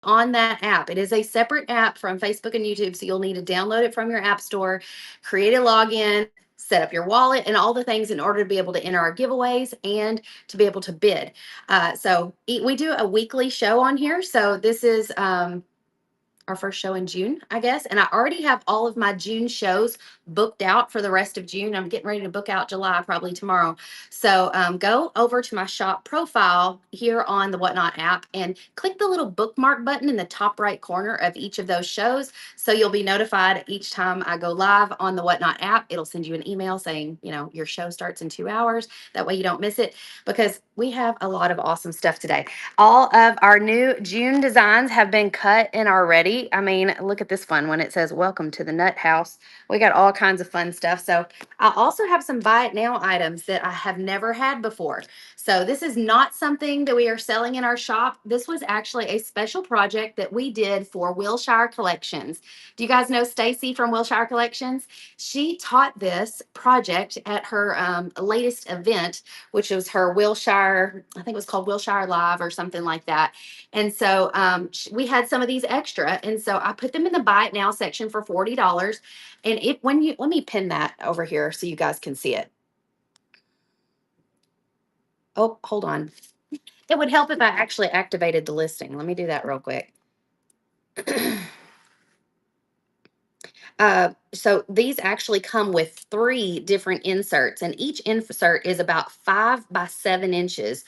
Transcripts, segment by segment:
on that app. It is a separate app from Facebook and YouTube, so you'll need to download it from your app store, create a login, set up your wallet, and all the things in order to be able to enter our giveaways and to be able to bid. We do a weekly show on here. So this is our first show in June, I guess. And I already have all of my June shows booked out for the rest of June. I'm getting ready to book out July probably tomorrow. So go over to my shop profile here on the Whatnot app and click the little bookmark button in the top right corner of each of those shows. So you'll be notified each time I go live on the Whatnot app. It'll send you an email saying, your show starts in 2 hours. That way you don't miss it, because we have a lot of awesome stuff today. All of our new June designs have been cut and are ready. I mean, look at this fun one. It says, "Welcome to the Nut House." We got all kinds of fun stuff. So I also have some buy it now items that I have never had before. So this is not something that we are selling in our shop. This was actually a special project that we did for Wilshire Collections. Do you guys know Stacy from Wilshire Collections? She taught this project at her latest event, which was her Wilshire, I think it was called Wilshire Live or something like that. And so we had some of these extra. And so I put them in the buy it now section for $40. And let me pin that over here so you guys can see it. Oh, hold on. It would help if I actually activated the listing. Let me do that real quick. So these actually come with 3 different inserts, and each insert is about 5 by 7 inches.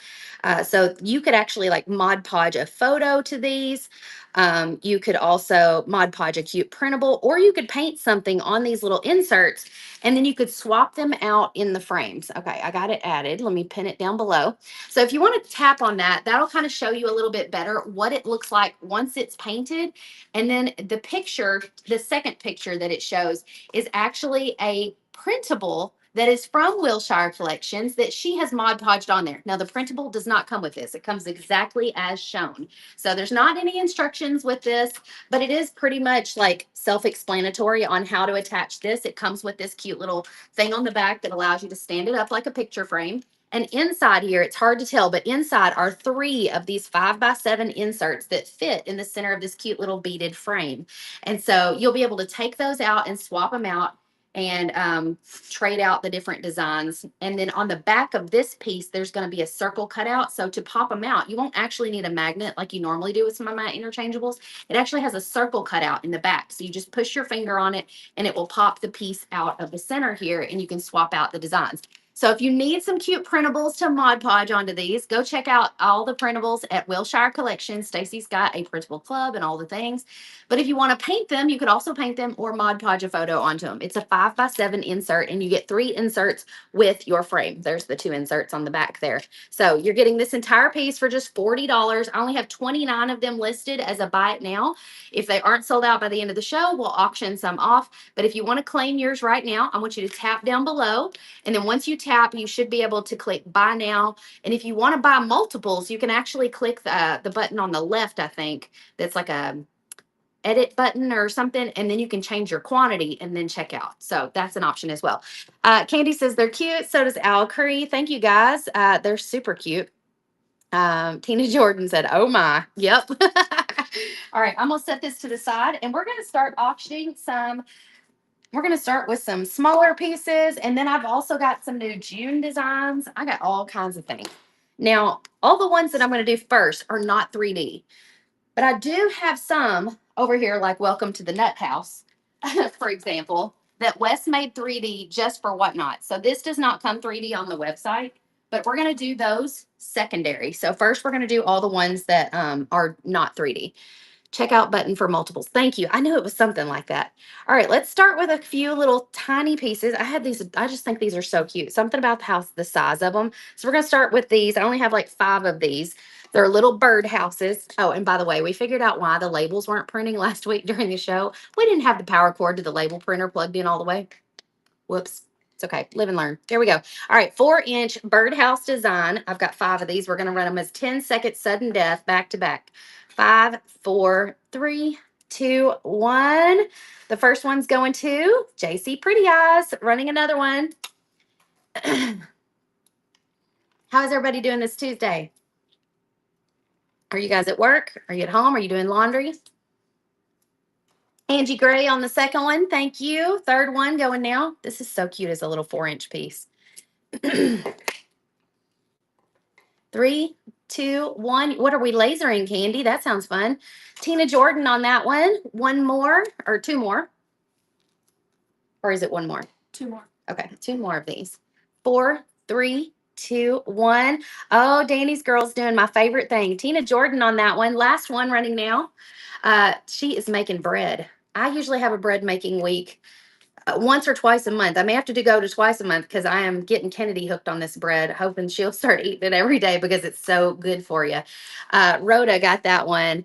So you could actually like Mod Podge a photo to these. You could also Mod Podge a cute printable, or you could paint something on these little inserts, and then you could swap them out in the frames. Okay, I got it added. Let me pin it down below. So if you want to tap on that, that'll kind of show you a little bit better what it looks like once it's painted. And then the picture, the second picture that it shows, is actually a printable that is from Wilshire Collections that she has Mod Podged on there. Now, the printable does not come with this. It comes exactly as shown. So there's not any instructions with this, but it is pretty much like self-explanatory on how to attach this. It comes with this cute little thing on the back that allows you to stand it up like a picture frame. And inside here, it's hard to tell, but inside are 3 of these 5 by 7 inserts that fit in the center of this cute little beaded frame. And so you'll be able to take those out and swap them out and trade out the different designs. And then on the back of this piece, there's going to be a circle cutout. So to pop them out, you won't actually need a magnet like you normally do with some of my interchangeables. It actually has a circle cutout in the back. So you just push your finger on it and it will pop the piece out of the center here, and you can swap out the designs. So if you need some cute printables to Mod Podge onto these, go check out all the printables at Wilshire Collection. Stacy's got a printable club and all the things. But if you want to paint them, you could also paint them or Mod Podge a photo onto them. It's a 5 by 7 insert, and you get 3 inserts with your frame. There's the 2 inserts on the back there. So you're getting this entire piece for just $40. I only have 29 of them listed as a buy it now. If they aren't sold out by the end of the show, we'll auction some off. But if you want to claim yours right now, I want you to tap down below. And then once you tap, you should be able to click buy now. And if you want to buy multiples, you can actually click the button on the left, I think, that's like a edit button or something, and then you can change your quantity and then check out. So that's an option as well. Candy says they're cute. So does Al Curry. Thank you guys. They're super cute. Tina Jordan said, "Oh my, yep." All right, I'm gonna set this to the side, and we're gonna start auctioning some. We're going to start with some smaller pieces, and then I've also got some new June designs. I got all kinds of things. Now, all the ones that I'm going to do first are not 3D, but I do have some over here, like Welcome to the Nut House, for example, that Wes made 3D just for Whatnot. So this does not come 3D on the website, but we're going to do those secondary. So first, we're going to do all the ones that are not 3D. Checkout button for multiples. Thank you. I knew it was something like that. All right, let's start with a few little tiny pieces. I had these, I just think these are so cute. Something about the house, the size of them. So we're going to start with these. I only have like 5 of these. They're little bird houses. Oh, and by the way, we figured out why the labels weren't printing last week during the show. We didn't have the power cord to the label printer plugged in all the way. Whoops. It's okay. Live and learn. There we go. All right. 4-inch birdhouse design. I've got 5 of these. We're going to run them as 10-second sudden death back to back. 5, 4, 3, 2, 1. The first one's going to JC Pretty Eyes. Running another one. How is everybody doing this Tuesday? Are you guys at work? Are you at home? Are you doing laundry? Angie Gray on the second one. Thank you. Third one going now. This is so cute as a little 4-inch piece. 3, 2, 1. What are we lasering, Candy? That sounds fun. Tina Jordan on that one. One more or two more? Or is it one more? Two more. Okay, two more of these. 4, 3, 2, 1. Oh, Danny's girl's doing my favorite thing. Tina Jordan on that one. Last one running now. She is making bread. I usually have a bread making week once or twice a month. I may have to go to twice a month because I am getting Kennedy hooked on this bread, hoping she'll start eating it every day because it's so good for you. Rhoda got that one.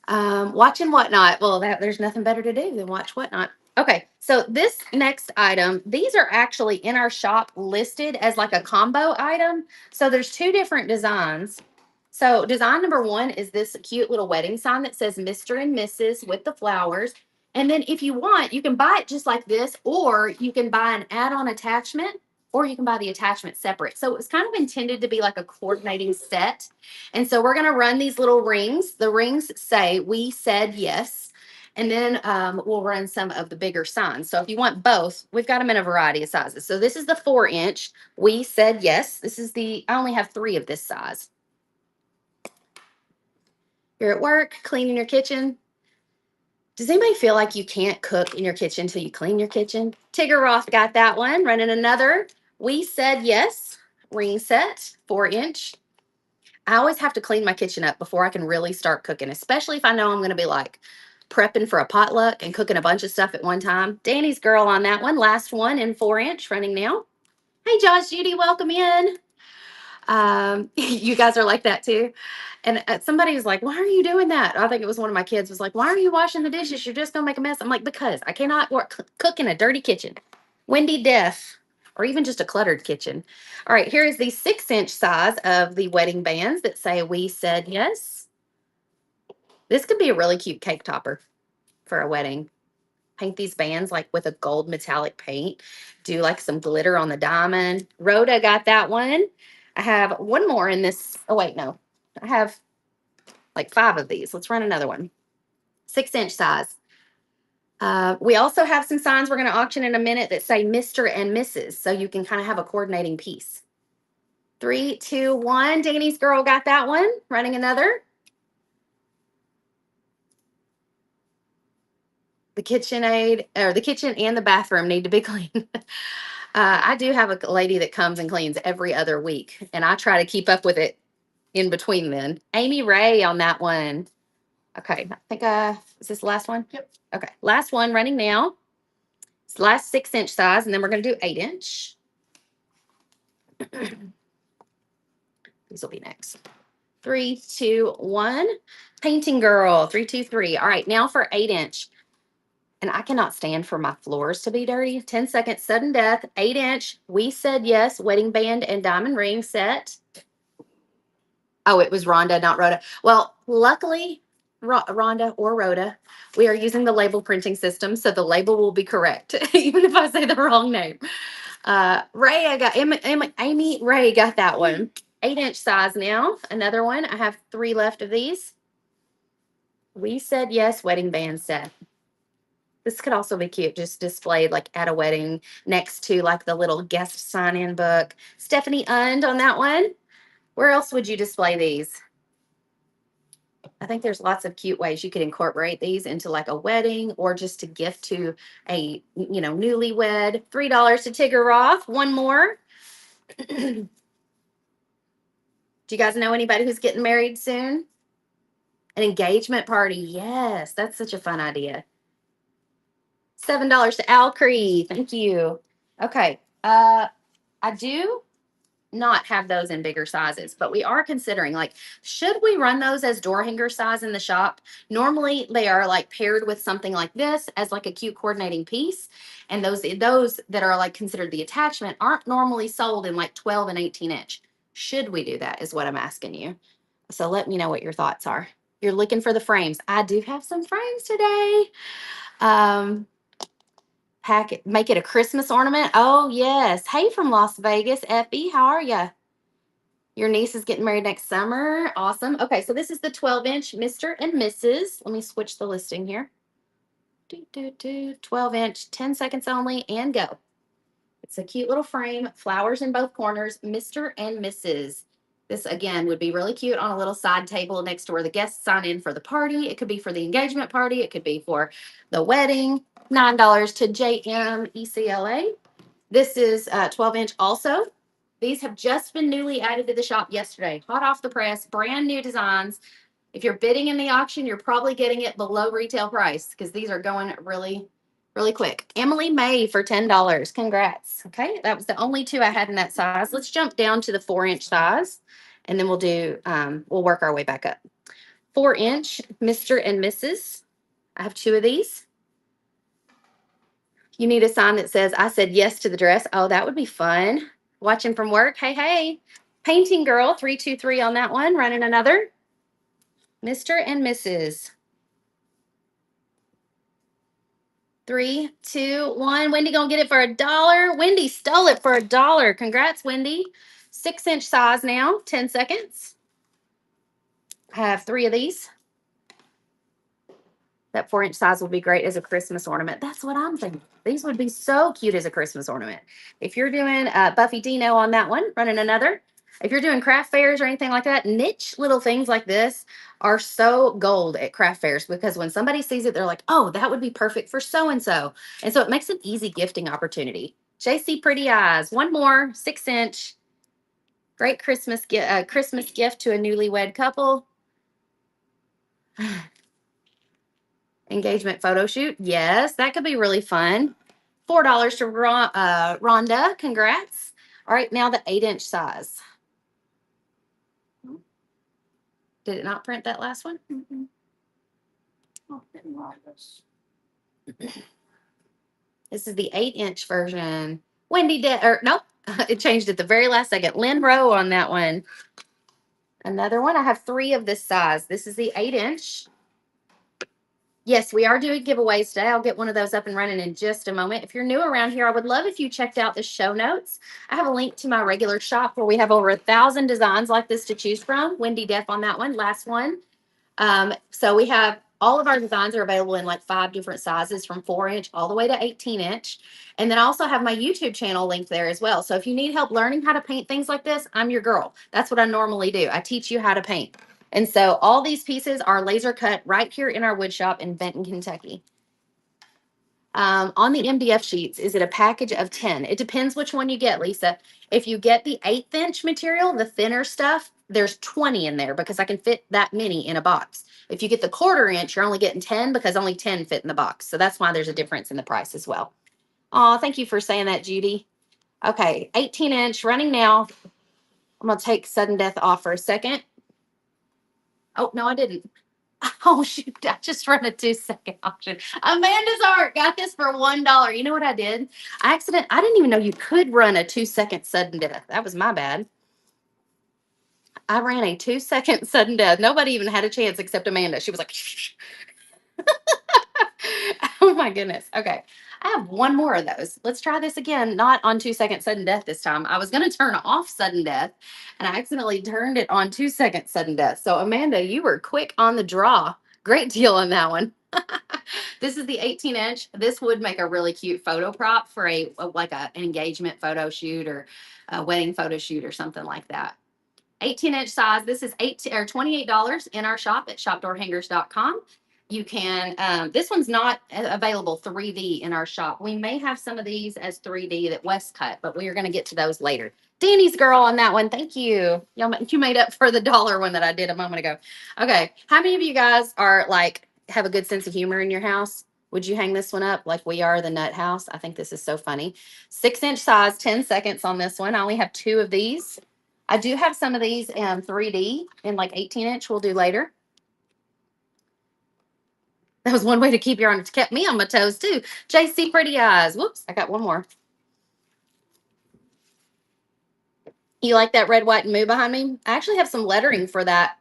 Watching Whatnot. Well, there's nothing better to do than watch Whatnot. Okay, so this next item, these are actually in our shop listed as like a combo item. So there's two different designs. So design number one is this cute little wedding sign that says Mr. and Mrs. with the flowers. And then if you want, you can buy it just like this, or you can buy an add-on attachment, or you can buy the attachment separate. So it's kind of intended to be like a coordinating set. And so we're going to run these little rings. The rings say, "We said yes." And then we'll run some of the bigger signs. So if you want both, we've got them in a variety of sizes. So this is the 4-inch. We said yes. This is I only have 3 of this size. You're at work, cleaning your kitchen. Does anybody feel like you can't cook in your kitchen until you clean your kitchen? Tigger Roth got that one. Running another. We said yes. Ring set, 4-inch. I always have to clean my kitchen up before I can really start cooking, especially if I know I'm going to be like prepping for a potluck and cooking a bunch of stuff at one time. Danny's girl on that one. Last one in 4-inch running now. Hey, Josh, Judy, welcome in. You guys are like that too. And somebody was like, "Why are you doing that?" I think it was one of my kids was like, "Why are you washing the dishes? You're just gonna make a mess." I'm like, "Because I cannot cook in a dirty kitchen." Wendy Deaf, or even just a cluttered kitchen. All right, here is the 6-inch size of the wedding bands that say "We said yes." This could be a really cute cake topper for a wedding. Paint these bands like with a gold metallic paint. Do like some glitter on the diamond. Rhoda got that one. I have one more in this. Oh, wait, no. I have like 5 of these. Let's run another one. 6-inch size. We also have some signs we're going to auction in a minute that say Mr. and Mrs. So you can kind of have a coordinating piece. 3, 2, 1. Danny's girl got that one. Running another. The KitchenAid or the kitchen and the bathroom need to be cleaned. I do have a lady that comes and cleans every other week, and I try to keep up with it in between then. Amy Ray on that one. Okay, I think is this the last one? Yep. Okay, last one running now. It's last 6-inch size, and then we're going to do 8-inch. These will be next. 3, 2, 1. Painting girl. 3, 2, 3. All right, now for 8-inch. And I cannot stand for my floors to be dirty. 10 seconds, sudden death, 8-inch. We said yes, wedding band and diamond ring set. Oh, it was Rhonda, not Rhoda. Well, luckily, Rhonda or Rhoda, we are using the label printing system, so the label will be correct, even if I say the wrong name. Ray, I got Amy Ray got that one. 8-inch size now. Another one. I have 3 left of these. We said yes, wedding band set. This could also be cute, just displayed like at a wedding next to like the little guest sign-in book. Stephanie Und on that one. Where else would you display these? I think there's lots of cute ways you could incorporate these into like a wedding or just to gift to a, newlywed. $3 to Tigger Roth. One more. Do you guys know anybody who's getting married soon? An engagement party. Yes, that's such a fun idea. $7 to Al Cree. Thank you. Okay. I do not have those in bigger sizes, but we are considering like, should we run those as door hanger size in the shop? Normally they are like paired with something like this as like a cute coordinating piece. And those that are like considered the attachment aren't normally sold in like 12 and 18-inch. Should we do that is what I'm asking you. So let me know what your thoughts are. You're looking for the frames. I do have some frames today. Make it a Christmas ornament. Oh, yes. Hey, from Las Vegas, Effie, how are you? Your niece is getting married next summer. Awesome. Okay, so this is the 12-inch Mr. and Mrs. Let me switch the listing here. 12-inch, 10 seconds only, and go. It's a cute little frame, flowers in both corners, Mr. and Mrs. This again would be really cute on a little side table next to where the guests sign in for the party. It could be for the engagement party, it could be for the wedding. $9 to JM ECLA. This is 12-inch also. These have just been newly added to the shop yesterday, hot off the press, brand new designs. If you're bidding in the auction, you're probably getting it below retail price because these are going really, really quick. Emily May for $10. Congrats. Okay, that was the only two I had in that size. Let's jump down to the 4-inch size, and then we'll work our way back up. 4-inch Mr. and Mrs. I have two of these. You need a sign that says, I said yes to the dress. Oh, that would be fun. Watching from work. Hey, hey. Painting Girl, 323 on that one. Running another. Mr. and Mrs. 3, 2, 1. Wendy gonna get it for $1. Wendy stole it for $1. Congrats, Wendy. 6-inch size now, 10 seconds. I have 3 of these. That 4-inch size will be great as a Christmas ornament. That's what I'm thinking. These would be so cute as a Christmas ornament. If you're doing Buffy Dino on that one, running another. If you're doing craft fairs or anything like that, niche little things like this are so gold at craft fairs because when somebody sees it, they're like, oh, that would be perfect for so-and-so. And so it makes an easy gifting opportunity. JC Pretty Eyes, one more, 6-inch. Great Christmas gift to a newlywed couple. Engagement photo shoot. Yes, that could be really fun. $4 to Rhonda. Congrats. All right, now the 8-inch size. Did it not print that last one? Mm-hmm. Oh, this is the 8-inch version. Wendy did, or nope, it changed at the very last second. Lynn Rowe on that one. Another one. I have 3 of this size. This is the 8-inch. Yes, we are doing giveaways today. I'll get one of those up and running in just a moment. If you're new around here, I would love if you checked out the show notes. I have a link to my regular shop where we have over 1,000 designs like this to choose from. Wendy Deaf on that one, last one. So we have all of our designs are available in like 5 different sizes from 4-inch all the way to 18-inch. And then I also have my YouTube channel linked there as well. So if you need help learning how to paint things like this, I'm your girl. That's what I normally do. I teach you how to paint. And so all these pieces are laser cut right here in our wood shop in Benton, Kentucky. On the MDF sheets, is it a package of 10? It depends which one you get, Lisa. If you get the 1/8-inch material, the thinner stuff, there's 20 in there because I can fit that many in a box. If you get the 1/4-inch, you're only getting 10 because only 10 fit in the box. So that's why there's a difference in the price as well. Oh, thank you for saying that, Judy. Okay, 18-inch running now. I'm going to take sudden death off for a second. Oh, no, I didn't. Oh, shoot. I just run a 2-second auction. Amanda's Art got this for $1. You know what I did? I didn't even know you could run a 2-second sudden death. That was my bad. I ran a 2-second sudden death. Nobody even had a chance except Amanda. She was like, shh. Oh my goodness. Okay. I have one more of those. Let's try this again. Not on 2-second sudden death this time. I was going to turn off sudden death and I accidentally turned it on 2-second sudden death. So Amanda, you were quick on the draw. Great deal on that one. This is the 18-inch. This would make a really cute photo prop for an engagement photo shoot or a wedding photo shoot or something like that. 18-inch size. This is $28 in our shop at shopdoorhangers.com. You can, this one's not available 3D in our shop. We may have some of these as 3D that West cut, but we are going to get to those later. Danny's girl on that one. Thank you. You made up for the dollar one that I did a moment ago. Okay. How many of you guys are like, have a good sense of humor in your house? Would you hang this one up like we are the Nut House? I think this is so funny. 6-inch size, 10 seconds on this one. I only have 2 of these. I do have some of these in 3D in like 18-inch we'll do later. That was one way to keep kept me on my toes too. JC Pretty Eyes. Whoops, I got one more. You like that red, white, and moo behind me? I actually have some lettering for that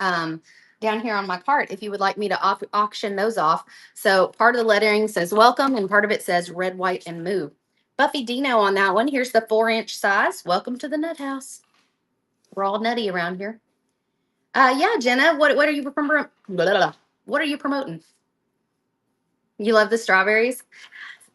down here on my cart if you would like me to auction those off. So part of the lettering says welcome and part of it says red, white, and moo. Buffy Dino on that one. Here's the 4-inch size. Welcome to the Nut House. We're all nutty around here. Yeah, Jenna, what are you what are you promoting? You love the strawberries?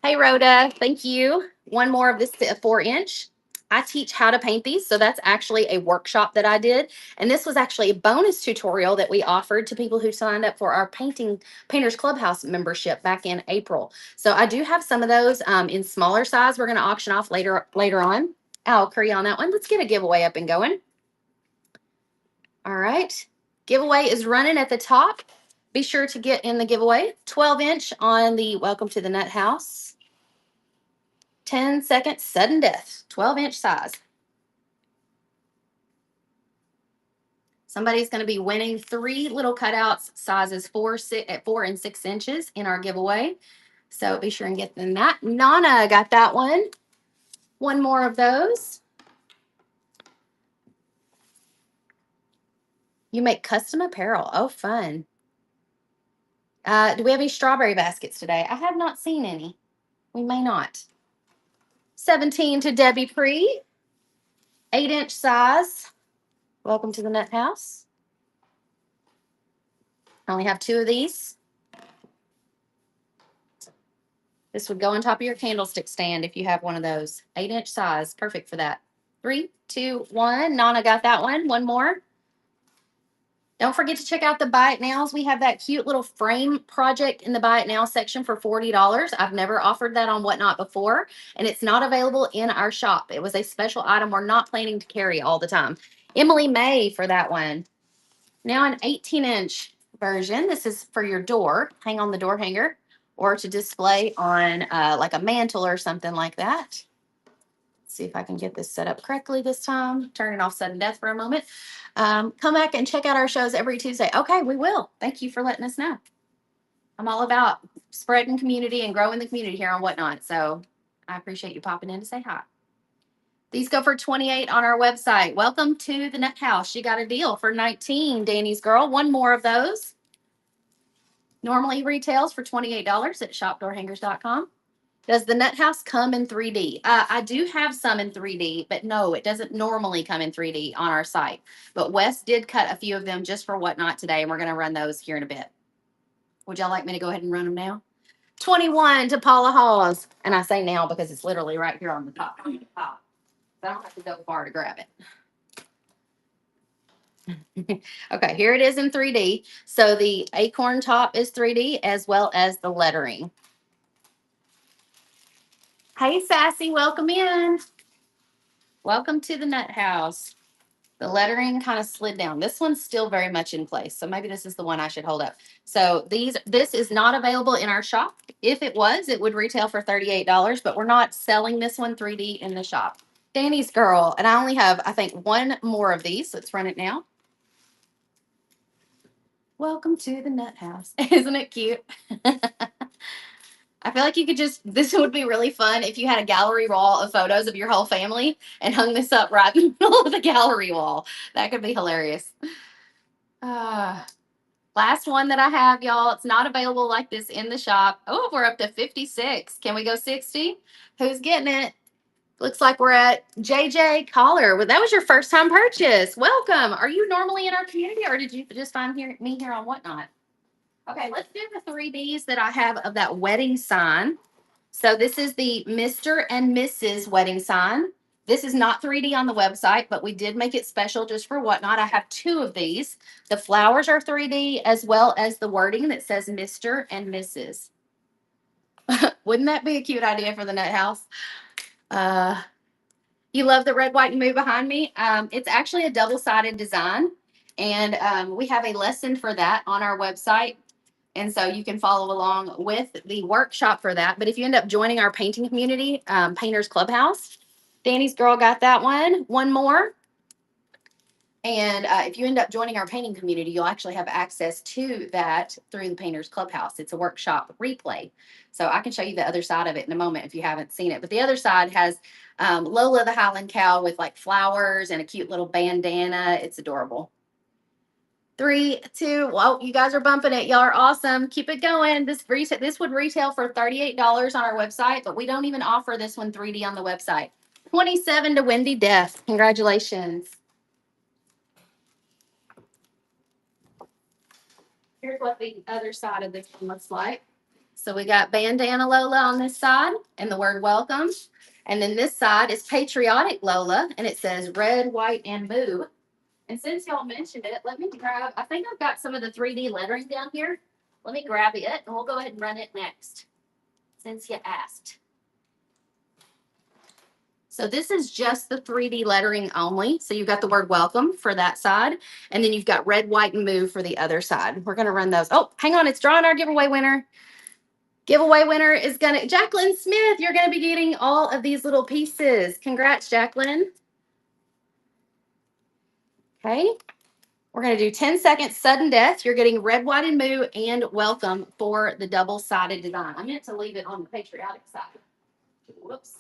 Hey, Rhoda, thank you. One more of this 4-inch. I teach how to paint these. So that's actually a workshop that I did. And this was actually a bonus tutorial that we offered to people who signed up for our Painters Clubhouse membership back in April. So I do have some of those in smaller size. We're going to auction off later on. I'll curry on that one. Let's get a giveaway up and going. All right. Giveaway is running at the top. Be sure to get in the giveaway. 12-inch on the Welcome to the Nut House. 10-second sudden death, 12-inch size. Somebody's going to be winning 3 little cutouts, sizes 4 and 6 inches in our giveaway. So be sure and get them that. Nana got that one. One more of those. You make custom apparel. Oh, fun. Do we have any strawberry baskets today? I have not seen any. We may not. 17 to Debbie Pre. 8-inch size. Welcome to the Nut House. I only have 2 of these. This would go on top of your candlestick stand if you have one of those. 8-inch size. Perfect for that. 3, 2, 1. Nana got that one. One more. Don't forget to check out the Buy It Nows. We have that cute little frame project in the Buy It Now section for $40. I've never offered that on Whatnot before, and it's not available in our shop. It was a special item we're not planning to carry all the time. Emily May for that one. Now an 18-inch version. This is for your door. Hang on the door hanger or to display on like a mantle or something like that. Let's see if I can get this set up correctly this time. Turning off sudden death for a moment. Come back and check out our shows every Tuesday. Okay, we will. Thank you for letting us know. I'm all about spreading community and growing the community here on Whatnot. So I appreciate you popping in to say hi. These go for $28 on our website. Welcome to the Nut House. She got a deal for $19, Danny's girl. One more of those. Normally retails for $28 at shopdoorhangers.com. Does the Nut House come in 3D? I do have some in 3D, but no, it doesn't normally come in 3D on our site. But Wes did cut a few of them just for Whatnot today, and we're going to run those here in a bit. Would y'all like me to go ahead and run them now? 21 to Paula Hawes. And I say now because it's literally right here on the top. I don't have to go far to grab it. Okay, here it is in 3D. So the acorn top is 3D as well as the lettering. Hey, Sassy, welcome in. Welcome to the Nut House. The lettering kind of slid down. This one's still very much in place. So maybe this is the one I should hold up. So this is not available in our shop. If it was, it would retail for $38, but we're not selling this one 3D in the shop. Danny's girl. And I only have, I think, one more of these. Let's run it now. Welcome to the Nut House. Isn't it cute? I feel like you could this would be really fun if you had a gallery wall of photos of your whole family and hung this up right in the middle of the gallery wall. That could be hilarious. Last one that I have, y'all. It's not available like this in the shop. Oh, we're up to 56. Can we go 60? Who's getting it? Looks like we're at JJ Collar. Well, that was your first time purchase. Welcome. Are you normally in our community or did you just find me here on Whatnot? Okay, let's do the 3Ds that I have of that wedding sign. So this is the Mr. and Mrs. wedding sign. This is not 3D on the website, but we did make it special just for Whatnot. I have 2 of these. The flowers are 3D as well as the wording that says Mr. and Mrs. Wouldn't that be a cute idea for the Nut House? You love the red, white, and blue behind me. It's actually a double-sided design, and we have a lesson for that on our website. And so you can follow along with the workshop for that. But if you end up joining our painting community, Painters Clubhouse, Danny's girl got that one. One more. And if you end up joining our painting community, you'll actually have access to that through the Painters Clubhouse. It's a workshop replay. So I can show you the other side of it in a moment if you haven't seen it. But the other side has Lola the Highland Cow with like flowers and a cute little bandana. It's adorable. 3, 2, well, you guys are bumping it. Y'all are awesome. Keep it going. This would retail for $38 on our website, but we don't even offer this one 3D on the website. 27 to Wendy Death. Congratulations. Here's what the other side of this one looks like. So we got Bandana Lola on this side and the word welcome. And then this side is Patriotic Lola and it says red, white, and move. And since y'all mentioned it, let me grab, I think I've got some of the 3D lettering down here. Let me grab it and we'll go ahead and run it next since you asked. So this is just the 3D lettering only. So you've got the word welcome for that side. And then you've got red, white, and move for the other side. We're going to run those. Oh, hang on. It's drawing our giveaway winner. Giveaway winner is going to, Jacqueline Smith, you're going to be getting all of these little pieces. Congrats, Jacqueline. Okay. We're going to do 10 seconds sudden death. You're getting red, white, and moo and welcome for the double-sided design. I meant to leave it on the patriotic side. Whoops.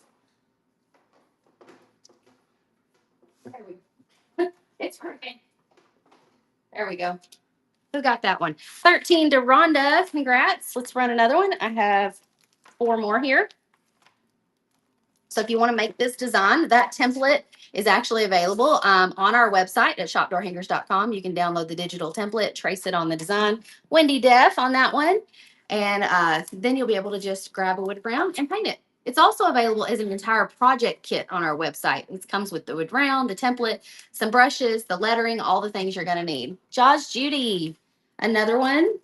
There we go. It's working. There we go. Who got that one? 13 to Rhonda. Congrats. Let's run another one. I have 4 more here. So if you want to make this design, that template is actually available on our website at shopdoorhangers.com. You can download the digital template, trace it on the design. Wendy Def on that one. And then you'll be able to just grab a wood round and paint it. It's also available as an entire project kit on our website. It comes with the wood round, the template, some brushes, the lettering, all the things you're going to need. Josh Judy, another one.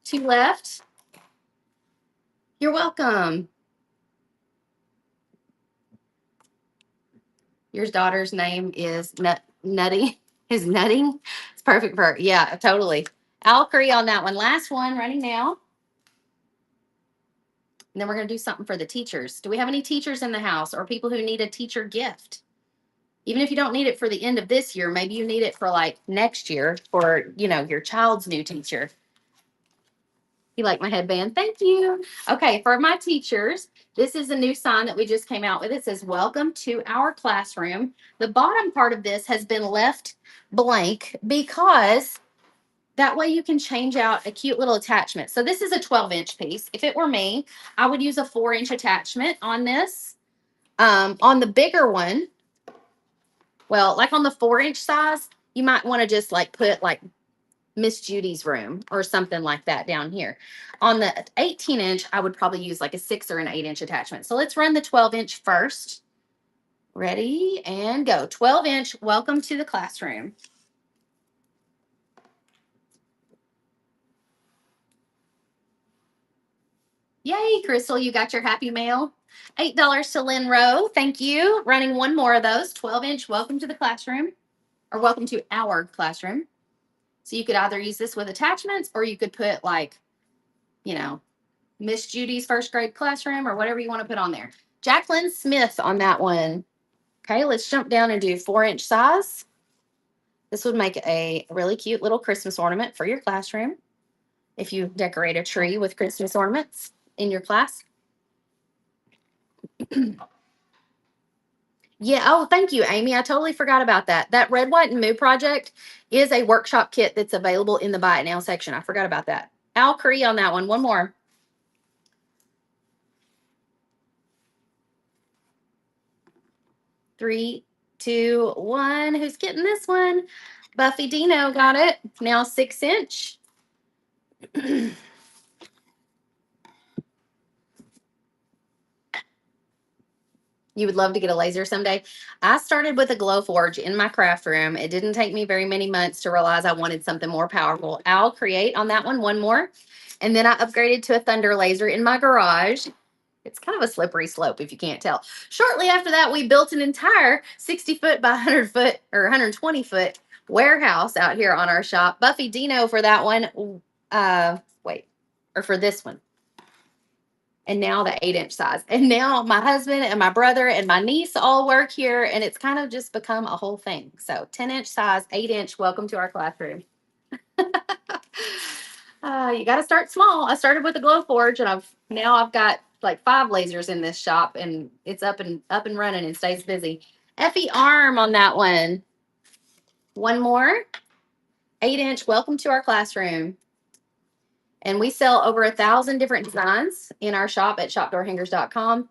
2 left. You're welcome. Your daughter's name is Nutty. Is Nutting? It's perfect for her. Yeah, totally. Alcree on that one. Last one running now. And then we're going to do something for the teachers. Do we have any teachers in the house or people who need a teacher gift? Even if you don't need it for the end of this year, maybe you need it for like next year for, you know, your child's new teacher. You like my headband? Thank you. Okay, for my teachers, this is a new sign that we just came out with. It says, welcome to our classroom. The bottom part of this has been left blank because that way you can change out a cute little attachment. So this is a 12-inch piece. If it were me, I would use a 4-inch attachment on this. On the bigger one, well, like on the 4-inch size, you might want to just like put like Miss Judy's room or something like that down here. On the 18-inch, I would probably use like a 6 or an 8-inch attachment. So let's run the 12-inch first. Ready and go. 12-inch, welcome to the classroom. Yay, Crystal, you got your happy mail. $8 to Lynn Rowe. Thank you. Running one more of those. 12-inch, welcome to the classroom, or welcome to our classroom. So you could either use this with attachments or you could put like, you know, Miss Judy's first grade classroom or whatever you want to put on there. Jacqueline Smith on that one. Okay, let's jump down and do 4-inch size. This would make a really cute little Christmas ornament for your classroom if you decorate a tree with Christmas ornaments in your class. Yeah. Oh, thank you, Amy. I totally forgot about that. That Red, White, and Moo project is a workshop kit that's available in the Buy It Now section. I forgot about that. Al Curry on that one. One more. Three, two, one. Who's getting this one? Buffy Dino got it. Now 6-inch. You would love to get a laser someday. I started with a Glowforge in my craft room. It didn't take me very many months to realize I wanted something more powerful. I'll create on that one more. And then I upgraded to a Thunder laser in my garage. It's kind of a slippery slope if you can't tell. Shortly after that, we built an entire 60-foot by 100-foot or 120-foot warehouse out here on our shop. Buffy Dino for that one. Or for this one. And now the 8-inch size. And now my husband and my brother and my niece all work here, and it's kind of just become a whole thing. So 10-inch size, 8-inch, welcome to our classroom. You got to start small. I started with a Glowforge, and I've got like 5 lasers in this shop, and it's up and running and stays busy. Effie Arm on that one. One more. 8-inch, welcome to our classroom. And we sell over 1,000 different designs in our shop at shopdoorhangers.com.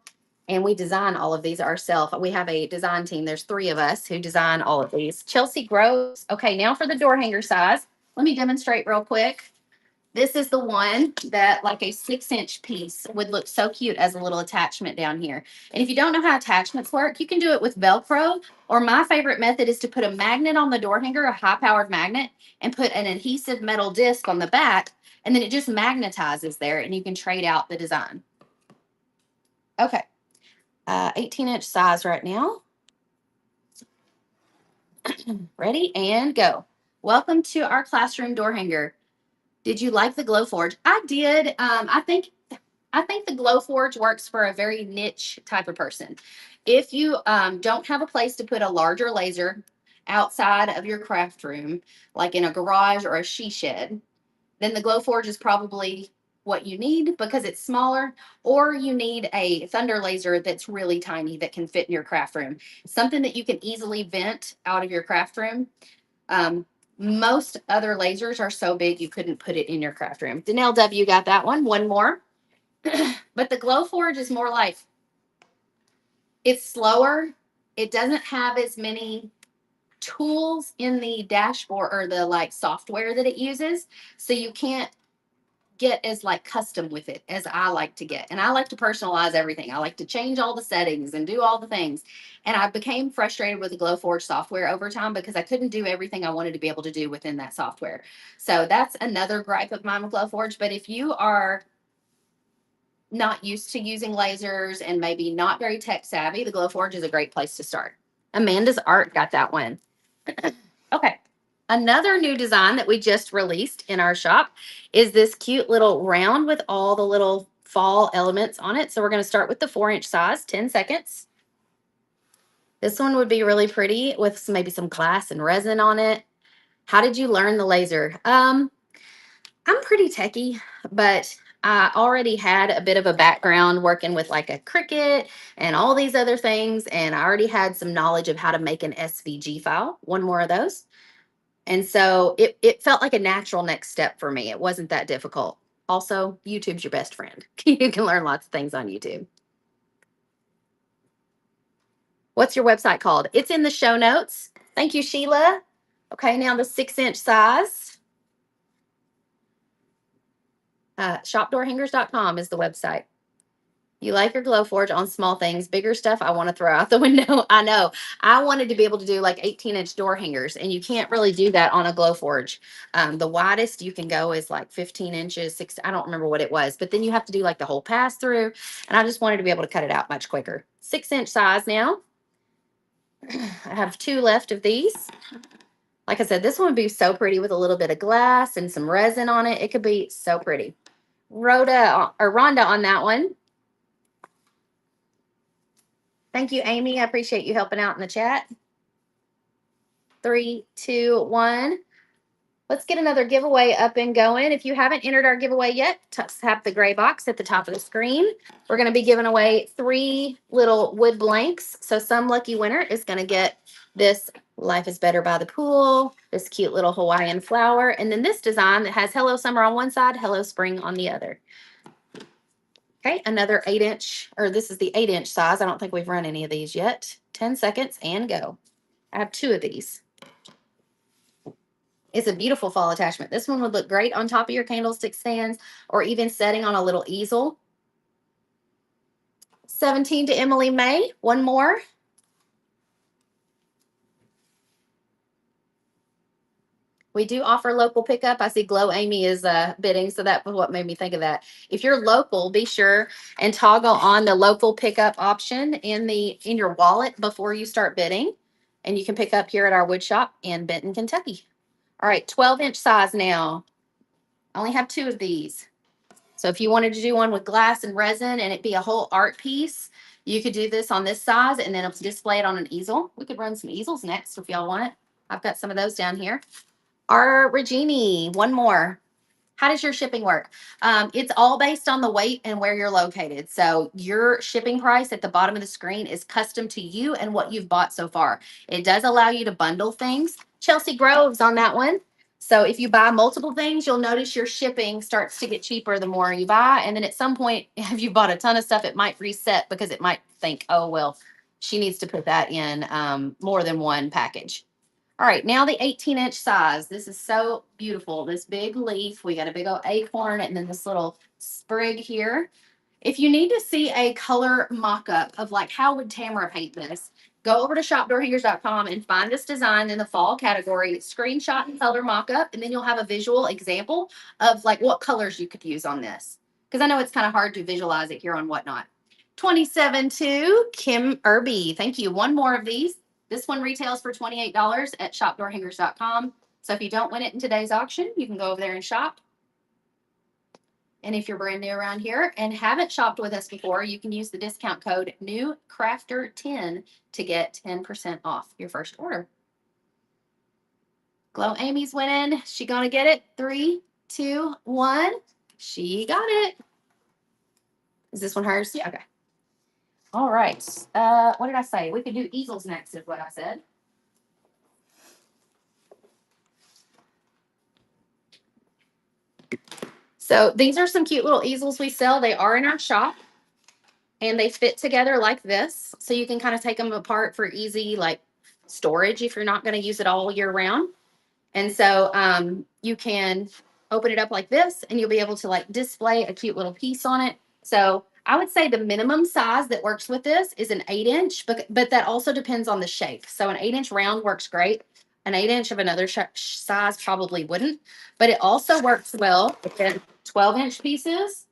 And we design all of these ourselves. We have a design team. There's 3 of us who design all of these. Chelsea Groves. Okay, now for the door hanger size. Let me demonstrate real quick. This is the one that like a 6-inch piece would look so cute as a little attachment down here. And if you don't know how attachments work, you can do it with Velcro, or my favorite method is to put a magnet on the door hanger, a high powered magnet, and put an adhesive metal disc on the back. And then it just magnetizes there and you can trade out the design. Okay. 18-inch size right now. Ready and go. Welcome to our classroom door hanger. Did you like the Glowforge? I did. I think the Glowforge works for a very niche type of person. If you don't have a place to put a larger laser outside of your craft room, like in a garage or a she shed, then the Glowforge is probably what you need because it's smaller, or you need a thunder laser that's really tiny that can fit in your craft room. Something that you can easily vent out of your craft room. Um, Most other lasers are so big you couldn't put it in your craft room. Danelle W got that one. One more. But the Glowforge is more like, it's slower. It doesn't have as many tools in the dashboard or the like software that it uses. So you can't get as like custom with it as I like to get. And I like to personalize everything. I like to change all the settings and do all the things. And I became frustrated with the Glowforge software over time because I couldn't do everything I wanted to be able to do within that software. So that's another gripe of mine with Glowforge. But if you are not used to using lasers and maybe not very tech savvy, the Glowforge is a great place to start. Amanda's Art got that one. Okay. Another new design that we just released in our shop is this cute little round with all the little fall elements on it. So we're going to start with the 4-inch size, 10 seconds. This one would be really pretty with maybe some glass and resin on it. How did you learn the laser? I'm pretty techie, but I already had a bit of a background working with like a Cricut and all these other things. And I already had some knowledge of how to make an SVG file, one more of those. And so it felt like a natural next step for me. It wasn't that difficult. Also, YouTube's your best friend. You can learn lots of things on YouTube. What's your website called? It's in the show notes. Thank you, Sheila. Okay, now the 6-inch size. Shopdoorhangers.com is the website. You like your Glowforge on small things. Bigger stuff, I want to throw out the window. I know. I wanted to be able to do like 18-inch door hangers, and you can't really do that on a Glowforge. The widest you can go is like 15 inches, 6. I don't remember what it was, but then you have to do like the whole pass through. And I just wanted to be able to cut it out much quicker. 6-inch size now. I have 2 left of these. Like I said, this one would be so pretty with a little bit of glass and some resin on it. It could be so pretty. Rhonda on that one. Thank you, Amy. I appreciate you helping out in the chat. 3, 2, 1. Let's get another giveaway up and going. If you haven't entered our giveaway yet, tap the gray box at the top of the screen. We're going to be giving away 3 little wood blanks. So some lucky winner is going to get this Life is Better by the Pool, this cute little Hawaiian flower, and then this design that has Hello Summer on one side, Hello Spring on the other. Okay, another 8-inch, or this is the 8-inch size. I don't think we've run any of these yet. 10 seconds and go. I have 2 of these. It's a beautiful fall attachment. This one would look great on top of your candlestick stands or even setting on a little easel. 17 to Emily May. One more. We do offer local pickup. I see Glow Amy is bidding, so that was what made me think of that. If you're local, be sure and toggle on the local pickup option in your wallet before you start bidding, and you can pick up here at our wood shop in Benton, Kentucky. All right, 12-inch size now. I only have 2 of these. So if you wanted to do one with glass and resin and it be a whole art piece, you could do this on this size and then display it on an easel. We could run some easels next if y'all want it. I've got some of those down here. Our Regini, one more. How does your shipping work? It's all based on the weight and where you're located. So your shipping price at the bottom of the screen is custom to you and what you've bought so far. It does allow you to bundle things. Chelsea Groves on that one. So if you buy multiple things, you'll notice your shipping starts to get cheaper the more you buy. And then at some point, if you bought a ton of stuff, it might reset because it might think, oh, well, she needs to put that in more than one package. All right, now the 18-inch size. This is so beautiful. This big leaf. We got a big old acorn and then this little sprig here. If you need to see a color mock-up of like how would Tamara paint this, go over to shopdoorhangers.com and find this design in the fall category, screenshot and color mock-up, and then you'll have a visual example of like what colors you could use on this. Because I know it's kind of hard to visualize it here on Whatnot. 27-2, Kim Irby. Thank you. One more of these. This one retails for $28 at shopdoorhangers.com. So if you don't win it in today's auction, you can go over there and shop. And if you're brand new around here and haven't shopped with us before, you can use the discount code NEWCRAFTER10 to get 10% off your first order. Glow Amy's winning. She gonna get it? 3, 2, 1. She got it. Is this one hers? Yeah. Okay. All right. What did I say? We could do easels next, is what I said. So these are some cute little easels we sell. They are in our shop and they fit together like this. So you can kind of take them apart for easy like storage if you're not going to use it all year round. And so you can open it up like this and you'll be able to like display a cute little piece on it. So I would say the minimum size that works with this is an 8-inch, but that also depends on the shape. So an 8-inch round works great. An 8-inch of another size probably wouldn't, but it also works well with 12-inch pieces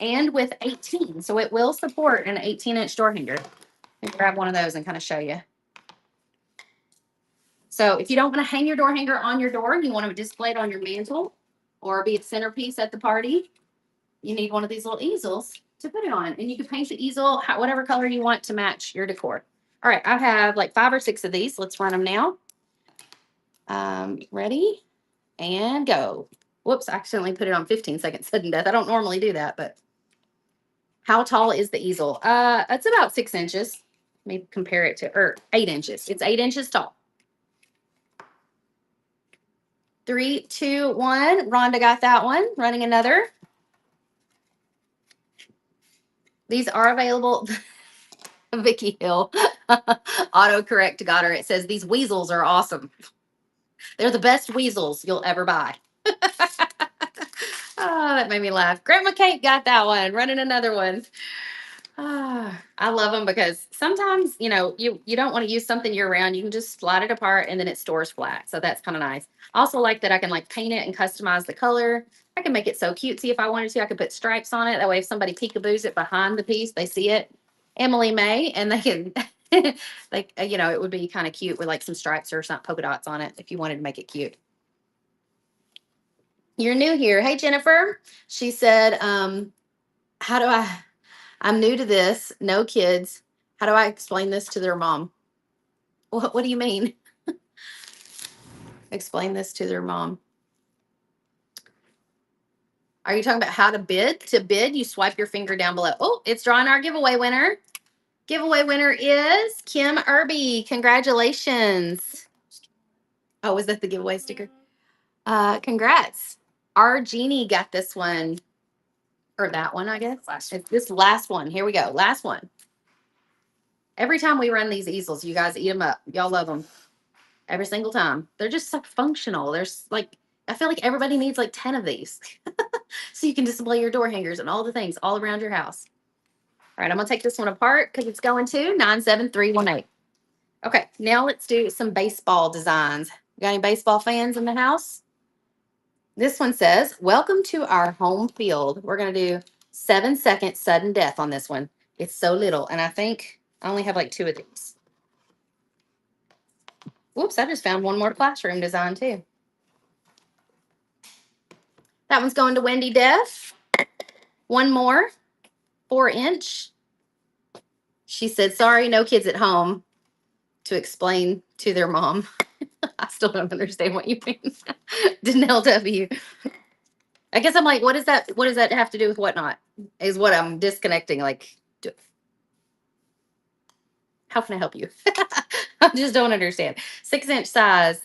and with 18. So it will support an 18-inch door hanger. Let me grab one of those and kind of show you. So if you don't want to hang your door hanger on your door, you want to display it on your mantle or be a centerpiece at the party, you need one of these little easels to put it on. And you can paint the easel whatever color you want to match your decor. All right, I have like 5 or 6 of these. Let's run them now. Ready and go. Whoops, I accidentally put it on 15 second sudden death. I don't normally do that, but how tall is the easel? It's about 6 inches. Let me compare it to 8 inches. It's 8 inches tall. 3, 2, 1. Rhonda got that one. Running another. These are available. Vicky Hill. Autocorrect got her. It says these weasels are awesome. They're the best weasels you'll ever buy. Oh, that made me laugh. Grandma Kate got that one. Running another one. I love them because sometimes, you know, you don't want to use something year round. You can just slide it apart and then it stores flat. So that's kind of nice. I also like that I can like paint it and customize the color. I can make it so cutesy if I wanted to. I could put stripes on it. That way if somebody peekaboos it behind the piece, they see it. Emily May, and they can, like, you know, it would be kind of cute with like some stripes or some polka dots on it if you wanted to make it cute. You're new here. Hey, Jennifer. She said, I'm new to this, no kids. How do I explain this to their mom? What do you mean? Explain this to their mom. Are you talking about how to bid? To bid, you swipe your finger down below. Oh, it's drawing our giveaway winner. Giveaway winner is Kim Irby. Congratulations. Oh, was that the giveaway sticker? Congrats. Our Jeannie got this one. Or that one, I guess. It's this last one. Here we go. Last one. Every time we run these easels, you guys eat them up. Y'all love them. Every single time. They're just so functional. There's like, I feel like everybody needs like 10 of these. So you can display your door hangers and all the things all around your house. All right, I'm going to take this one apart because it's going to 97318. Okay, now let's do some baseball designs. Got any baseball fans in the house? This one says, welcome to our home field. We're going to do 7-second sudden death on this one. It's so little, and I think I only have like 2 of these. Whoops, I just found one more classroom design too. That one's going to Wendy Deaf. One more, 4-inch. She said, sorry, no kids at home, to explain to their mom. I still don't understand what you mean. Danelle W. I guess I'm like, what does that have to do with Whatnot? Is what I'm disconnecting. Like, how can I help you? I just don't understand. 6-inch size.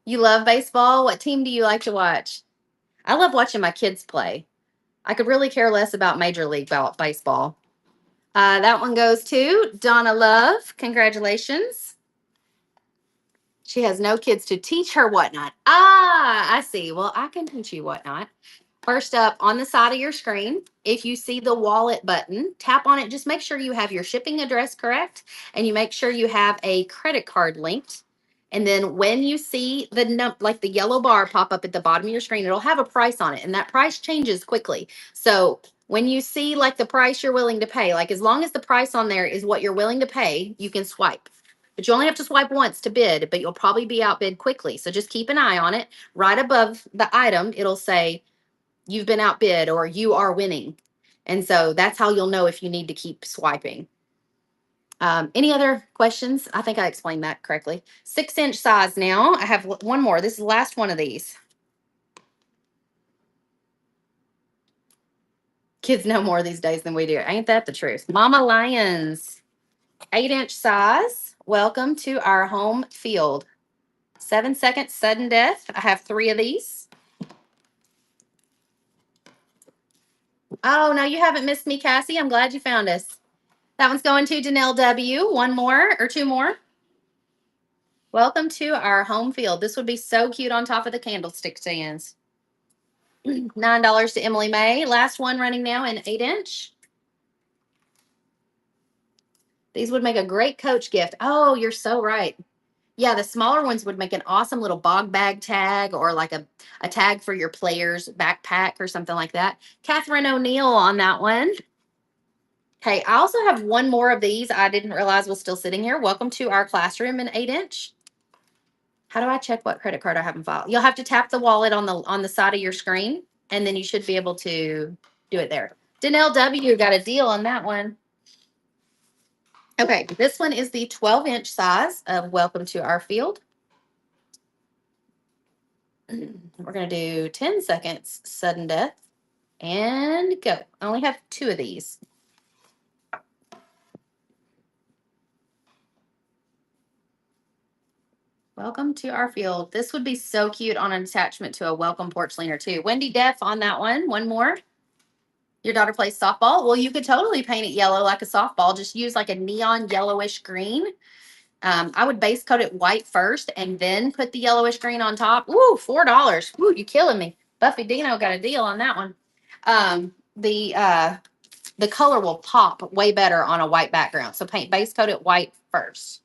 You love baseball? What team do you like to watch? I love watching my kids play. I could really care less about Major League Baseball. That one goes to Donna Love. Congratulations. She has no kids to teach her whatnot. Ah, I see. Well, I can teach you whatnot. First up, on the side of your screen, if you see the wallet button, tap on it. Just make sure you have your shipping address correct and you make sure you have a credit card linked. And then when you see like the yellow bar pop up at the bottom of your screen, it'll have a price on it and that price changes quickly. So when you see like the price you're willing to pay, like as long as the price on there is what you're willing to pay, you can swipe. But you only have to swipe once to bid, but you'll probably be outbid quickly. So just keep an eye on it. Right above the item, it'll say you've been outbid or you are winning. And so that's how you'll know if you need to keep swiping. Any other questions? I think I explained that correctly. 6-inch size now. I have one more. This is the last one of these. Kids know more these days than we do. Ain't that the truth? Mama Lions, 8-inch size. Welcome to our home field. 7 seconds sudden death. I have 3 of these. Oh, no, you haven't missed me, Cassie. I'm glad you found us. That one's going to Danelle W. One more or 2 more. Welcome to our home field. This would be so cute on top of the candlestick stands. $9 to Emily May. Last one running now in 8-inch. These would make a great coach gift. Oh, you're so right. Yeah, the smaller ones would make an awesome little bog bag tag or like a tag for your player's backpack or something like that. Catherine O'Neill on that one. Okay, I also have one more of these I didn't realize was still sitting here. Welcome to our classroom in 8-inch. How do I check what credit card I have in file? You'll have to tap the wallet on the side of your screen, and then you should be able to do it there. Danelle W. got a deal on that one. Okay, this one is the 12-inch size of Welcome to Our Field. We're going to do 10 seconds sudden death and go. I only have 2 of these. Welcome to our field. This would be so cute on an attachment to a welcome porch leaner too. Wendy Deaf on that one. One more. Your daughter plays softball. Well, you could totally paint it yellow like a softball. Just use like a neon yellowish green. I would base coat it white first and then put the yellowish green on top. Ooh, $4. Ooh, you killing me. Buffy Dino got a deal on that one. The color will pop way better on a white background. So paint base coat it white first.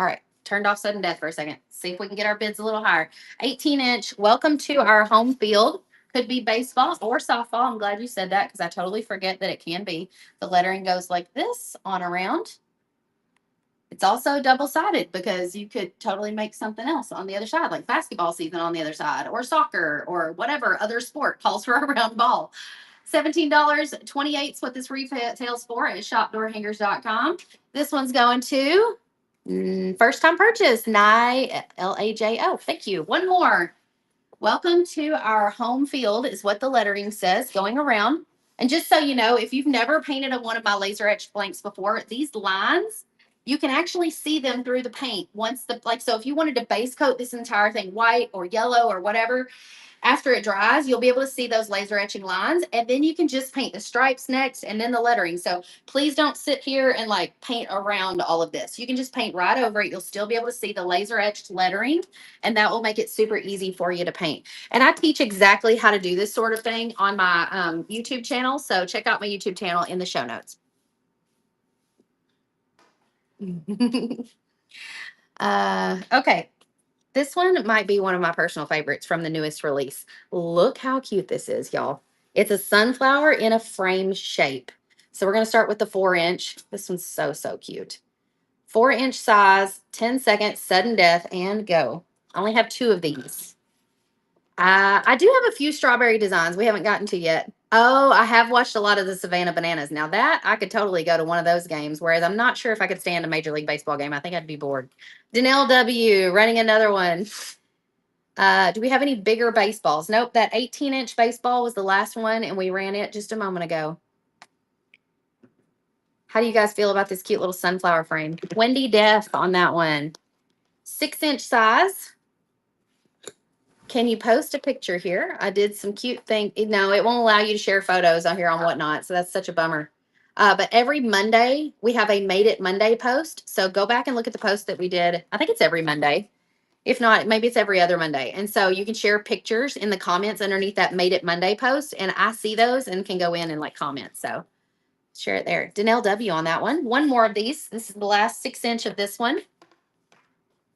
All right, turned off sudden death for a second. See if we can get our bids a little higher. 18-inch, welcome to our home field. Could be baseball or softball. I'm glad you said that because I totally forget that it can be. The lettering goes like this on around. It's also double-sided because you could totally make something else on the other side, like basketball season on the other side, or soccer, or whatever other sport calls for a round ball. $17.28 is what this retails for at shopdoorhangers.com. This one's going to first time purchase, Nye Lajo. Thank you. One more. Welcome to our home field is what the lettering says going around. And just so you know, if you've never painted one of my laser etched blanks before, these lines, you can actually see them through the paint once so if you wanted to base coat this entire thing white or yellow or whatever, after it dries, you'll be able to see those laser etching lines, and then you can just paint the stripes next and then the lettering. So please don't sit here and like paint around all of this. You can just paint right over it. You'll still be able to see the laser etched lettering, and that will make it super easy for you to paint. And I teach exactly how to do this sort of thing on my YouTube channel. So check out my YouTube channel in the show notes. Okay. This one might be one of my personal favorites from the newest release. Look how cute this is, y'all. It's a sunflower in a frame shape. So we're going to start with the 4-inch. This one's so, so cute. 4-inch size, 10 seconds, sudden death, and go. I only have 2 of these. I do have a few strawberry designs we haven't gotten to yet. Oh, I have watched a lot of the Savannah Bananas. Now that I could totally go to one of those games, whereas I'm not sure if I could stand a Major League Baseball game. I think I'd be bored. Danelle W. running another one. Do we have any bigger baseballs? Nope, that 18-inch baseball was the last one, and we ran it just a moment ago. How do you guys feel about this cute little sunflower frame? Wendy Deaf on that one. 6-inch size. Can you post a picture here? I did some cute thing. No, it won't allow you to share photos on here on Whatnot, so that's such a bummer. But every Monday, we have a Made It Monday post. So go back and look at the post that we did. I think it's every Monday. If not, maybe it's every other Monday. And so you can share pictures in the comments underneath that Made It Monday post. And I see those and can go in and like comment. So share it there. Danelle W on that one. One more of these. This is the last 6-inch of this one.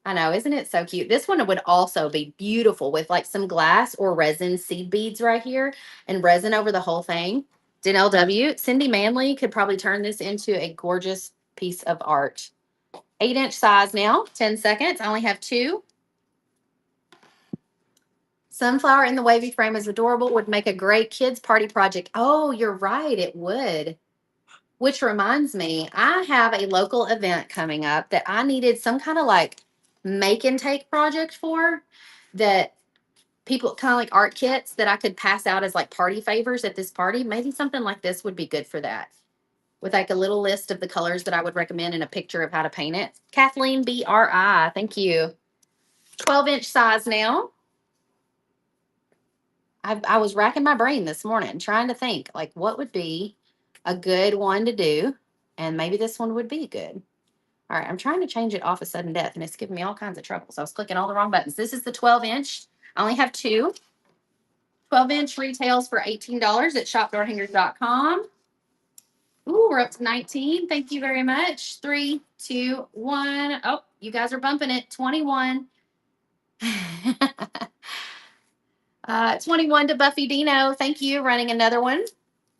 I know, isn't it so cute? This one would also be beautiful with like some glass or resin seed beads right here and resin over the whole thing. Danelle W. Cindy Manley could probably turn this into a gorgeous piece of art. 8-inch size now, 10 seconds. I only have 2. Sunflower in the wavy frame is adorable, would make a great kids party project. Oh, you're right, it would. Which reminds me, I have a local event coming up that I needed some kind of like make and take project for, that people kind of like art kits that I could pass out as like party favors at this party. Maybe something like this would be good for that, with like a little list of the colors that I would recommend and a picture of how to paint it. Kathleen BRI, thank you. 12-inch size now. I was racking my brain this morning trying to think like what would be a good one to do. And maybe this one would be good. All right, I'm trying to change it off of sudden death and it's giving me all kinds of trouble. So I was clicking all the wrong buttons. This is the 12-inch. I only have 2. 12-inch retails for $18 at shopdoorhangers.com. Ooh, we're up to 19. Thank you very much. 3, 2, 1. Oh, you guys are bumping it. 21. 21 to Buffy Dino. Thank you. Running another one.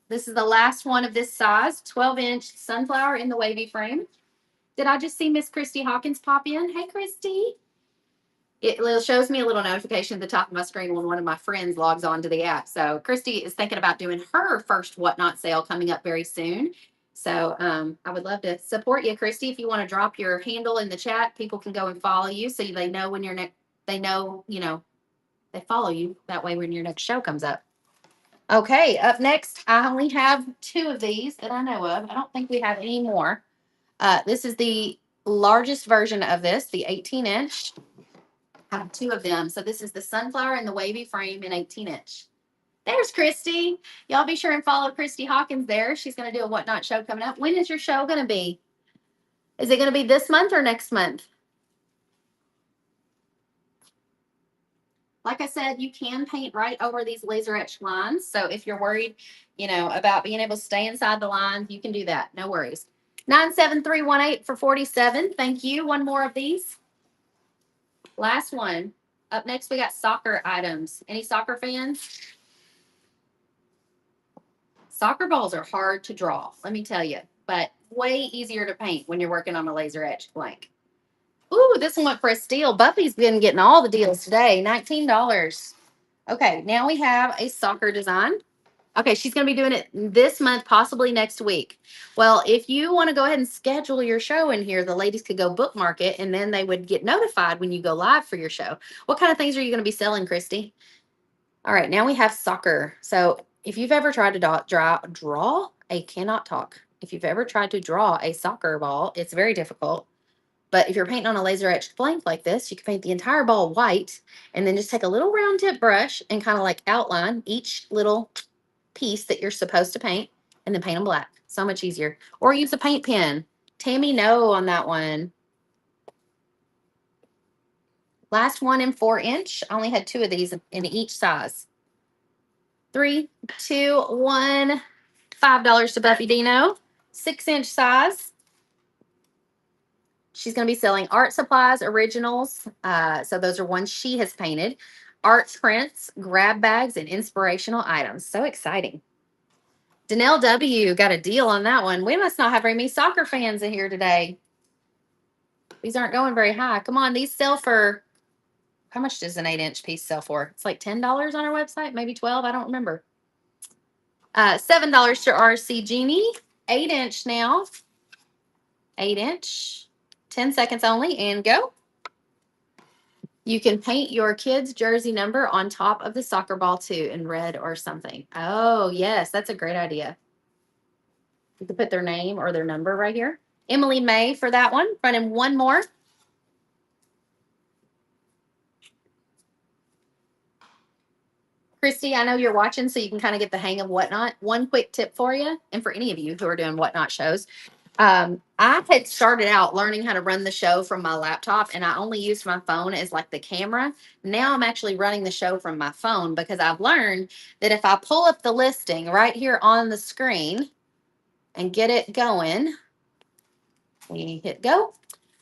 This is the last one of this size. 12-inch sunflower in the wavy frame. Did I just see Miss Christy Hawkins pop in? Hey, Christy. It shows me a little notification at the top of my screen when one of my friends logs on to the app. So Christy is thinking about doing her first Whatnot sale coming up very soon. So I would love to support you, Christy. If you want to drop your handle in the chat, people can go and follow you so they know when your next, they know, they follow you. That way when your next show comes up. Okay, up next, I only have 2 of these that I know of. I don't think we have any more. This is the largest version of this, the 18-inch. I have 2 of them. So this is the sunflower and the wavy frame in 18-inch. There's Christy. Y'all be sure and follow Christy Hawkins there. She's going to do a Whatnot show coming up. When is your show going to be? Is it going to be this month or next month? Like I said, you can paint right over these laser etched lines. So if you're worried, about being able to stay inside the lines, you can do that. No worries. 97318 for 47. Thank you. One more of these. Last one. Up next, we got soccer items. Any soccer fans? Soccer balls are hard to draw, let me tell you, but way easier to paint when you're working on a laser etched blank. Ooh, this one went for a steal. Buffy's been getting all the deals today. $19. Okay, now we have a soccer design. Okay, she's going to be doing it this month, possibly next week. Well, if you want to go ahead and schedule your show in here, the ladies could go bookmark it, and then they would get notified when you go live for your show. What kind of things are you going to be selling, Christy? All right, now we have soccer. So if you've ever tried to draw, I cannot talk. If you've ever tried to draw a soccer ball, it's very difficult. But if you're painting on a laser etched blank like this, you can paint the entire ball white and then just take a little round tip brush and kind of like outline each little piece that you're supposed to paint and then paint them black. So much easier. Or use a paint pen. Tammy, no on that one. Last one in 4-inch. I only had 2 of these in each size. 3, 2, 1. $5 to Buffy Dino. 6-inch size. She's going to be selling art supplies, originals. So those are ones she has painted. Art prints, grab bags, and inspirational items. So exciting. Danelle W. got a deal on that one. We must not have very many soccer fans in here today. These aren't going very high. Come on, these sell for, how much does an 8-inch piece sell for? It's like $10 on our website, maybe 12. I don't remember. $7 to RC Genie. 8-inch now. 8-inch. 10 seconds only and go. You can paint your kid's jersey number on top of the soccer ball too in red or something. Oh, yes, that's a great idea. You can put their name or their number right here. Emily May for that one. Running one more. Christy, I know you're watching, so you can kind of get the hang of Whatnot. One quick tip for you, and for any of you who are doing Whatnot shows. I had started out learning how to run the show from my laptop, and I only used my phone as like the camera. Now I'm actually running the show from my phone because I've learned that if I pull up the listing right here on the screen and get it going, we hit go.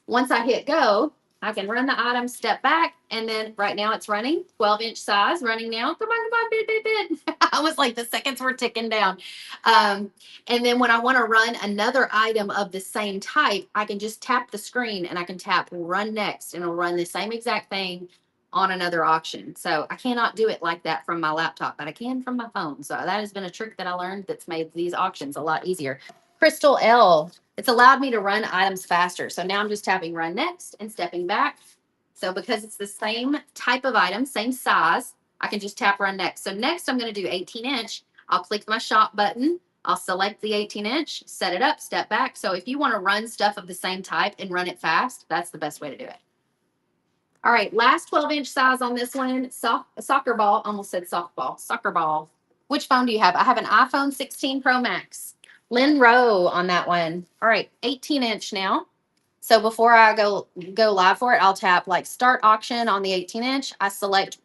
Once I hit go, I can run the item, step back, and then right now it's running 12-inch size, running now. Come on, bid, bid, bid. I was like, the seconds were ticking down. And then when I want to run another item of the same type, I can just tap the screen and I can tap run next, and it'll run the same exact thing on another auction. So I cannot do it like that from my laptop, but I can from my phone. So that has been a trick that I learned that's made these auctions a lot easier. Crystal L. It's allowed me to run items faster. So now I'm just tapping run next and stepping back. So because it's the same type of item, same size, I can just tap run next. So next I'm going to do 18-inch. I'll click my shop button. I'll select the 18-inch, set it up, step back. So if you want to run stuff of the same type and run it fast, that's the best way to do it. All right, last 12-inch size on this one. Soccer ball, almost said softball, soccer ball. Which phone do you have? I have an iPhone 16 Pro Max. Lynn Rowe on that one. All right, 18-inch now. So before I go live for it, I'll tap like start auction on the 18-inch. I select,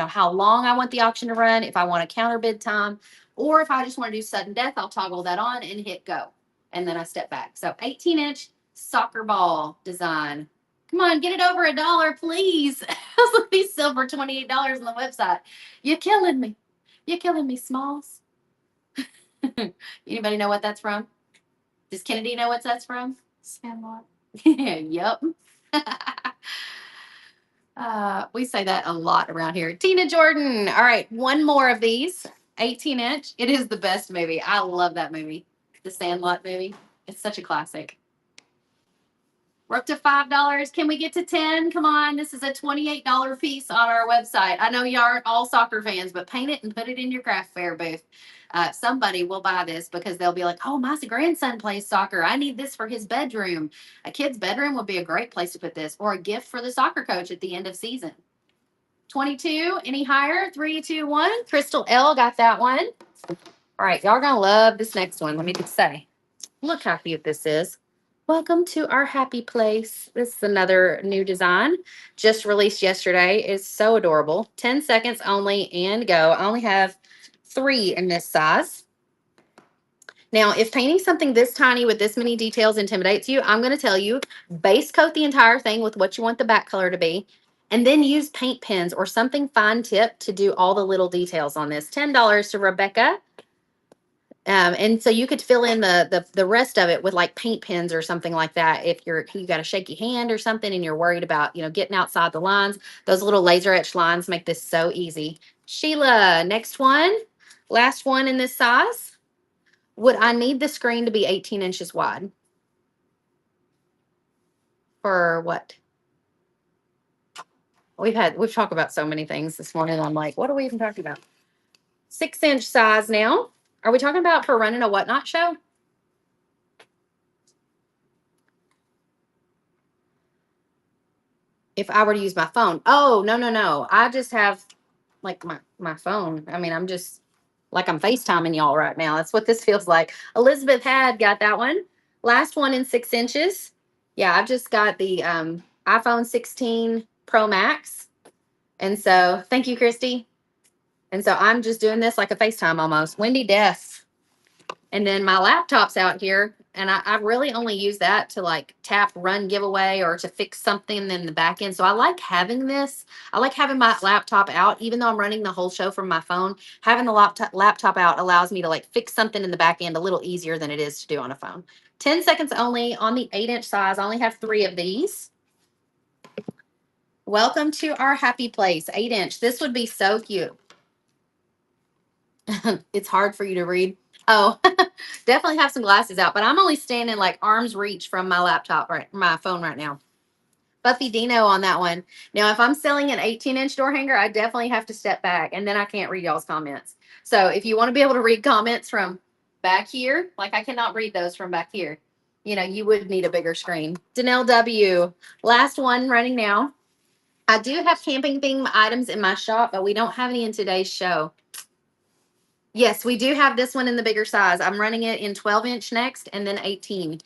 how long I want the auction to run, if I want a counter bid time, or if I just want to do sudden death, I'll toggle that on and hit go. And then I step back. So 18-inch soccer ball design. Come on, get it over $1, please. These sell for $28 on the website. You're killing me. You're killing me, Smalls. Anybody know what that's from? Does Kennedy know what that's from? Sandlot. Yep. We say that a lot around here. Tina Jordan. All right, one more of these. 18-inch. It is the best movie. I love that movie. The Sandlot movie. It's such a classic. We're up to $5. Can we get to 10? Come on. This is a $28 piece on our website. I know you aren't all soccer fans, but paint it and put it in your craft fair booth. Somebody will buy this because they'll be like, oh, my grandson plays soccer. I need this for his bedroom. A kid's bedroom would be a great place to put this, or a gift for the soccer coach at the end of season. 22, any higher? 3, 2, 1. Crystal L got that one. All right, y'all are going to love this next one. Let me just say, look how cute this is. Welcome to our happy place. This is another new design just released yesterday. It's so adorable. 10 seconds only and go. I only have 3 in this size. Now, if painting something this tiny with this many details intimidates you, I'm going to tell you, base coat the entire thing with what you want the back color to be, and then use paint pens or something fine tip to do all the little details on this. $10 to Rebecca. And so you could fill in the rest of it with like paint pens or something like that. If you got a shaky hand or something and you're worried about, getting outside the lines, those little laser etched lines make this so easy. Sheila, next one, last one in this size. Would I need the screen to be 18 inches wide? For what? We've talked about so many things this morning. I'm like, what are we even talking about? 6-inch size now. Are we talking about for running a Whatnot show? If I were to use my phone. Oh, no. I just have like my phone. I mean, I'm just like I'm FaceTiming y'all right now. That's what this feels like. Elizabeth had got that one. Last one in 6 inches. Yeah, I've just got the iPhone 16 Pro Max. And so thank you, Christy. And so I'm just doing this like a FaceTime almost. Wendy Death. And then my laptop's out here, and I really only use that to like tap run giveaway or to fix something in the back end. So I like having this. I like having my laptop out, even though I'm running the whole show from my phone. Having the laptop out allows me to like fix something in the back end a little easier than it is to do on a phone. 10 seconds only on the 8-inch size. I only have 3 of these. Welcome to our happy place. 8-inch. This would be so cute. It's hard for you to read. Oh, definitely have some glasses out, but I'm only standing like arm's reach from my my phone right now. Buffy Dino on that one. Now, if I'm selling an 18-inch door hanger, I definitely have to step back, and then I can't read y'all's comments. So if you want to be able to read comments from back here, like I cannot read those from back here, you would need a bigger screen. Danelle W. Last one running now. I do have camping theme items in my shop, but we don't have any in today's show. Yes, we do have this one in the bigger size. I'm running it in 12-inch next and then 18.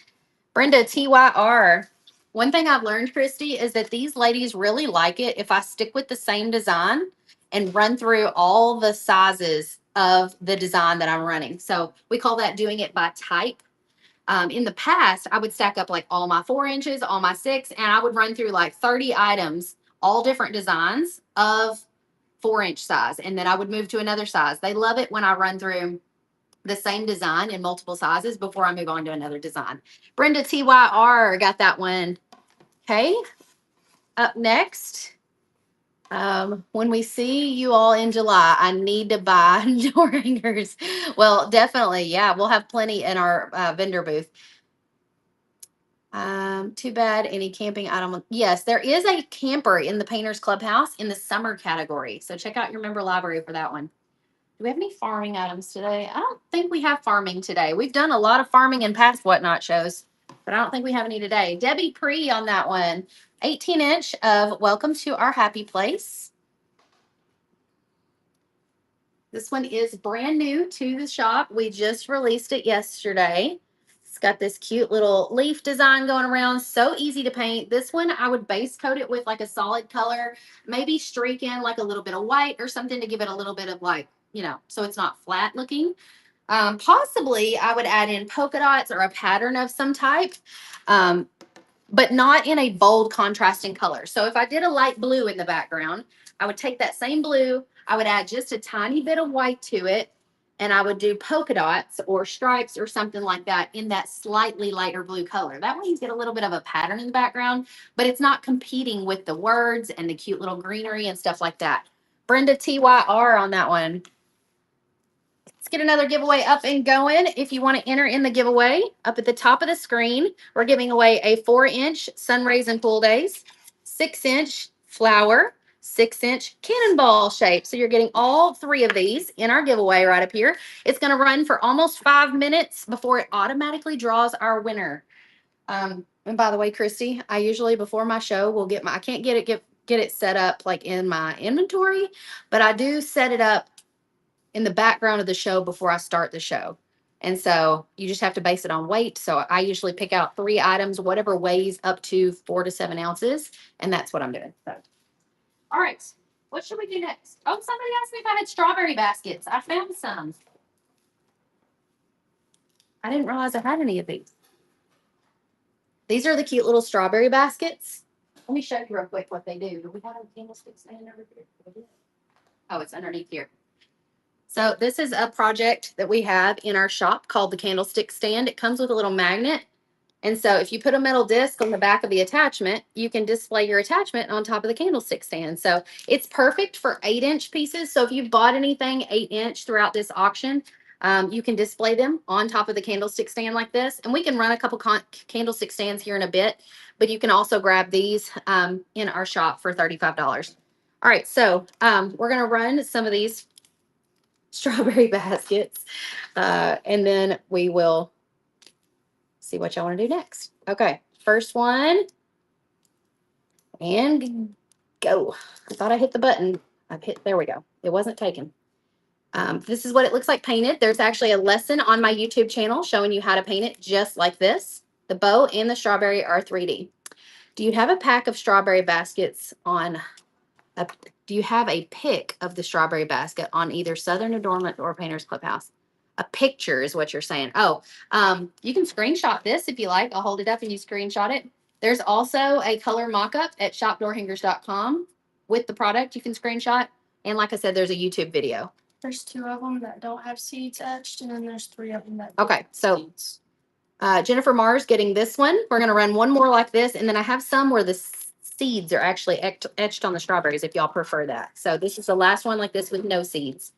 Brenda, TYR. One thing I've learned, Christy, is that these ladies really like it if I stick with the same design and run through all the sizes of the design that I'm running. So we call that doing it by type. In the past, I would stack up like all my 4 inches, all my 6, and I would run through like 30 items, all different designs of 4-inch size. And then I would move to another size. They love it when I run through the same design in multiple sizes before I move on to another design. Brenda TYR got that one. Okay. Up next, when we see you all in July, I need to buy door hangers. Well, definitely. Yeah, we'll have plenty in our vendor booth. Too bad any camping item. Yes, there is a camper in the Painters Clubhouse in the summer category. So check out your member library for that one. Do we have any farming items today? I don't think we have farming today. We've done a lot of farming in past whatnot shows, but I don't think we have any today. Debbie Pre on that one. 18-inch of Welcome to Our Happy Place. This one is brand new to the shop. We just released it yesterday. It's got this cute little leaf design going around. So easy to paint. This one, I would base coat it with like a solid color, maybe streak in like a little bit of white or something to give it a little bit of like, so it's not flat looking. Possibly I would add in polka dots or a pattern of some type, but not in a bold contrasting color. So if I did a light blue in the background, I would take that same blue, I would add just a tiny bit of white to it, and I would do polka dots or stripes or something like that in that slightly lighter blue color. That way you get a little bit of a pattern in the background, but it's not competing with the words and the cute little greenery and stuff like that. Brenda TYR on that one. Let's get another giveaway up and going. If you want to enter in the giveaway, up at the top of the screen, we're giving away a 4-inch Sun Rays and Pool Days, 6-inch flower, 6-inch cannonball shape. So you're getting all 3 of these in our giveaway right up here. It's going to run for almost 5 minutes before it automatically draws our winner. And by the way, Christy, I usually before my show will I can't get it set up like in my inventory, but I do set it up in the background of the show before I start the show. And so you just have to base it on weight. So I usually pick out 3 items, whatever weighs up to 4 to 7 ounces. And that's what I'm doing. So, all right. What should we do next? Oh, somebody asked me if I had strawberry baskets. I found some. I didn't realize I had any of these. These are the cute little strawberry baskets. Let me show you real quick what they do. Do we have a candlestick stand over here? Oh, it's underneath here. So this is a project that we have in our shop called the candlestick stand. It comes with a little magnet. And so if you put a metal disc on the back of the attachment, you can display your attachment on top of the candlestick stand. So it's perfect for 8-inch pieces. So if you've bought anything 8-inch throughout this auction, you can display them on top of the candlestick stand like this. And we can run a couple candlestick stands here in a bit, but you can also grab these in our shop for $35. All right, so we're going to run some of these strawberry baskets. And then we will see what y'all want to do next. Okay, first one. And go. I thought I hit the button. There we go. It wasn't taken. This is what it looks like painted. There's actually a lesson on my YouTube channel showing you how to paint it just like this. The bow and the strawberry are 3D. Do you have a pack of strawberry baskets on do you have a pic of the strawberry basket on either Southern Adornment or Painters Clubhouse? A picture is what you're saying. Oh, you can screenshot this if you like. I'll hold it up and you screenshot it. There's also a color mock-up at shopdoorhangers.com with the product you can screenshot. And like I said, there's a YouTube video. There's 2 of them that don't have seeds etched, and then there's 3 of them that okay, so Jennifer Mars getting this one. We're going to run one more like this, and then I have some where the seeds are actually etched on the strawberries if y'all prefer that. So this is the last one like this with no seeds.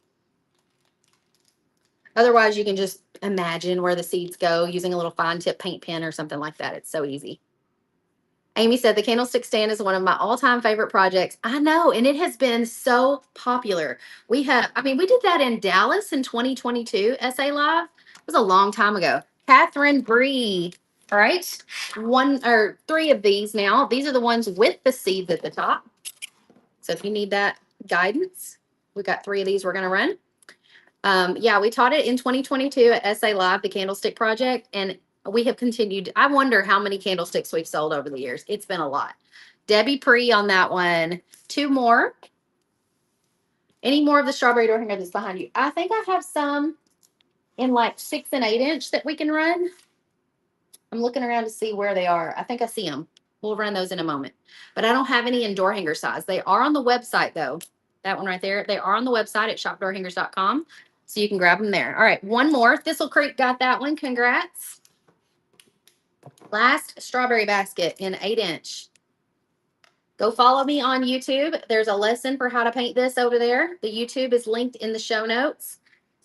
Otherwise, you can just imagine where the seeds go using a little fine tip paint pen or something like that. It's so easy. Amy said the candlestick stand is one of my all-time favorite projects. I know, and it has been so popular. We did that in Dallas in 2022, SA Live. It was a long time ago. Catherine Bree. All right, 1 or 3 of these now. These are the ones with the seeds at the top. So if you need that guidance, we got 3 of these we're going to run. Yeah, we taught it in 2022 at SA Live, the Candlestick Project, and we have continued. I wonder how many candlesticks we've sold over the years. It's been a lot. Debbie Pre on that one. 2 more. Any more of the strawberry door hanger that's behind you? I think I have some in like 6 and 8 inch that we can run. I'm looking around to see where they are. I think I see them. We'll run those in a moment. But I don't have any in door hanger size. They are on the website though. That one right there. They are on the website at shopdoorhangers.com. So you can grab them there. All right, one more. Thistle Creek got that one. Congrats. Last strawberry basket in 8 inch. Go follow me on YouTube. There's a lesson for how to paint this over there. The YouTube is linked in the show notes.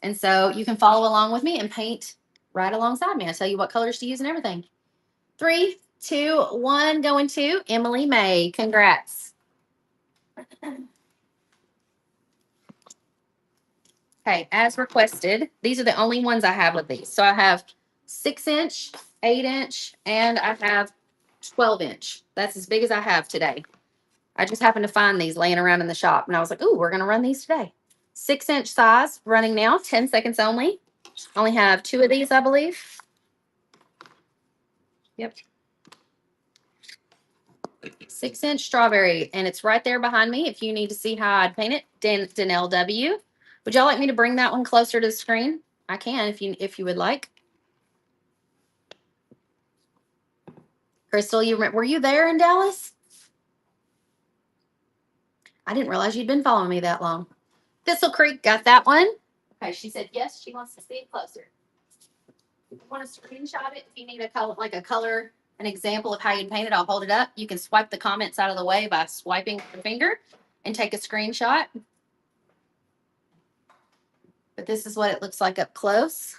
And so you can follow along with me and paint right alongside me. I tell you what colors to use and everything. 3, 2, 1, going to Emily May. Congrats. Okay, as requested, these are the only ones I have of these. So I have 6 inch, 8 inch, and I have 12 inch. That's as big as I have today. I just happened to find these laying around in the shop, and I was like, ooh, we're going to run these today. 6 inch size, running now, 10 seconds only. Only have 2 of these, I believe. Yep. 6 inch strawberry, and it's right there behind me if you need to see how I'd paint it. Danelle W. Would y'all like me to bring that one closer to the screen? I can if you would like. Crystal, were you there in Dallas? I didn't realize you'd been following me that long. Thistle Creek got that one. Okay, she said yes, she wants to see it closer. If you want to screenshot it, if you need a color, like a color, an example of how you'd paint it, I'll hold it up. You can swipe the comments out of the way by swiping your finger and take a screenshot. But this is what it looks like up close.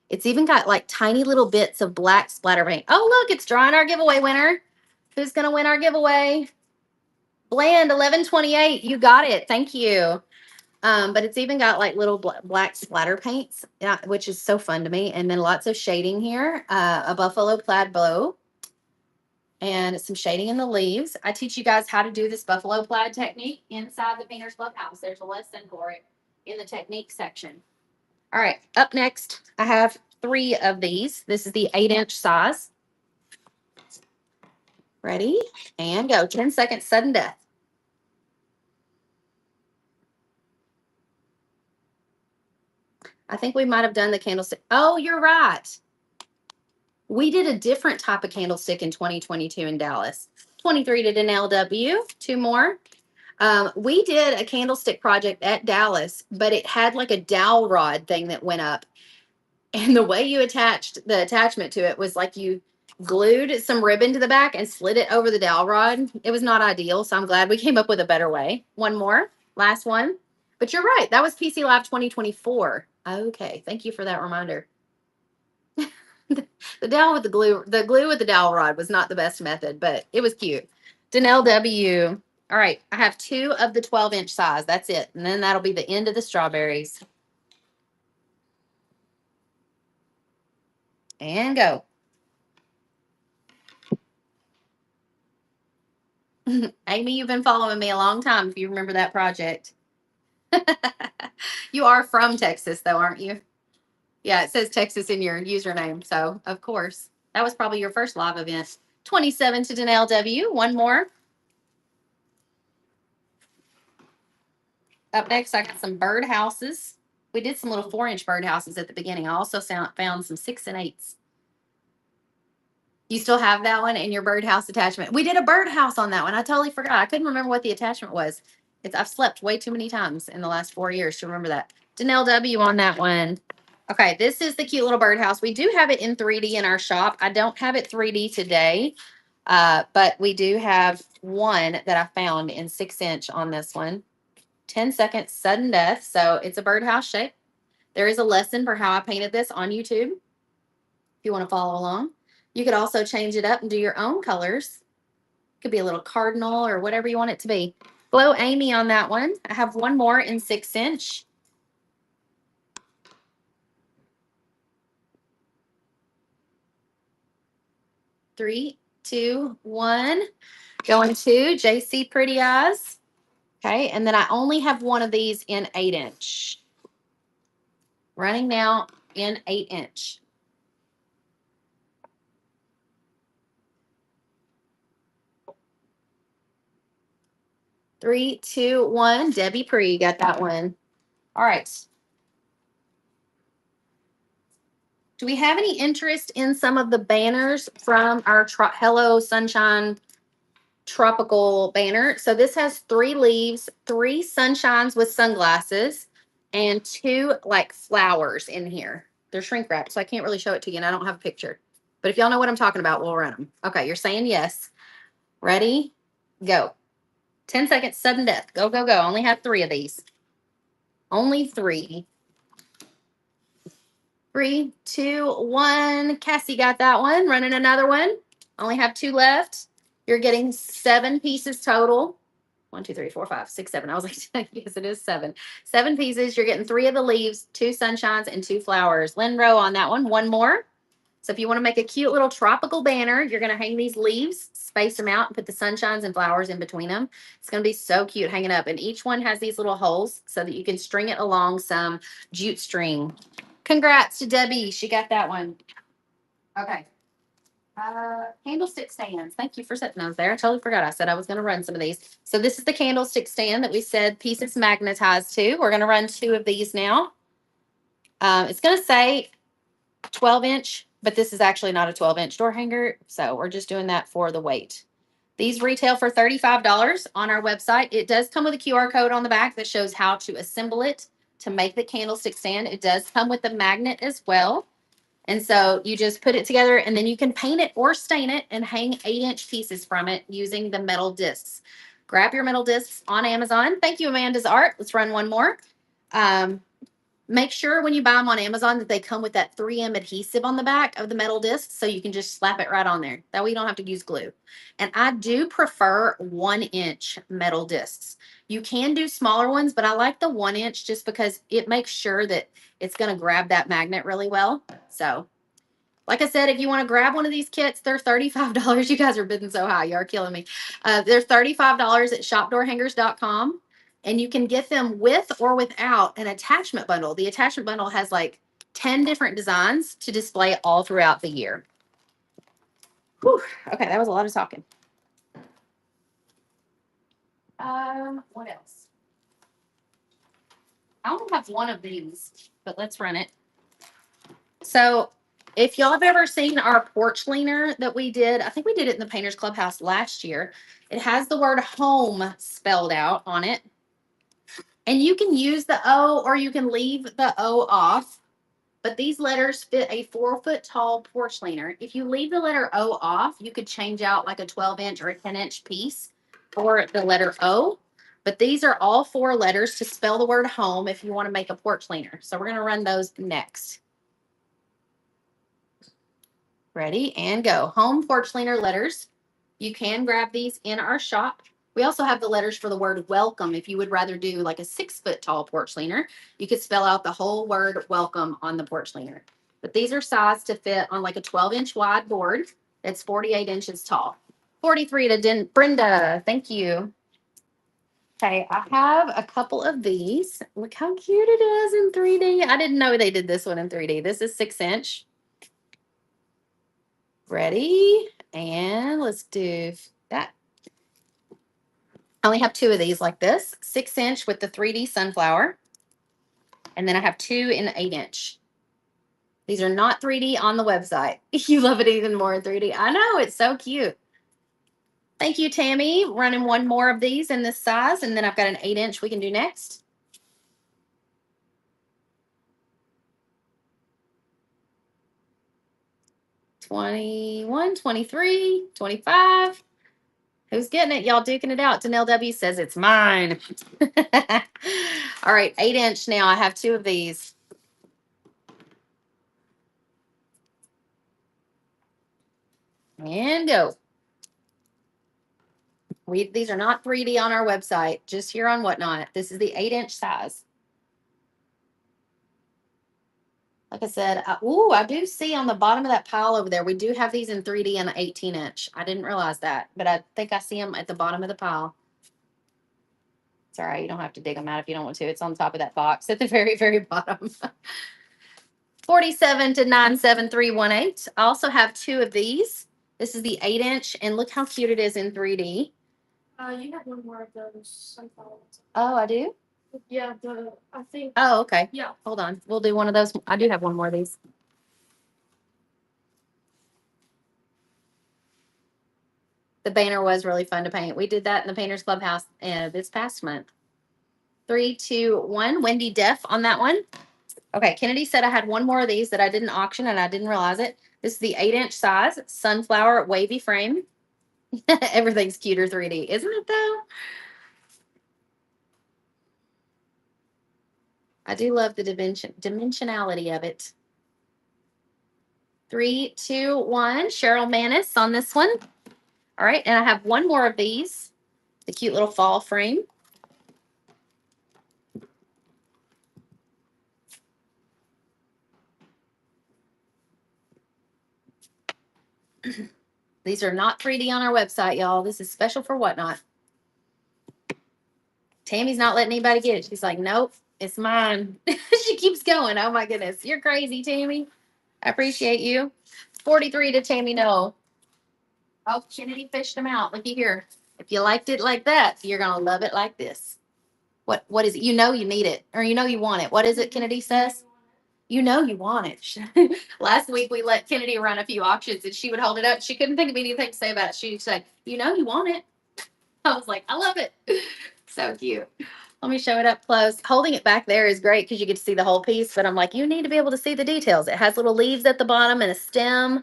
It's even got like tiny little bits of black splatter paint. Oh, look, it's drawing our giveaway winner. Who's going to win our giveaway? Bland 1128. You got it. Thank you. But it's even got like little black splatter paints, which is so fun to me. And then lots of shading here, a buffalo plaid bow, and some shading in the leaves. I teach you guys how to do this buffalo plaid technique inside the Painter's Clubhouse. There's a lesson for it in the technique section. All right, up next, I have 3 of these. This is the 8 inch size. Ready? And go. 10 seconds, sudden death. I think we might have done the candlestick. Oh, you're right. We did a different type of candlestick in 2022 in Dallas. 23 to Danelle W. 2 more. We did a candlestick project at Dallas, but it had like a dowel rod thing that went up. And the way you attached the attachment to it was like you glued some ribbon to the back and slid it over the dowel rod. It was not ideal, so I'm glad we came up with a better way. One more, last one. But you're right, that was PC Live 2024. Okay, thank you for that reminder. The dowel with the glue with the dowel rod was not the best method, but it was cute. Danelle W. All right, I have 2 of the 12 inch size. That's it. And then that'll be the end of the strawberries. And go. Amy, you've been following me a long time if you remember that project. You are from Texas, though, aren't you? Yeah, it says Texas in your username. So, of course, that was probably your first live event. 27 to Danelle W. One more. Up next, I got some bird houses. We did some little 4 inch bird houses at the beginning. I also found some 6 and 8s. You still have that one in your birdhouse attachment. We did a birdhouse on that one. I totally forgot. I couldn't remember what the attachment was. I've slept way too many times in the last 4 years to remember that. Danelle W on that one. Okay, this is the cute little birdhouse. We do have it in 3D in our shop. I don't have it 3D today, but we do have one that I found in 6 inch on this one. 10 seconds, sudden death. So it's a birdhouse shape. There is a lesson for how I painted this on YouTube if you want to follow along. You could also change it up and do your own colors. Could be a little cardinal or whatever you want it to be. Blow Amy on that one. I have one more in 6 inch. Three, two, one. Going to JC Pretty Eyes. Okay, and then I only have one of these in 8 inch. Running now in 8-inch. Three, two, one. Debbie Pre got that one. All right. Do we have any interest in some of the banners from our Hello Sunshine tropical banner? So this has 3 leaves, 3 sunshines with sunglasses, and 2 like flowers in here. They're shrink wrapped, so I can't really show it to you, and I don't have a picture. But if y'all know what I'm talking about, we'll run them. Okay, you're saying yes. Ready? Go. 10 seconds, sudden death. Go, go, go. Only have 3 of these. Only 3. 3, 2, 1. Cassie got that one. Running another one. Only have 2 left. You're getting 7 pieces total. 1, 2, 3, 4, 5, 6, 7. I was like, yes, it is 7. 7 pieces. You're getting 3 of the leaves, 2 sunshines, and 2 flowers. Lynn Rowe on that one. 1 more. So if you want to make a cute little tropical banner, you're going to hang these leaves, space them out, and put the sunshines and flowers in between them. It's going to be so cute hanging up. And each one has these little holes so that you can string it along some jute string. Congrats to Debbie. She got that one. Okay. Candlestick stands. Thank you for setting those there. I totally forgot. I said I was going to run some of these. So this is the candlestick stand that we said pieces magnetized to. We're going to run 2 of these now. It's going to say 12-inch, but this is actually not a 12-inch door hanger. So we're just doing that for the weight. These retail for $35 on our website. It does come with a QR code on the back that shows how to assemble it to make the candlestick stand. It does come with a magnet as well. And so you just put it together and then you can paint it or stain it and hang 8-inch pieces from it using the metal discs. Grab your metal discs on Amazon. Thank you, Amanda's Art. Let's run one more. Make sure when you buy them on Amazon that they come with that 3M adhesive on the back of the metal disc so you can just slap it right on there. That way you don't have to use glue. And I do prefer 1-inch metal discs. You can do smaller ones, but I like the 1-inch just because it makes sure that it's going to grab that magnet really well. So, like I said, if you want to grab one of these kits, they're $35. You guys are bidding so high. You are killing me. They're $35 at shopdoorhangers.com. And you can get them with or without an attachment bundle. The attachment bundle has like 10 different designs to display all throughout the year. Whew. Okay, that was a lot of talking. What else? I only have 1 of these, but let's run it. So if y'all have ever seen our porch leaner that we did, I think we did it in the Painters Clubhouse last year. It has the word home spelled out on it. And you can use the O or you can leave the O off. But these letters fit a 4-foot tall porch leaner. If you leave the letter O off, you could change out like a 12-inch or a 10-inch piece for the letter O. But these are all 4 letters to spell the word home if you want to make a porch leaner. So we're going to run those next. Ready and go. Home porch leaner letters. You can grab these in our shop. We also have the letters for the word welcome. If you would rather do like a 6-foot tall porch leaner, you could spell out the whole word welcome on the porch leaner. But these are sized to fit on like a 12-inch wide board that's 48 inches tall. 43 to Brenda. Thank you. Okay, I have a couple of these. Look how cute it is in 3D. I didn't know they did this one in 3D. This is 6-inch. Ready? And let's do that. I only have 2 of these like this, 6-inch with the 3D sunflower. And then I have 2 in 8-inch. These are not 3D on the website. You love it even more in 3D. I know, it's so cute. Thank you, Tammy. Running 1 more of these in this size. And then I've got an 8-inch we can do next. $21, $23, $25. Who's getting it? Y'all duking it out. Danelle W says it's mine. All right, 8-inch now. I have 2 of these. And go. These are not 3D on our website, just here on Whatnot. This is the 8-inch size. Like I said, I do see on the bottom of that pile over there, we do have these in 3D and 18-inch. I didn't realize that, but I think I see them at the bottom of the pile. It's all right. You don't have to dig them out if you don't want to. It's on top of that box at the very, very bottom. 47 to 97318. I also have two of these. This is the 8-inch, and look how cute it is in 3D. You have one more of those sunflowers. Oh, I do? Yeah, I think. Oh, okay. Yeah. Hold on. We'll do one of those. I do have one more of these. The banner was really fun to paint. We did that in the Painters Clubhouse this past month. 3, 2, 1. Wendy Deaf on that one. Okay, Kennedy said I had one more of these that I didn't auction and I didn't realize it. This is the 8-inch size sunflower wavy frame. Everything's cuter 3D, isn't it though? I do love the dimensionality of it. 3, 2, 1. Cheryl Manis on this one. All right, and I have one more of these. The cute little fall frame. These are not 3D on our website, y'all. This is special for Whatnot. Tammy's not letting anybody get it. She's like, nope, it's mine. She keeps going. Oh my goodness. You're crazy, Tammy. I appreciate you. 43 to Tammy, no. Oh, Kennedy fished them out. Looky here. If you liked it like that, you're going to love it like this. What is it? You know you need it, or you know you want it. What is it, Kennedy says? You know you want it. Last week we let Kennedy run a few auctions and she would hold it up. She couldn't think of anything to say about it. She said, you know you want it. I was like, I love it. So cute. Let me show it up close. Holding it back there is great because you get to see the whole piece, but I'm like, you need to be able to see the details. It has little leaves at the bottom and a stem.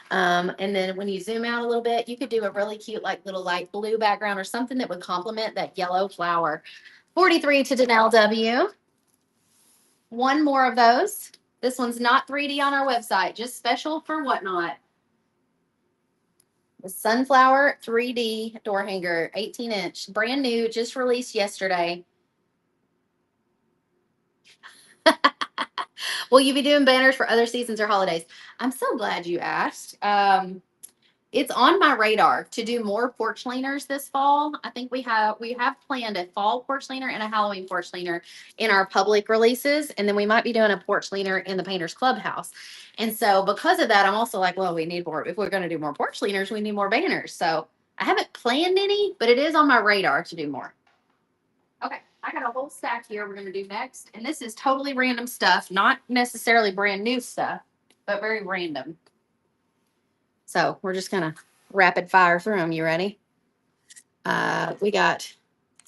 And then when you zoom out a little bit, you could do a really cute, like little light blue background or something that would complement that yellow flower. 43 to Danelle W. One more of those. This one's not 3D on our website, just special for Whatnot. The Sunflower 3D door hanger, 18-inch, brand new, just released yesterday. Will you be doing banners for other seasons or holidays? I'm so glad you asked. It's on my radar to do more porch leaners this fall. I think we have planned a fall porch leaner and a Halloween porch leaner in our public releases, and then we might be doing a porch leaner in the Painters Clubhouse. And so because of that, I'm also like, well, we need more. If we're going to do more porch leaners, we need more banners. So I haven't planned any, but it is on my radar to do more. Okay, I got a whole stack here we're going to do next, and this is totally random stuff, not necessarily brand new stuff, but very random. So we're just gonna rapid fire through them. You ready? We got,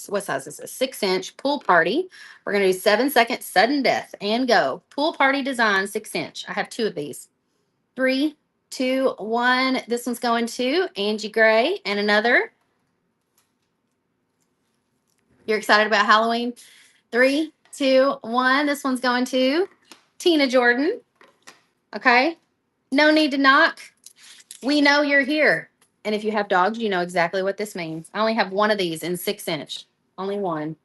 what size is this? 6-inch pool party. We're gonna do 7-second sudden death and go. Pool party design 6-inch. I have two of these. 3, 2, 1. This one's going to Angie Gray and another. You're excited about Halloween? 3, 2, 1. This one's going to Tina Jordan. Okay. No need to knock. We know you're here. And if you have dogs, you know exactly what this means. I only have one of these in 6-inch. Only one.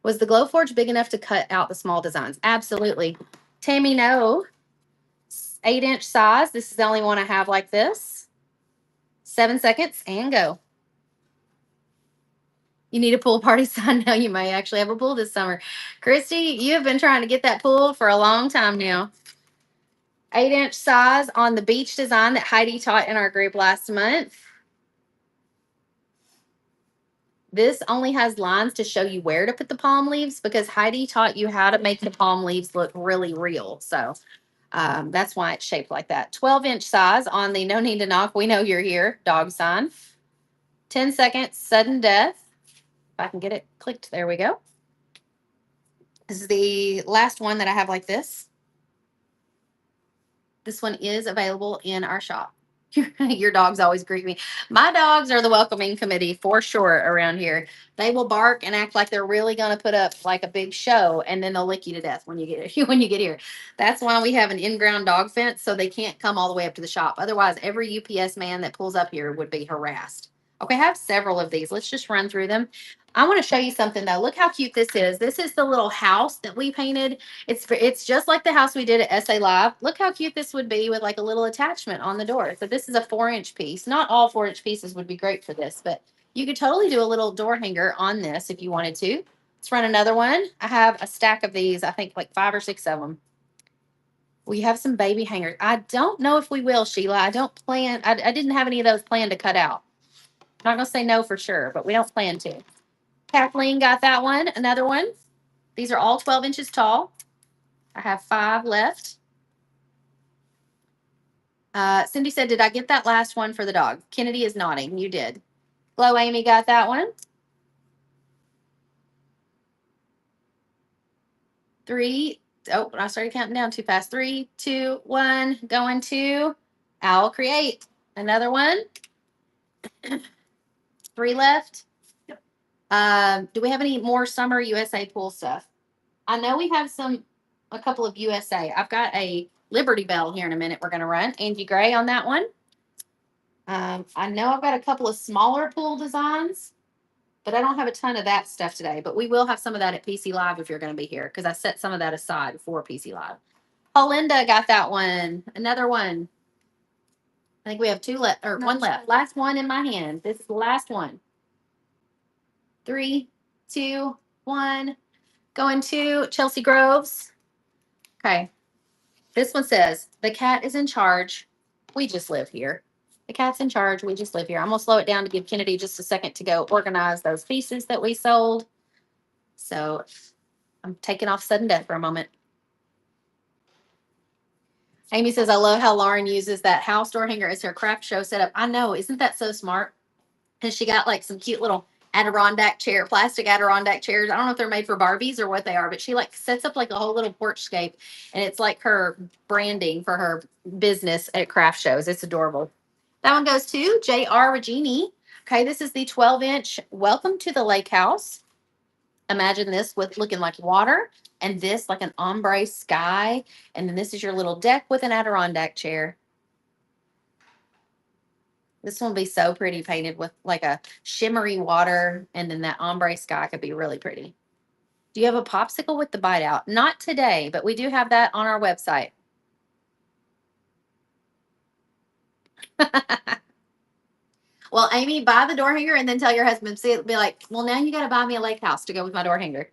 Was the Glowforge big enough to cut out the small designs? Absolutely. Tammy, no. 8-inch size. This is the only one I have like this. 7 seconds and go. You need a pool party sign now. You may actually have a pool this summer. Christy, you have been trying to get that pool for a long time now. 8-inch size on the beach design that Heidi taught in our group last month. This only has lines to show you where to put the palm leaves because Heidi taught you how to make the palm leaves look really real. So that's why it's shaped like that. 12-inch size on the no need to knock. We know you're here. Dog sign. 10 seconds sudden death. If I can get it clicked. There we go. This is the last one that I have like this. This one is available in our shop. Your dogs always greet me. My dogs are the welcoming committee for sure around here. They will bark and act like they're really going to put up like a big show, and then they'll lick you to death when you get when you get here. That's why we have an in-ground dog fence so they can't come all the way up to the shop. Otherwise, every UPS man that pulls up here would be harassed. Okay, I have several of these. Let's just run through them. I want to show you something though. Look how cute this is. This is the little house that we painted. It's just like the house we did at SA Live. Look how cute this would be with like a little attachment on the door. So this is a 4-inch piece. Not all 4-inch pieces would be great for this, but you could totally do a little door hanger on this if you wanted to. Let's run another one. I have a stack of these, I think like 5 or 6 of them. We have some baby hangers. I don't know if we will, Sheila. I don't plan. I didn't have any of those planned to cut out. I'm not going to say no for sure, but we don't plan to. Kathleen got that one. Another one. These are all 12 inches tall. I have 5 left. Cindy said, did I get that last one for the dog? Kennedy is nodding. You did. Glow Amy got that one. 3. Oh, I started counting down too fast. 3, 2, 1. Going to Owl Create. Another one. 3 left. Do we have any more summer USA pool stuff? I know we have a couple of USA. I've got a Liberty Bell here in a minute we're going to run. Angie Gray on that one. I know I've got a couple of smaller pool designs, but I don't have a ton of that stuff today. But we will have some of that at PC Live if you're going to be here, because I set some of that aside for PC Live. Paulinda got that one. Another one. I think we have 2 left, or 1 left. Last one in my hand. This is the last one. 3, 2, 1. Going to Chelsea Groves. Okay. This one says, the cat is in charge. We just live here. The cat's in charge. We just live here. I'm going to slow it down to give Kennedy just a second to go organize those pieces that we sold. So I'm taking off sudden death for a moment. Amy says, I love how Lauren uses that house door hanger as her craft show setup. I know. Isn't that so smart? And she got like some cute little plastic Adirondack chairs. I don't know if they're made for Barbies or what they are, but she like sets up like a whole little porchscape, and it's like her branding for her business at craft shows. It's adorable. That one goes to J.R. Regini. Okay, this is the 12-inch Welcome to the Lake House. Imagine this with looking like water, and this like an ombre sky, and then this is your little deck with an Adirondack chair. This one will be so pretty painted with like a shimmery water, and then that ombre sky could be really pretty. Do you have a popsicle with the bite out? Not today, but we do have that on our website. Well, Amy, buy the door hanger and then tell your husband, be like, well, now you got to buy me a lake house to go with my door hanger.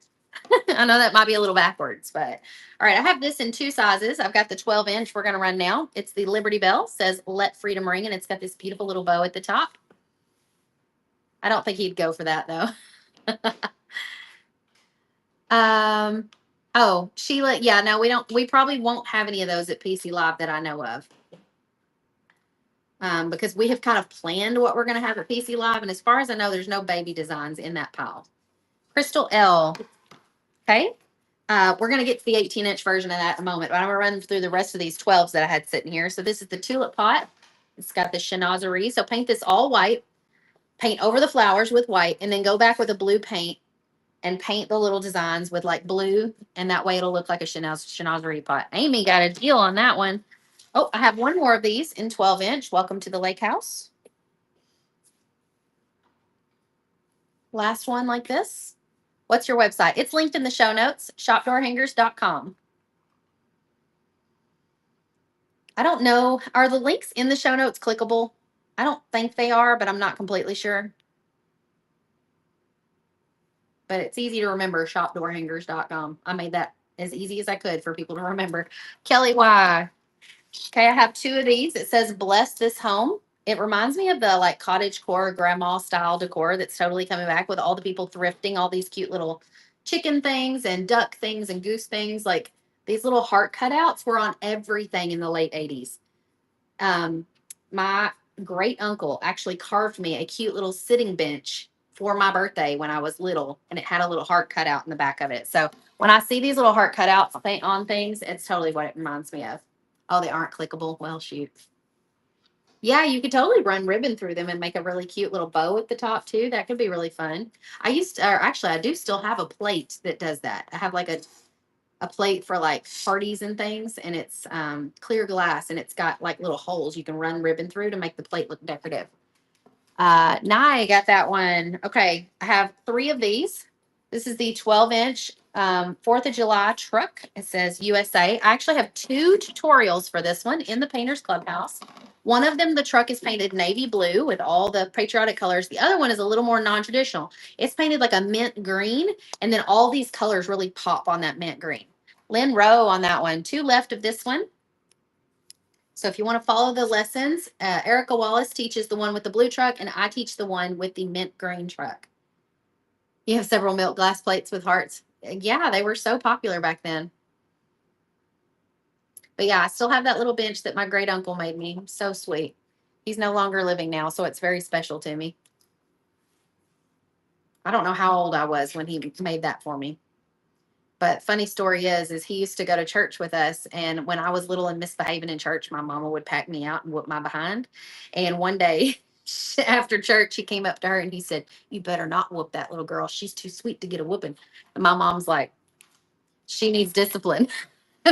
I know that might be a little backwards, but all right. I have this in 2 sizes. I've got the 12-inch we're going to run now. It's the Liberty Bell, says let freedom ring, and it's got this beautiful little bow at the top. I don't think he'd go for that though. Oh, Sheila, yeah, no, we probably won't have any of those at PC Live that I know of. Because we have kind of planned what we're going to have at PC Live, and as far as I know, there's no baby designs in that pile. Crystal L. Okay. We're going to get to the 18-inch version of that in a moment, but I'm going to run through the rest of these 12s that I had sitting here. So this is the tulip pot. It's got the chinoiserie. So paint this all white, paint over the flowers with white, and then go back with a blue paint and paint the little designs with like blue, and that way it'll look like a chinoiserie pot. Amy got a deal on that one. Oh, I have one more of these in 12-inch. Welcome to the Lake House. Last one like this. What's your website? It's linked in the show notes, shopdoorhangers.com. I don't know. Are the links in the show notes clickable? I don't think they are, but I'm not completely sure. But it's easy to remember, shopdoorhangers.com. I made that as easy as I could for people to remember. Kelly Y. Okay, I have 2 of these. It says bless this home. It reminds me of the like cottage core grandma style decor that's totally coming back, with all the people thrifting all these cute little chicken things and duck things and goose things. Like these little heart cutouts were on everything in the late 80s. My great uncle actually carved me a cute little sitting bench for my birthday when I was little, and it had a little heart cutout in the back of it. So when I see these little heart cutouts on things, it's totally what it reminds me of. Oh, they aren't clickable. Well, shoot. Yeah, you could totally run ribbon through them and make a really cute little bow at the top too. That could be really fun. I do still have a plate that does that. I have like a plate for like parties and things, and it's clear glass, and it's got like little holes you can run ribbon through to make the plate look decorative. Nye got that one. Okay, I have 3 of these. This is the 12-inch 4th of July truck. It says USA. I actually have 2 tutorials for this one in the Painters Clubhouse. One of them, the truck is painted navy blue with all the patriotic colors. The other one is a little more non-traditional. It's painted like a mint green, and then all these colors really pop on that mint green. Lynn Rowe on that one. 2 left of this one. So if you want to follow the lessons, Erica Wallace teaches the one with the blue truck, and I teach the one with the mint green truck. You have several milk glass plates with hearts. Yeah, they were so popular back then. But yeah, I still have that little bench that my great uncle made me. So sweet. He's no longer living now, so it's very special to me. I don't know how old I was when he made that for me. But funny story is he used to go to church with us, and when I was little and misbehaving in church, my mama would pack me out and whoop my behind. And one day after church, he came up to her and he said, "You better not whoop that little girl. She's too sweet to get a whooping." And my mom's like, "She needs discipline."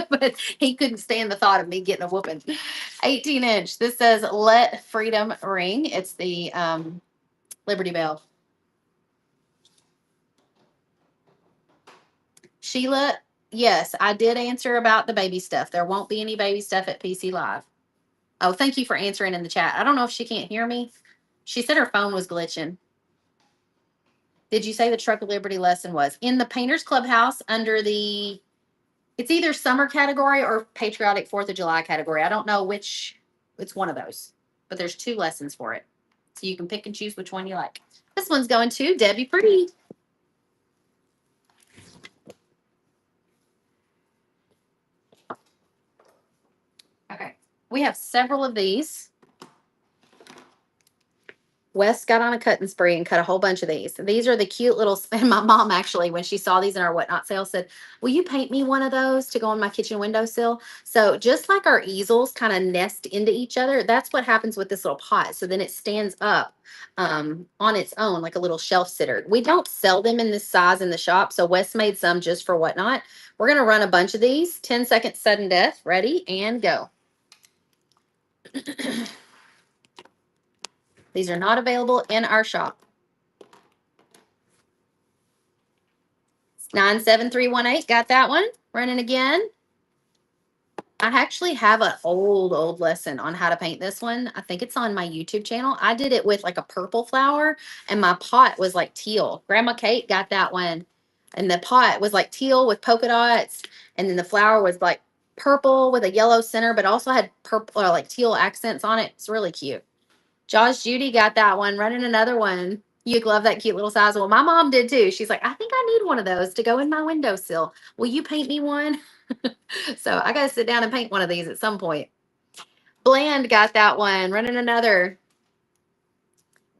But he couldn't stand the thought of me getting a whooping. 18-inch. This says "Let Freedom Ring." It's the Liberty Bell. Sheila, yes, I did answer about the baby stuff. There won't be any baby stuff at PC Live. Oh, thank you for answering in the chat. I don't know if she can't hear me. She said her phone was glitching. Did you say the Truck of Liberty lesson was in the Painters Clubhouse under the, it's either summer category or patriotic 4th of July category. I don't know which, it's one of those, but there's 2 lessons for it. So you can pick and choose which one you like. This one's going to Debbie Pretty. Okay. We have several of these. Wes got on a cutting spree and cut a whole bunch of these. These are the cute little, and my mom actually, when she saw these in our whatnot sale, said, "Will you paint me one of those to go on my kitchen windowsill?" So just like our easels kind of nest into each other, that's what happens with this little pot. So then it stands up on its own like a little shelf sitter. We don't sell them in this size in the shop. So Wes made some just for whatnot. We're going to run a bunch of these. 10 seconds sudden death. Ready and go. These are not available in our shop. 97318, got that one. Running again. I actually have an old lesson on how to paint this one. I think it's on my YouTube channel. I did it with like a purple flower, and my pot was like teal. Grandma Kate got that one. And the pot was like teal with polka dots, and then the flower was like purple with a yellow center, but also had purple or like teal accents on it. It's really cute. Josh Judy got that one. Running another one. You love that cute little size. Well, my mom did too. She's like, "I think I need one of those to go in my windowsill. Will you paint me one?" So I got to sit down and paint one of these at some point. Bland got that one. Running another.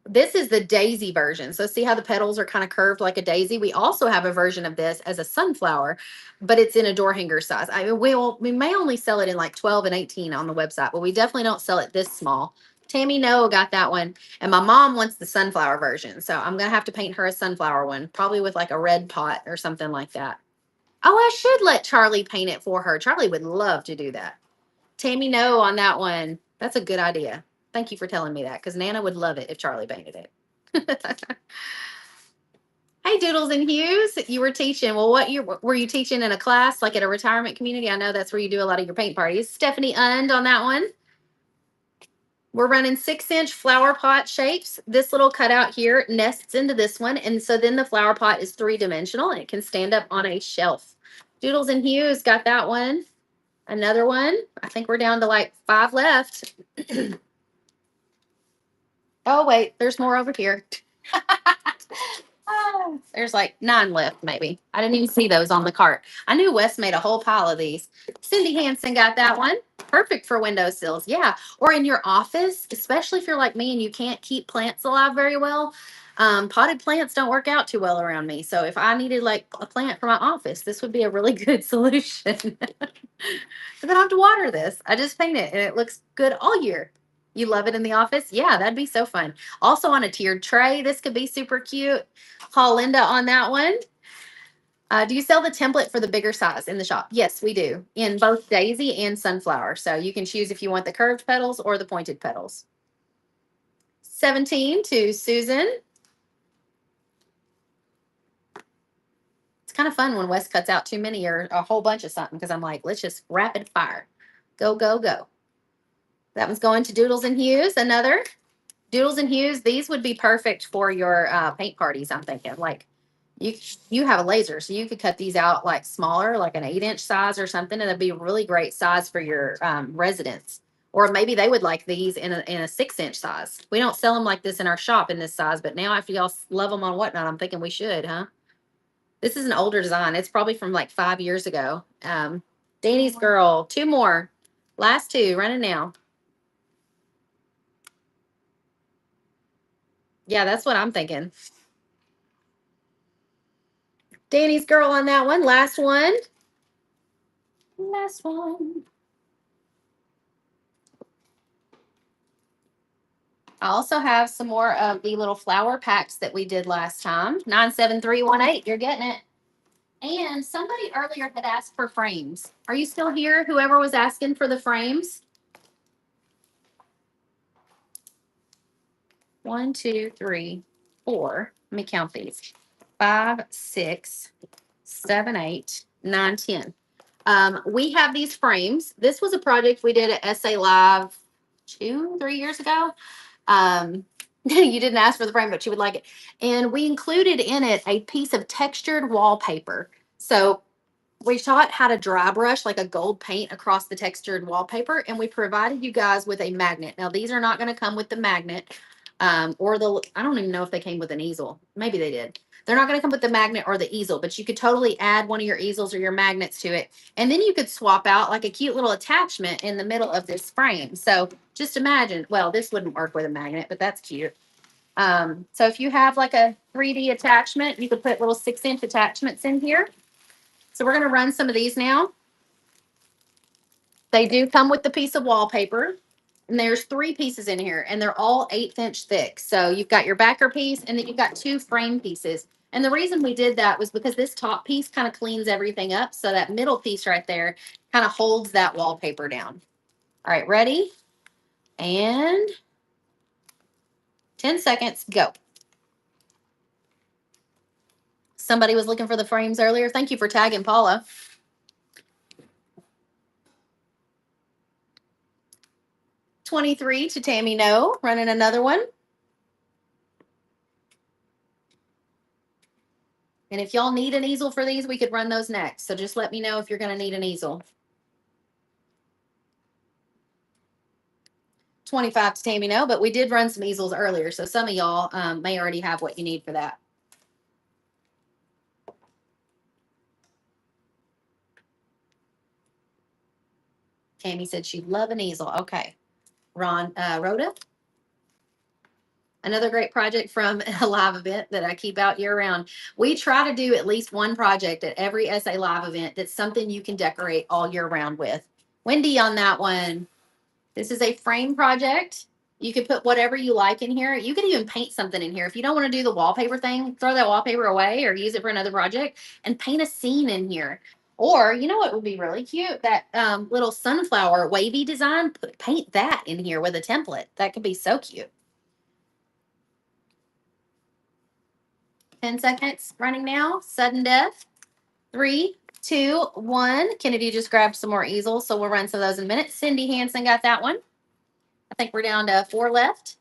This is the daisy version. So see how the petals are kind of curved like a daisy? We also have a version of this as a sunflower, but it's in a door hanger size. We may only sell it in like 12 and 18 on the website, but we definitely don't sell it this small. Tammy No got that one. And my mom wants the sunflower version. So I'm going to have to paint her a sunflower one, probably with like a red pot or something like that. Oh, I should let Charlie paint it for her. Charlie would love to do that. Tammy No on that one. That's a good idea. Thank you for telling me that, because Nana would love it if Charlie painted it. Hey, Doodles and Hues, you were teaching. Well, what year were you teaching in a class, like at a retirement community? I know that's where you do a lot of your paint parties. Stephanie Und on that one. We're running 6-inch flower pot shapes. This little cutout here nests into this one. And so then the flower pot is 3-dimensional and it can stand up on a shelf. Doodles and Hues got that one. Another one. I think we're down to like 5 left. Oh, wait, there's more over here. There's like 9 left, maybe. I didn't even see those on the cart. I knew Wes made a whole pile of these. Cindy Hansen got that one. Perfect for windowsills. Yeah. Or in your office, especially if you're like me and you can't keep plants alive very well. Potted plants don't work out too well around me. So if I needed like a plant for my office, this would be a really good solution. Because I don't have to water this. I just paint it and it looks good all year. You love it in the office? Yeah, that'd be so fun. Also on a tiered tray, this could be super cute. Call Linda on that one. Do you sell the template for the bigger size in the shop? Yes, we do, in both daisy and sunflower. So you can choose if you want the curved petals or the pointed petals. 17 to Susan. It's kind of fun when Wes cuts out too many or a whole bunch of something, because I'm like, let's just rapid fire. Go, go, go. That one's going to Doodles and Hues. Another Doodles and Hues. These would be perfect for your paint parties. I'm thinking like you have a laser, so you could cut these out like smaller, like an 8-inch size or something, and it'd be a really great size for your residents. Or maybe they would like these in a 6-inch size. We don't sell them like this in our shop in this size, but now after y'all love them on Whatnot, I'm thinking we should, huh? This is an older design. It's probably from like 5 years ago. Danny's Girl, 2 more. Last 2, running now. Yeah, that's what I'm thinking. Danny's Girl on that one. Last one. Last one. I also have some more of the little flower packs that we did last time. 97318. You're getting it. And somebody earlier had asked for frames. Are you still here? Whoever was asking for the frames? 1, 2, 3, 4. Let me count these. 5, 6, 7, 8, 9, 10. We have these frames. This was a project we did at SA Live 2, 3 years ago. You didn't ask for the frame, but you would like it. And we included in it a piece of textured wallpaper. So we taught how to dry brush like a gold paint across the textured wallpaper, and we provided you guys with a magnet. Now, these are not going to come with the magnet or I don't even know if they came with an easel. Maybe they did. They're not going to come with the magnet or the easel, but you could totally add one of your easels or your magnets to it. And then you could swap out like a cute little attachment in the middle of this frame. So just imagine, well, this wouldn't work with a magnet, but that's cute. So if you have like a 3D attachment, you could put little 6-inch attachments in here. So we're going to run some of these now. They do come with the piece of wallpaper. And there's 3 pieces in here, and they're all 1/8 inch thick. So you've got your backer piece, and then you've got 2 frame pieces. And the reason we did that was because this top piece kind of cleans everything up. So that middle piece right there kind of holds that wallpaper down. All right, ready? And 10 seconds, go. Somebody was looking for the frames earlier. Thank you for tagging Paula. 23 to Tammy No, running another one. And if y'all need an easel for these, we could run those next. So just let me know if you're going to need an easel. 25 to Tammy No, but we did run some easels earlier. So some of y'all may already have what you need for that. Tammy said she'd love an easel. Okay. Rhoda. Another great project from a live event that I keep out year round. We try to do at least one project at every SA Live event that's something you can decorate all year round with. Wendy on that one. This is a frame project. You could put whatever you like in here. You could even paint something in here. If you don't want to do the wallpaper thing, throw that wallpaper away or use it for another project and paint a scene in here. Or, you know what would be really cute? That little sunflower wavy design, paint that in here with a template. That could be so cute. 10 seconds running now. Sudden death. 3, 2, 1. Kennedy just grabbed some more easels, so we'll run some of those in a minute. Cindy Hansen got that one. I think we're down to 4 left.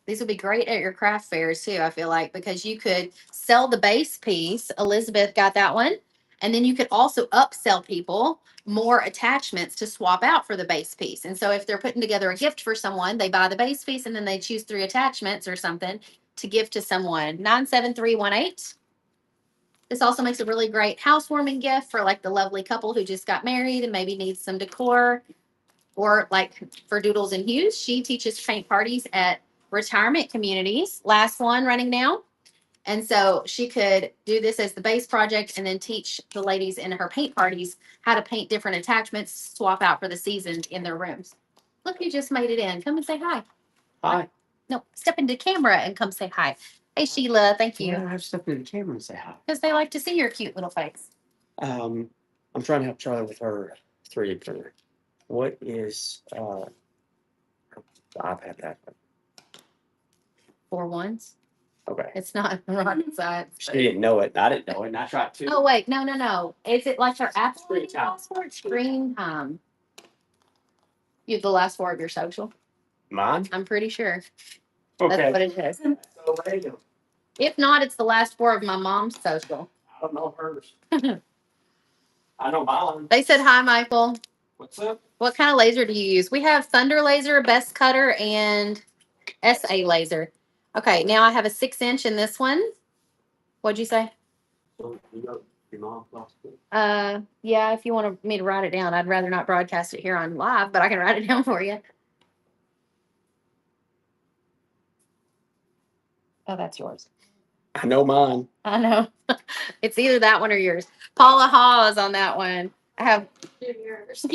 These would be great at your craft fairs too, I feel like, because you could sell the base piece. Elizabeth got that one. And then you could also upsell people more attachments to swap out for the base piece. And so if they're putting together a gift for someone, they buy the base piece and then they choose 3 attachments or something to give to someone. 97318. This also makes a really great housewarming gift for like the lovely couple who just got married and maybe needs some decor. Or like for Doodles and Hues, she teaches paint parties at retirement communities. Last one running now. And so she could do this as the base project and then teach the ladies in her paint parties how to paint different attachments, swap out for the seasons in their rooms. Look who just made it in. Come and say hi. Hi. No, step into camera and come say hi. Hey, Sheila, thank Yeah, you. I have to step into the camera and say hi. Because they like to see your cute little face. I'm trying to help Charlie with her 3D printer. What is the iPad that? 4 ones. Okay. It's not rocket science. She didn't know it. I didn't know it. And I tried to. Oh, wait, no. Is it like her Apple Screen ID time. password? Screen time. You have the last four of your social? Mine? I'm pretty sure. That's Okay. what it is. So random. If not, it's the last four of my mom's social. I don't know hers. I know mine. They said, hi, Michael. What's up? What kind of laser do you use? We have Thunder Laser, Best Cutter, and SA Laser. Okay, now I have a 6-inch in this one. What'd you say? So, you know, your mom lost it. Yeah, if you want me to write it down, I'd rather not broadcast it here on live, but I can write it down for you. Oh, that's yours. I know mine. I know. It's either that one or yours. Paula Hawes on that one. I have Yours.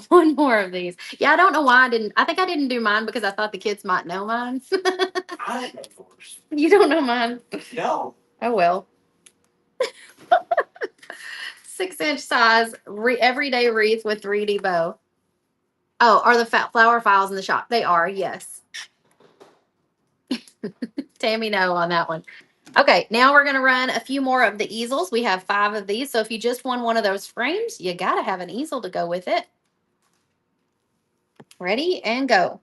one more of these. Yeah, I don't know why I didn't. I think I didn't do mine because I thought the kids might know mine. I don't know yours. You don't know mine. No. Oh, well. 6-inch size everyday wreath with 3D bow. Oh, are the flower files in the shop? They are, yes. Tammy, no on that one. Okay, now we're going to run a few more of the easels. We have 5 of these. So if you just want one of those frames, you got to have an easel to go with it. Ready and go.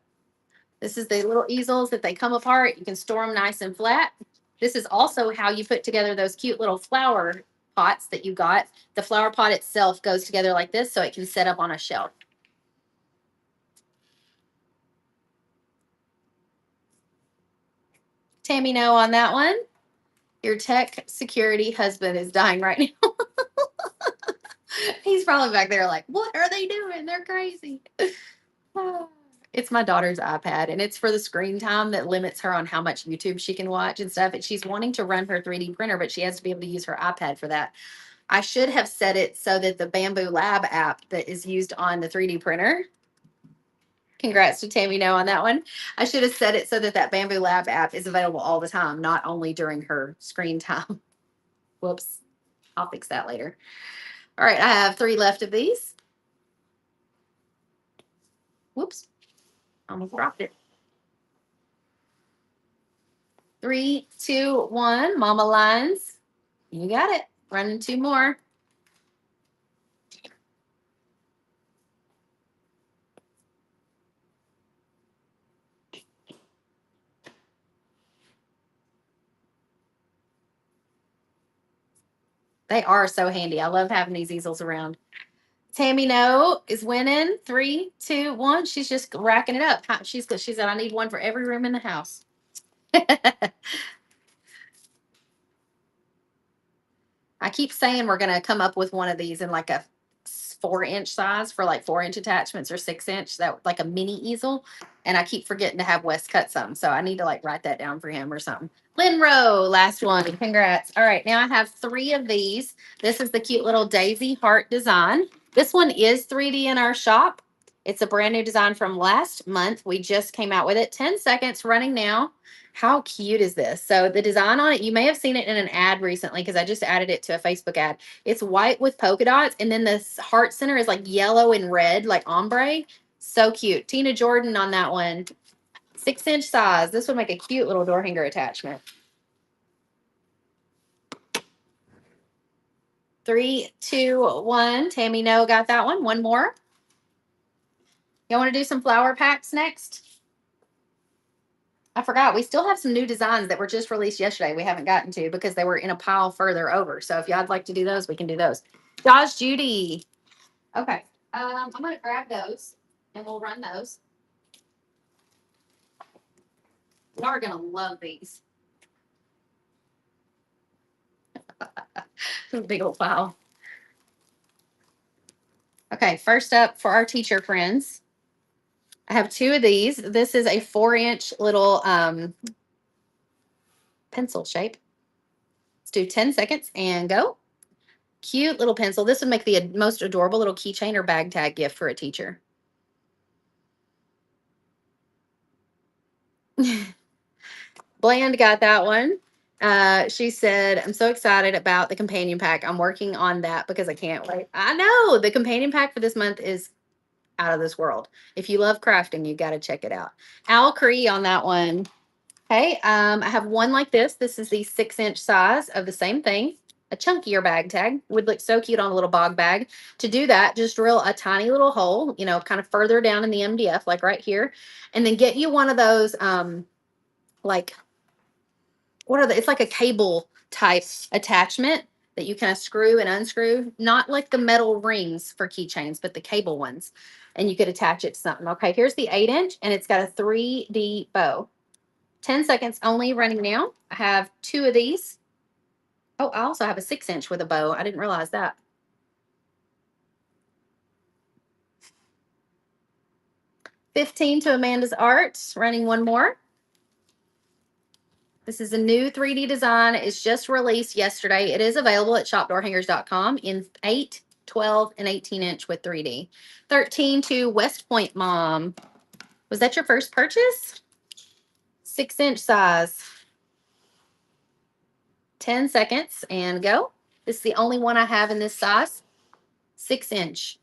This is the little easels that they come apart. You can store them nice and flat. This is also how you put together those cute little flower pots that you got. The flower pot itself goes together like this so it can set up on a shelf. Tammy, no on that one. Your tech security husband is dying right now. He's probably back there like, what are they doing? They're crazy. It's my daughter's iPad, and it's for the screen time that limits her on how much YouTube she can watch and stuff. And she's wanting to run her 3D printer, but she has to be able to use her iPad for that. I should have set it so that the Bamboo Lab app that is used on the 3D printer. Congrats to Tammy No on that one. I should have set it so that that Bamboo Lab app is available all the time, not only during her screen time. Whoops. I'll fix that later. All right, I have 3 left of these. Whoops. Almost dropped it. 3, 2, 1. Mama lines. You got it. Running 2 more. They are so handy. I love having these easels around. Tammy No is winning. 3, 2, 1. She's just racking it up. She said, I need one for every room in the house. I keep saying we're going to come up with one of these in like a 4-inch size for like 4-inch attachments or 6-inch, that like a mini easel. And I keep forgetting to have Wes cut some. So I need to like write that down for him or something. Lynn Rowe, last one. Congrats. All right. Now I have 3 of these. This is the cute little daisy heart design. This one is 3D in our shop. It's a brand new design from last month. We just came out with it. 10 seconds running now. How cute is this? So the design on it, you may have seen it in an ad recently because I just added it to a Facebook ad. It's white with polka dots, and then the heart center is like yellow and red, like ombre. So cute. Tina Jordan on that one. 6-inch size. This would make a cute little door hanger attachment. 3, 2, 1. Tammy No got that one. One more. You want to do some flower packs next? I forgot. We still have some new designs that were just released yesterday we haven't gotten to because they were in a pile further over. So if y'all'd like to do those, we can do those. Josh Judy. Okay. I'm going to grab those and we'll run those. Y'all are going to love these. Big old pile. Okay. First up for our teacher friends. I have 2 of these. This is a 4-inch little pencil shape. Let's do 10 seconds and go. Cute little pencil. This would make the most adorable little keychain or bag tag gift for a teacher. Bland got that one. She said, I'm so excited about the companion pack. I'm working on that because I can't wait. I know the companion pack for this month is out of this world. If you love crafting, you got to check it out. Al Cree on that one. Okay, I have one like this. This is the 6-inch size of the same thing. A chunkier bag tag would look so cute on a little bog bag. To do that, just drill a tiny little hole, you know, kind of further down in the MDF, like right here, and then get you one of those, like, what are the, it's like a cable type attachment that you kind of screw and unscrew, not like the metal rings for keychains, but the cable ones. And you could attach it to something. Okay, here's the 8-inch, and it's got a 3D bow. 10 seconds only running now. I have 2 of these. Oh, I also have a 6-inch with a bow. I didn't realize that. $15 to Amanda's Art. Running one more. This is a new 3D design. It's just released yesterday. It is available at shopdoorhangers.com in 8, 12, and 18-inch with 3D. 13 to West Point Mom. Was that your first purchase? 6-inch size. 10 seconds and go. This is the only one I have in this size. 6-inch.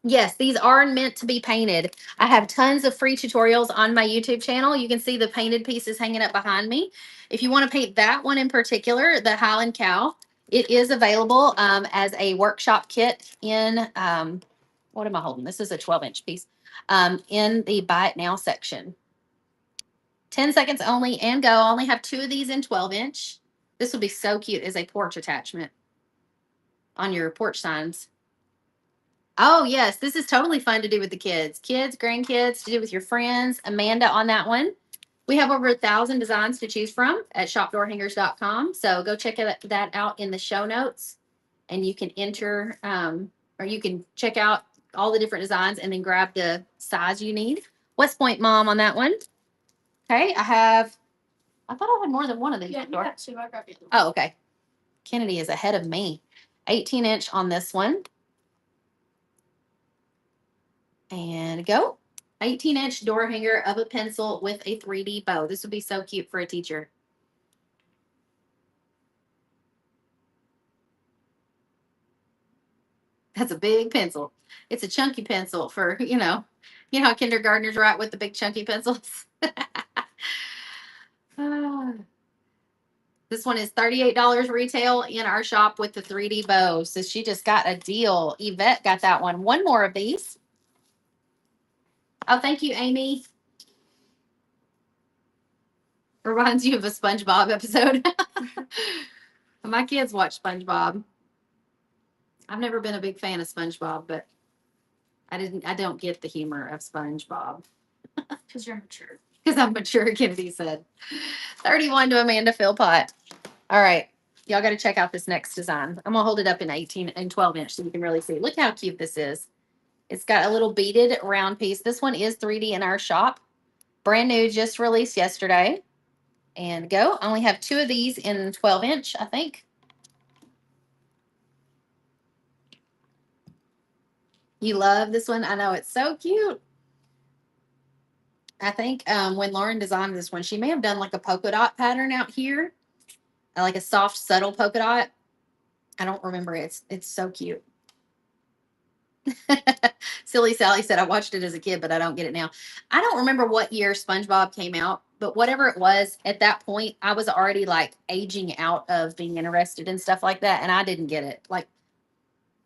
Yes, these are meant to be painted. I have tons of free tutorials on my YouTube channel. You can see the painted pieces hanging up behind me. If you want to paint that one in particular, the Highland Cow, it is available as a workshop kit in, what am I holding? This is a 12-inch piece, in the Buy It Now section. 10 seconds only and go. I only have 2 of these in 12-inch. This would be so cute as a porch attachment on your porch signs. Oh, yes. This is totally fun to do with the kids. Kids, grandkids, to do with your friends. Amanda on that one. We have over 1,000 designs to choose from at shopdoorhangers.com. So go check that out in the show notes. And you can enter, or you can check out all the different designs and then grab the size you need. West Point Mom on that one. Okay, I thought I had more than one of these. Yeah, you before. got 2. I grabbed it. Oh, okay. Kennedy is ahead of me. 18-inch on this one. And go. 18-inch door hanger of a pencil with a 3D bow. This would be so cute for a teacher. That's a big pencil. It's a chunky pencil for, you know how kindergartners write with the big chunky pencils. This one is $38 retail in our shop with the 3D bow. So she just got a deal. Yvette got that one. One more of these. Oh, thank you, Amy. Reminds you of a SpongeBob episode. My kids watch SpongeBob. I've never been a big fan of SpongeBob, but I don't get the humor of SpongeBob. Because you're mature. Because I'm mature, Kennedy said. 31 to Amanda Philpott. All right. Y'all got to check out this next design. I'm going to hold it up in 18 and 12-inch so you can really see. Look how cute this is. It's got a little beaded round piece. This one is 3D in our shop. Brand new, just released yesterday. And go. I only have 2 of these in 12-inch, I think. You love this one? I know, it's so cute. I think when Lauren designed this one, she may have done like a polka dot pattern out here. Like a soft, subtle polka dot. I don't remember. It's so cute. Silly Sally said, I watched it as a kid, but I don't get it now. I don't remember what year SpongeBob came out, but whatever it was, at that point, I was already like aging out of being interested in stuff like that, and I didn't get it. Like,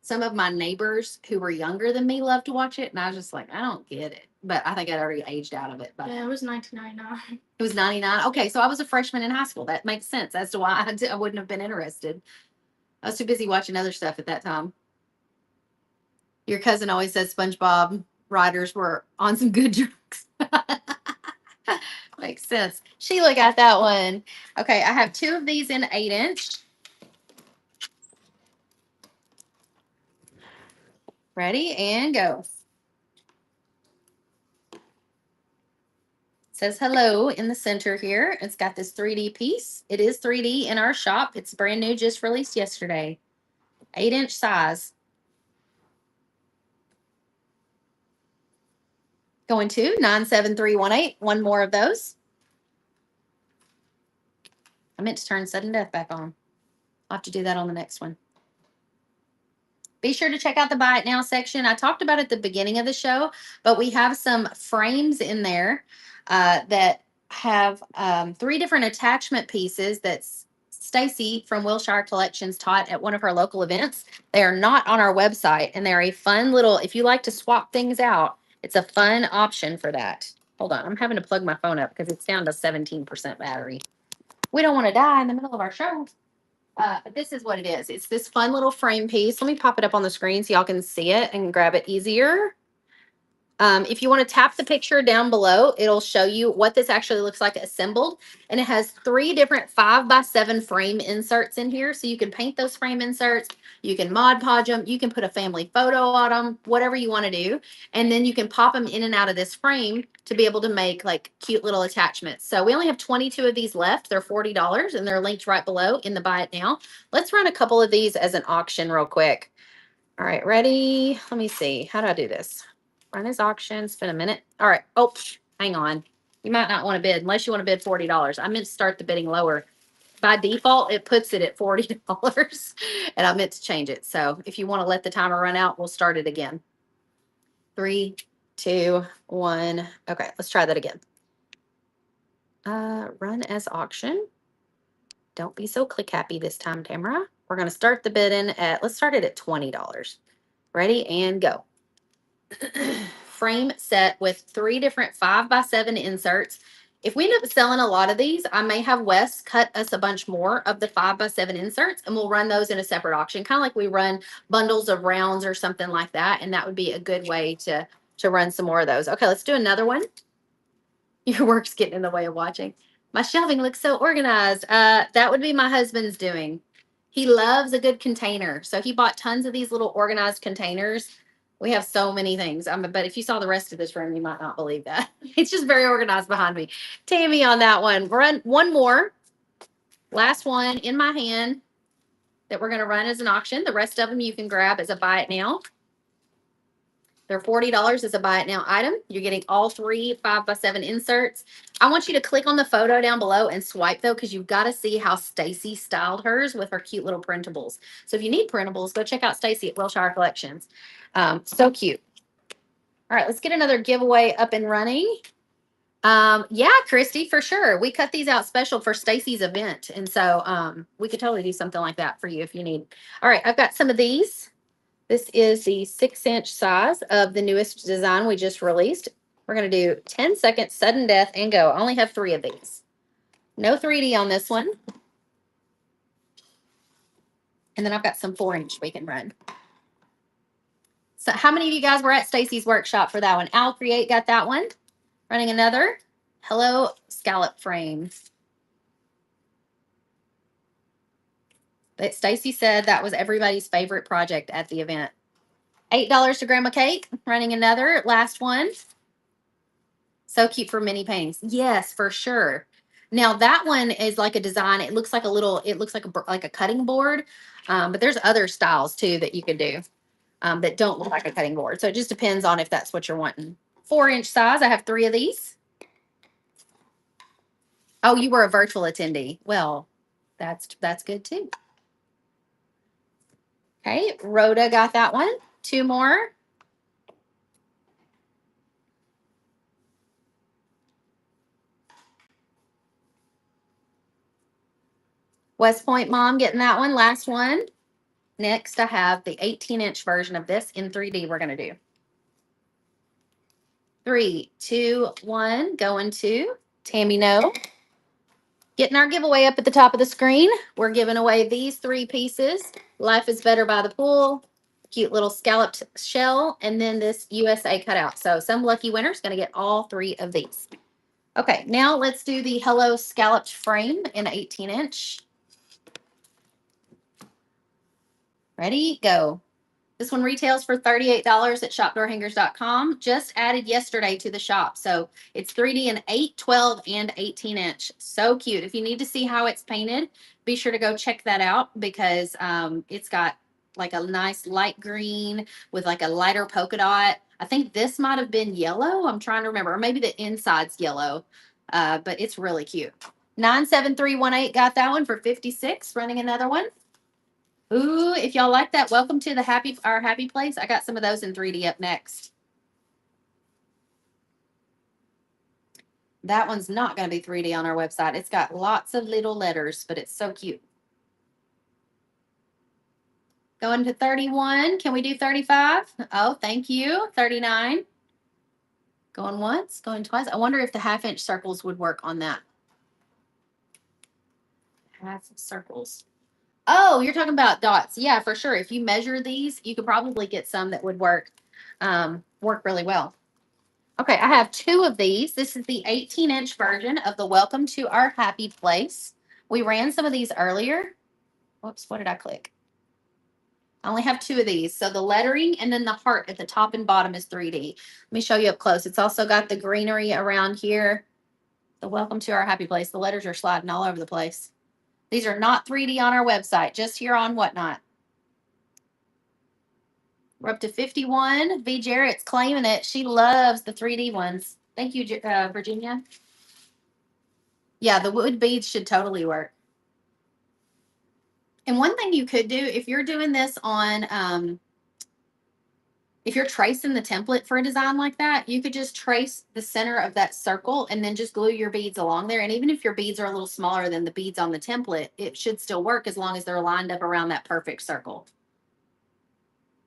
some of my neighbors who were younger than me loved to watch it, and I was just like, I don't get it. But I think I'd already aged out of it. But Yeah, it was 1999. it was 99. Okay, so I was a freshman in high school. That makes sense as to why I wouldn't have been interested. I was too busy watching other stuff at that time. Your cousin always says SpongeBob writers were on some good drugs. Makes sense. Sheila got that one. Okay, I have 2 of these in 8-inch. Ready and go. It says hello in the center here. It's got this 3D piece. It is 3D in our shop. It's brand new, just released yesterday. 8-inch size. Going to 97318. One more of those. I meant to turn sudden death back on. I'll have to do that on the next one. Be sure to check out the Buy It Now section. I talked about it at the beginning of the show, but we have some frames in there that have 3 different attachment pieces that Stacy from Wilshire Collections taught at one of her local events. They are not on our website, and they're a fun little, if you like to swap things out, it's a fun option for that. Hold on, I'm having to plug my phone up because it's down to 17% battery. We don't want to die in the middle of our show. But this is what it is. It's this fun little frame piece. Let me pop it up on the screen so y'all can see it and grab it easier. If you want to tap the picture down below, it'll show you what this actually looks like assembled. And it has 3 different 5x7 frame inserts in here. So you can paint those frame inserts. You can Mod Podge them. You can put a family photo on them, whatever you want to do. And then you can pop them in and out of this frame to be able to make like cute little attachments. So we only have 22 of these left. They're $40 and they're linked right below in the Buy It Now. Let's run a couple of these as an auction real quick. All right, ready? Let me see. How do I do this? Run his auction, spend a minute. All right. Oh, hang on. You might not want to bid unless you want to bid $40. I meant to start the bidding lower. By default, it puts it at $40 and I meant to change it. So if you want to let the timer run out, we'll start it again. 3, 2, 1. Okay, let's try that again. Run as auction. Don't be so click happy this time, Tamara. We're going to start the bidding at, let's start it at $20. Ready and go. Frame set with 3 different 5x7 inserts. If we end up selling a lot of these, I may have Wes cut us a bunch more of the 5x7 inserts and we'll run those in a separate auction, kind of like we run bundles of rounds or something like that. And that would be a good way to run some more of those. Okay, let's do another one. Your work's getting in the way of watching. My shelving looks so organized. That would be my husband's doing. He loves a good container. So he bought tons of these little organized containers. We have so many things. But if you saw the rest of this room, you might not believe that. It's just very organized behind me. Tammy on that one. Run one more. Last one in my hand that we're going to run as an auction. The rest of them you can grab as a Buy It Now. They're $40 as a Buy It Now item. You're getting all 3 5x7 inserts. I want you to click on the photo down below and swipe though, because you've got to see how Stacy styled hers with her cute little printables. So if you need printables, go check out Stacy at Wilshire Collections. So cute. All right, let's get another giveaway up and running. Yeah, Christy, for sure. We cut these out special for Stacy's event. And so we could totally do something like that for you if you need. All right, I've got some of these. This is the 6-inch size of the newest design we just released. We're going to do 10 seconds, sudden death, and go. I only have 3 of these. No 3D on this one. And then I've got some 4-inch we can run. So how many of you guys were at Stacy's workshop for that one? Al Create got that one. Running another. Hello Scallop Frame. That Stacy said that was everybody's favorite project at the event. $8 to Grandma Cake. Running another. Last one. So cute for mini paintings. Yes, for sure. Now that one is like a design. It looks like a little, it looks like a cutting board. But there's other styles too that you could do that don't look like a cutting board. So it just depends on if that's what you're wanting. 4-inch size. I have 3 of these. Oh, you were a virtual attendee. Well, that's good too. Okay, Rhoda got that one. 2 more. West Point Mom getting that one. Last one. Next, I have the 18-inch version of this in 3D we're going to do. 3, 2, 1. Going to Tammy No. Getting our giveaway up at the top of the screen. We're giving away these 3 pieces. Life is Better by the Pool. Cute little scalloped shell. And then this USA cutout. So some lucky winner is going to get all 3 of these. Okay, now let's do the Hello Scalloped Frame in 18-inch. Ready? Go. This one retails for $38 at shopdoorhangers.com. Just added yesterday to the shop. So it's 3D in 8, 12, and 18-inch. So cute. If you need to see how it's painted, be sure to go check that out because it's got like a nice light green with like a lighter polka dot. I think this might have been yellow. I'm trying to remember. Or maybe the inside's yellow. But it's really cute. 97318 got that one for $56. Running another one. Ooh, if y'all like that, welcome to our happy place. I got some of those in 3D up next. That one's not going to be 3D on our website. It's got lots of little letters, but it's so cute. Going to 31. Can we do 35? Oh, thank you. 39. Going once, going twice. I wonder if the 1/2 inch circles would work on that. Half circles. Oh, you're talking about dots. Yeah, for sure. If you measure these, you could probably get some that would work really well. Okay, I have 2 of these. This is the 18-inch version of the Welcome to Our Happy Place. We ran some of these earlier. Whoops, what did I click? I only have 2 of these. So the lettering and then the heart at the top and bottom is 3D. Let me show you up close. It's also got the greenery around here. The Welcome to Our Happy Place. The letters are sliding all over the place. These are not 3D on our website, just here on Whatnot. We're up to 51. V. Jarrett's claiming it. She loves the 3D ones. Thank you, Virginia. Yeah, the wood beads should totally work. And one thing you could do, if you're doing this on, if you're tracing the template for a design like that, you could just trace the center of that circle and then just glue your beads along there. And even if your beads are a little smaller than the beads on the template, it should still work as long as they're lined up around that perfect circle.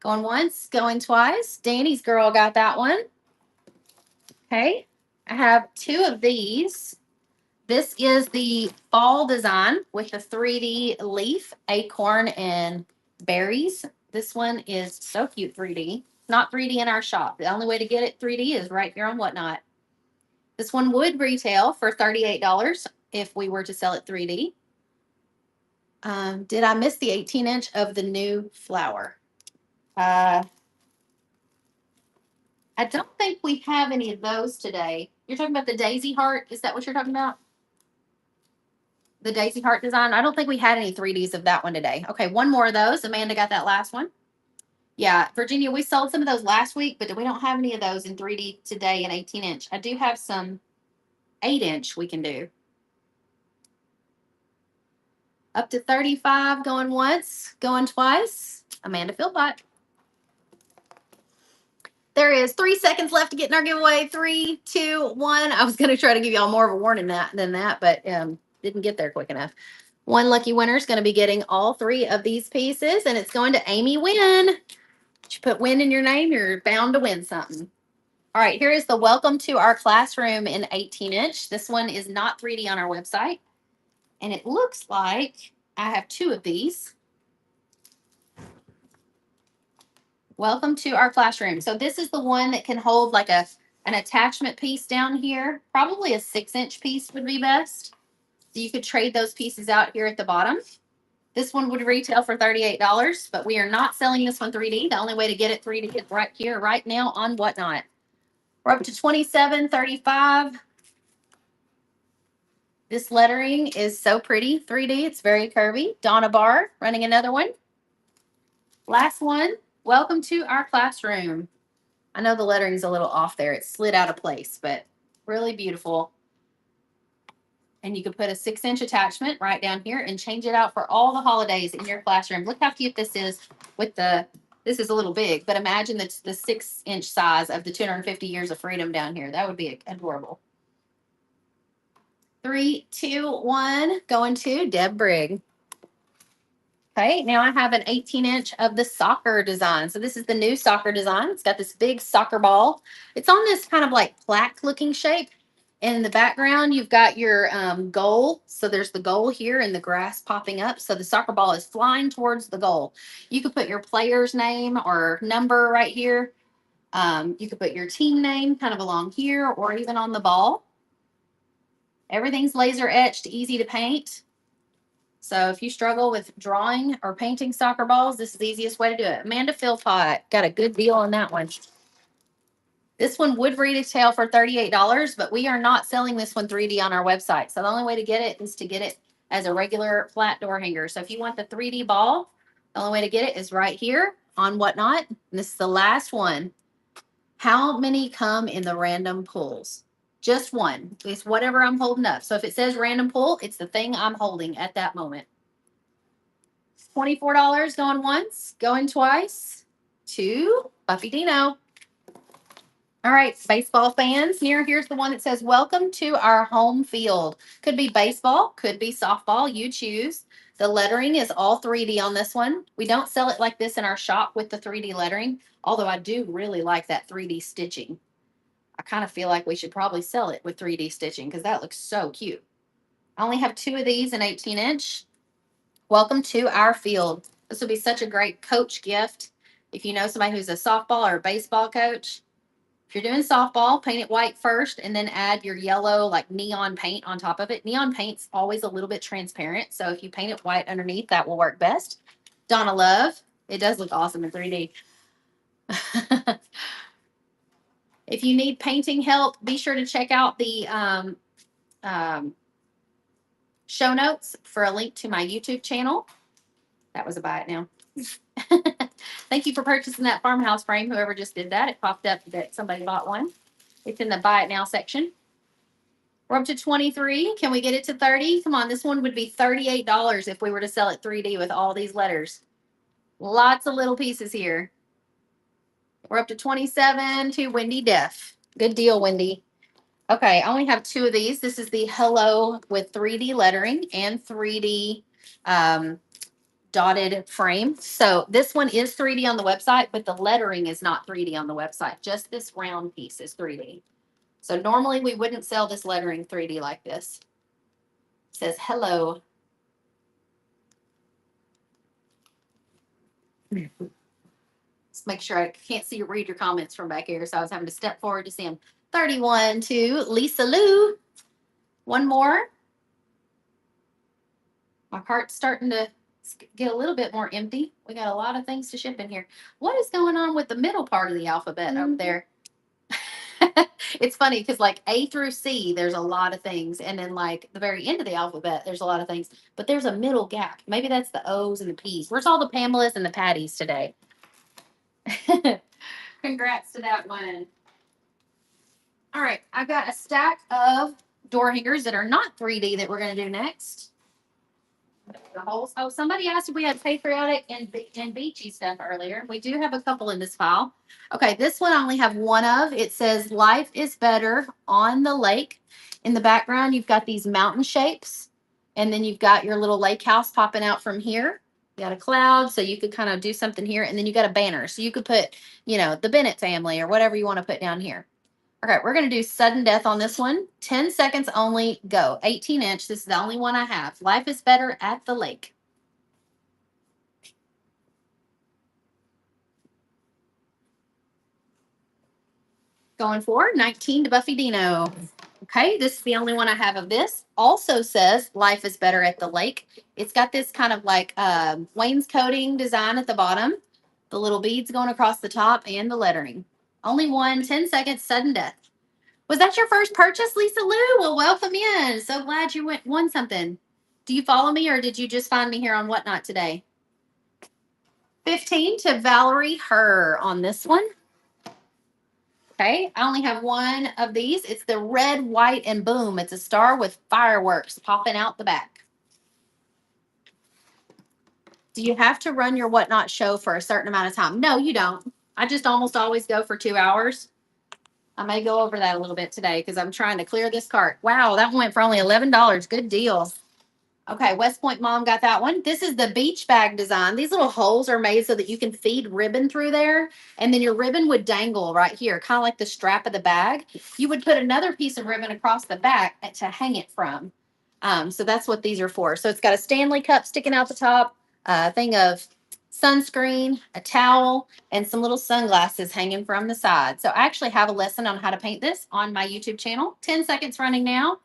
Going once, going twice. Danny's girl got that one. Okay. I have 2 of these. This is the fall design with the 3D leaf, acorn, and berries. This one is so cute 3D. Not 3D in our shop. The only way to get it 3D is right here on Whatnot. This one would retail for $38 if we were to sell it 3D. Did I miss the 18-inch of the new flower? I don't think we have any of those today. You're talking about the daisy heart? Is that what you're talking about? The daisy heart design? I don't think we had any 3Ds of that one today. Okay, one more of those. Amanda got that last one. Yeah, Virginia, we sold some of those last week, but we don't have any of those in 3D today in 18-inch. I do have some 8-inch we can do. Up to 35, going once, going twice. Amanda Philpott. There is 3 seconds left to get in our giveaway. 3, 2, 1. I was going to try to give y'all more of a warning than that, but didn't get there quick enough. One lucky winner is going to be getting all 3 of these pieces, and it's going to Amy Wynn. If you put win in your name, you're bound to win something. All right, here is the Welcome to Our Classroom in 18-inch. This one is not 3D on our website, and it looks like I have 2 of these. Welcome to Our Classroom. So this is the one that can hold like an attachment piece down here. Probably a 6-inch piece would be best. So you could trade those pieces out here at the bottom. This one would retail for $38, but we are not selling this one 3D. The only way to get it 3D is right here, right now on Whatnot. We're up to 27.35. This lettering is so pretty, 3D. It's very curvy. Donna Barr running another one. Last one. Welcome to Our Classroom. I know the lettering's a little off there. It slid out of place, but really beautiful. And you could put a 6-inch attachment right down here and change it out for all the holidays in your classroom. Look how cute this is with this is a little big, but imagine the 6-inch size of the 250 years of freedom down here. That would be adorable. 3, 2, 1, going to Deb Brigg. Okay, now I have an 18-inch of the soccer design. So this is the new soccer design. It's got this big soccer ball. It's on this kind of like plaque looking shape. And in the background, you've got your goal. So there's the goal here and the grass popping up. So the soccer ball is flying towards the goal. You could put your player's name or number right here. You could put your team name kind of along here or even on the ball. Everything's laser etched, easy to paint. So if you struggle with drawing or painting soccer balls, this is the easiest way to do it. Amanda Philpott got a good deal on that one. This one would retail for $38, but we are not selling this one 3D on our website. So the only way to get it is to get it as a regular flat door hanger. So if you want the 3D ball, the only way to get it is right here on Whatnot. And this is the last one. How many come in the random pulls? Just one. It's whatever I'm holding up. So if it says random pull, it's the thing I'm holding at that moment. $24 going once, going twice to Buffy Dino. All right, baseball fans, here's the one that says, welcome to our home field. Could be baseball, could be softball, you choose. The lettering is all 3D on this one. We don't sell it like this in our shop with the 3D lettering, although I do really like that 3D stitching. I kind of feel like we should probably sell it with 3D stitching because that looks so cute. I only have 2 of these in 18-inch. Welcome to our field. This will be such a great coach gift. If you know somebody who's a softball or a baseball coach, if you're doing softball, paint it white first and then add your yellow, like neon paint on top of it. Neon paint's always a little bit transparent. So if you paint it white underneath, that will work best. Donna Love, it does look awesome in 3D. If you need painting help, be sure to check out the show notes for a link to my YouTube channel. That was a buy it now. Thank you for purchasing that farmhouse frame. Whoever just did that, it popped up that somebody bought one. It's in the buy it now section. We're up to 23. Can we get it to 30? Come on, this one would be $38 if we were to sell it 3D with all these letters. Lots of little pieces here. We're up to 27 to Wendy Deaf. Good deal, Wendy. Okay, I only have 2 of these. This is the Hello with 3D lettering and 3D dotted frame. So this one is 3D on the website, but the lettering is not 3D on the website. Just this round piece is 3D. So normally we wouldn't sell this lettering 3D like this. It says hello. Let's make sure I can't see or read your comments from back here. So I was having to step forward to see them. 31 to Lisa Lou. One more. My cart's starting to get a little bit more empty. We got a lot of things to ship in here. What is going on with the middle part of the alphabet over there? It's funny because like A through C, there's a lot of things. And then like the very end of the alphabet, there's a lot of things. But there's a middle gap. Maybe that's the O's and the P's. Where's all the Pamelas and the Patties today? Congrats to that one. All right, I've got a stack of door hangers that are not 3D that we're going to do next. The holes. Oh, somebody asked if we had patriotic and beachy stuff earlier. We do have a couple in this file. Okay, this one I only have one of. It says life is better on the lake. In the background, you've got these mountain shapes, and then you've got your little lake house popping out from here. You got a cloud, so you could kind of do something here, and then you got a banner. So you could put, you know, the Bennett family or whatever you want to put down here. Okay, we're going to do sudden death on this one. 10 seconds only, go. 18-inch, this is the only one I have. Life is better at the lake. Going forward, 19 to Buffy Dino. Okay, this is the only one I have of this. Also says life is better at the lake. It's got this kind of like wainscoting design at the bottom. The little beads going across the top and the lettering. Only one, 10 seconds, sudden death. Was that your first purchase, Lisa Lou? Well, welcome in. So glad you won something. Do you follow me or did you just find me here on Whatnot today? 15 to Valerie Herr on this one. Okay, I only have one of these. It's the red, white, and boom. It's a star with fireworks popping out the back. Do you have to run your Whatnot show for a certain amount of time? No, you don't. I just almost always go for 2 hours. I may go over that a little bit today because I'm trying to clear this cart. Wow, that went for only $11. Good deal. Okay, West Point Mom got that one. This is the beach bag design. These little holes are made so that you can feed ribbon through there, and then your ribbon would dangle right here, kind of like the strap of the bag. You would put another piece of ribbon across the back to hang it from. So that's what these are for. So it's got a Stanley cup sticking out the top, a thing of sunscreen, a towel, and some little sunglasses hanging from the side. So I actually have a lesson on how to paint this on my YouTube channel. 10 seconds running now.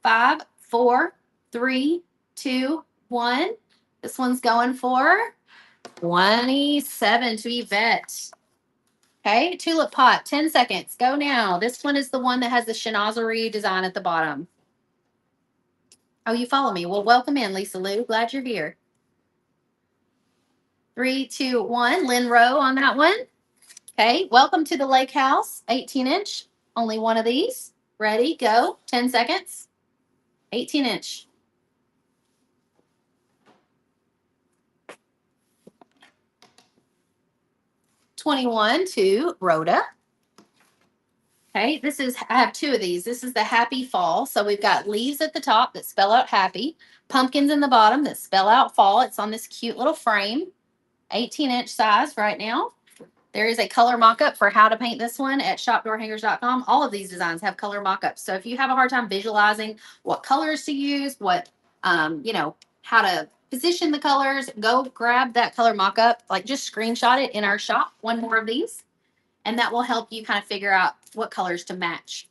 5, 4, 3, 2, 1. This one's going for 27 to Yvette. Okay, tulip pot, 10 seconds. Go now. This one is the one that has the chinoiserie design at the bottom. Oh, you follow me. Well, welcome in, Lisa Lou. Glad you're here. 3, 2, 1. Lynn Rowe on that one. Okay, welcome to the lake house. 18-inch. Only one of these. Ready, go. 10 seconds. 18-inch. 21 to Rhoda. Okay, I have two of these. This is the Happy Fall. So we've got leaves at the top that spell out happy, pumpkins in the bottom that spell out fall. It's on this cute little frame, 18-inch size right now. There is a color mock-up for how to paint this one at shopdoorhangers.com. All of these designs have color mock-ups. So if you have a hard time visualizing what colors to use, how to position the colors, go grab that color mock-up, like just screenshot it in our shop, one more of these, and that will help you kind of figure out what colors to match.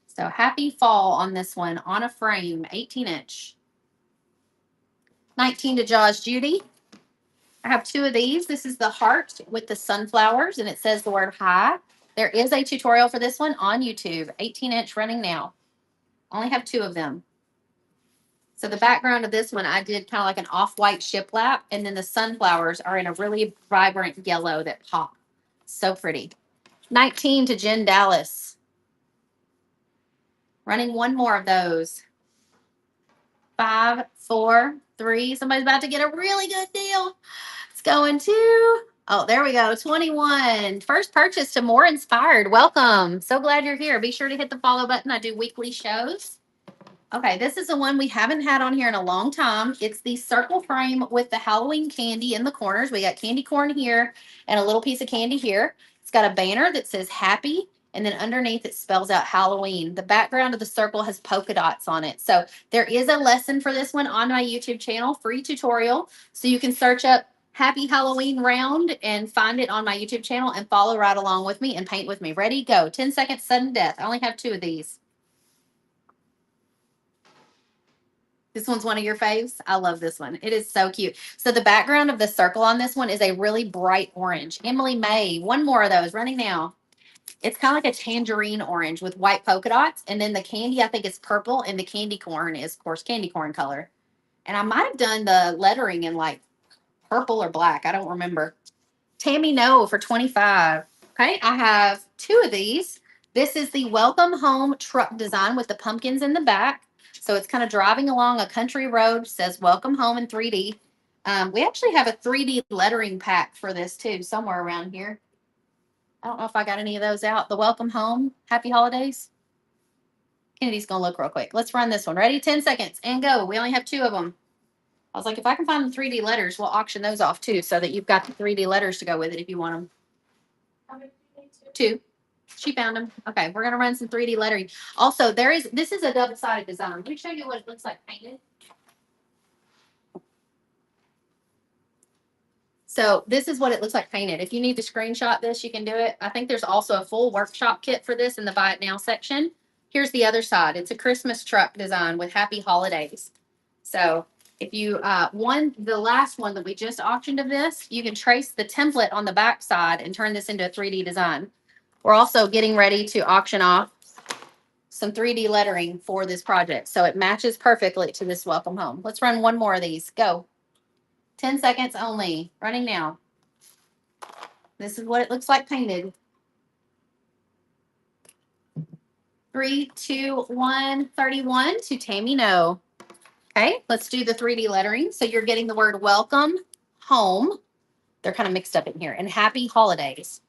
So Happy Fall on this one, on a frame, 18-inch. 19 to Jaws Judy. I have two of these. This is the heart with the sunflowers, and it says the word hi. There is a tutorial for this one on YouTube, 18-inch running now. Only have two of them. So the background of this one, I did kind of like an off-white shiplap, and then the sunflowers are in a really vibrant yellow that pop. So pretty. 19 to Jen Dallas. Running one more of those. 5, 4, 3. Somebody's about to get a really good deal. It's going to, oh, there we go. 21. First purchase to More Inspired. Welcome. So glad you're here. Be sure to hit the follow button. I do weekly shows. Okay, this is the one we haven't had on here in a long time. It's the circle frame with the Halloween candy in the corners. We got candy corn here and a little piece of candy here. It's got a banner that says happy, and then underneath it spells out Halloween. The background of the circle has polka dots on it. So there is a lesson for this one on my YouTube channel, free tutorial. So you can search up Happy Halloween Round and find it on my YouTube channel and follow right along with me and paint with me. Ready, go. 10 seconds, sudden death. I only have two of these. This one's one of your faves. I love this one. It is so cute. So the background of the circle on this one is a really bright orange. Emily May, one more of those running now. It's kind of like a tangerine orange with white polka dots. And then the candy, I think, is purple. And the candy corn is, of course, candy corn color. And I might have done the lettering in like purple or black. I don't remember. Tammy No for 25. Okay, I have two of these. This is the Welcome Home truck design with the pumpkins in the back. So it's kind of driving along a country road, says Welcome Home in 3D. We actually have a 3D lettering pack for this too, somewhere around here. I don't know if I got any of those out. The Welcome Home, Happy Holidays. Kennedy's going to look real quick. Let's run this one. Ready? 10 seconds and go. We only have two of them. I was like, if I can find the 3D letters, we'll auction those off too, so that you've got the 3D letters to go with it if you want them. How many do you need to? Two. She found them. Okay, we're gonna run some 3D lettering. Also, this is a double-sided design. Let me show you what it looks like painted. So this is what it looks like painted. If you need to screenshot this, you can do it. I think there's also a full workshop kit for this in the Buy It Now section. Here's the other side. It's a Christmas truck design with Happy Holidays. So if you won the last one that we just auctioned of this, you can trace the template on the back side and turn this into a 3D design. We're also getting ready to auction off some 3D lettering for this project. So it matches perfectly to this Welcome Home. Let's run one more of these. Go. 10 seconds only. Running now. This is what it looks like painted. 3, 2, 1, 31 to Tammy No. Okay, let's do the 3D lettering. So you're getting the word welcome, home. They're kind of mixed up in here. And happy holidays.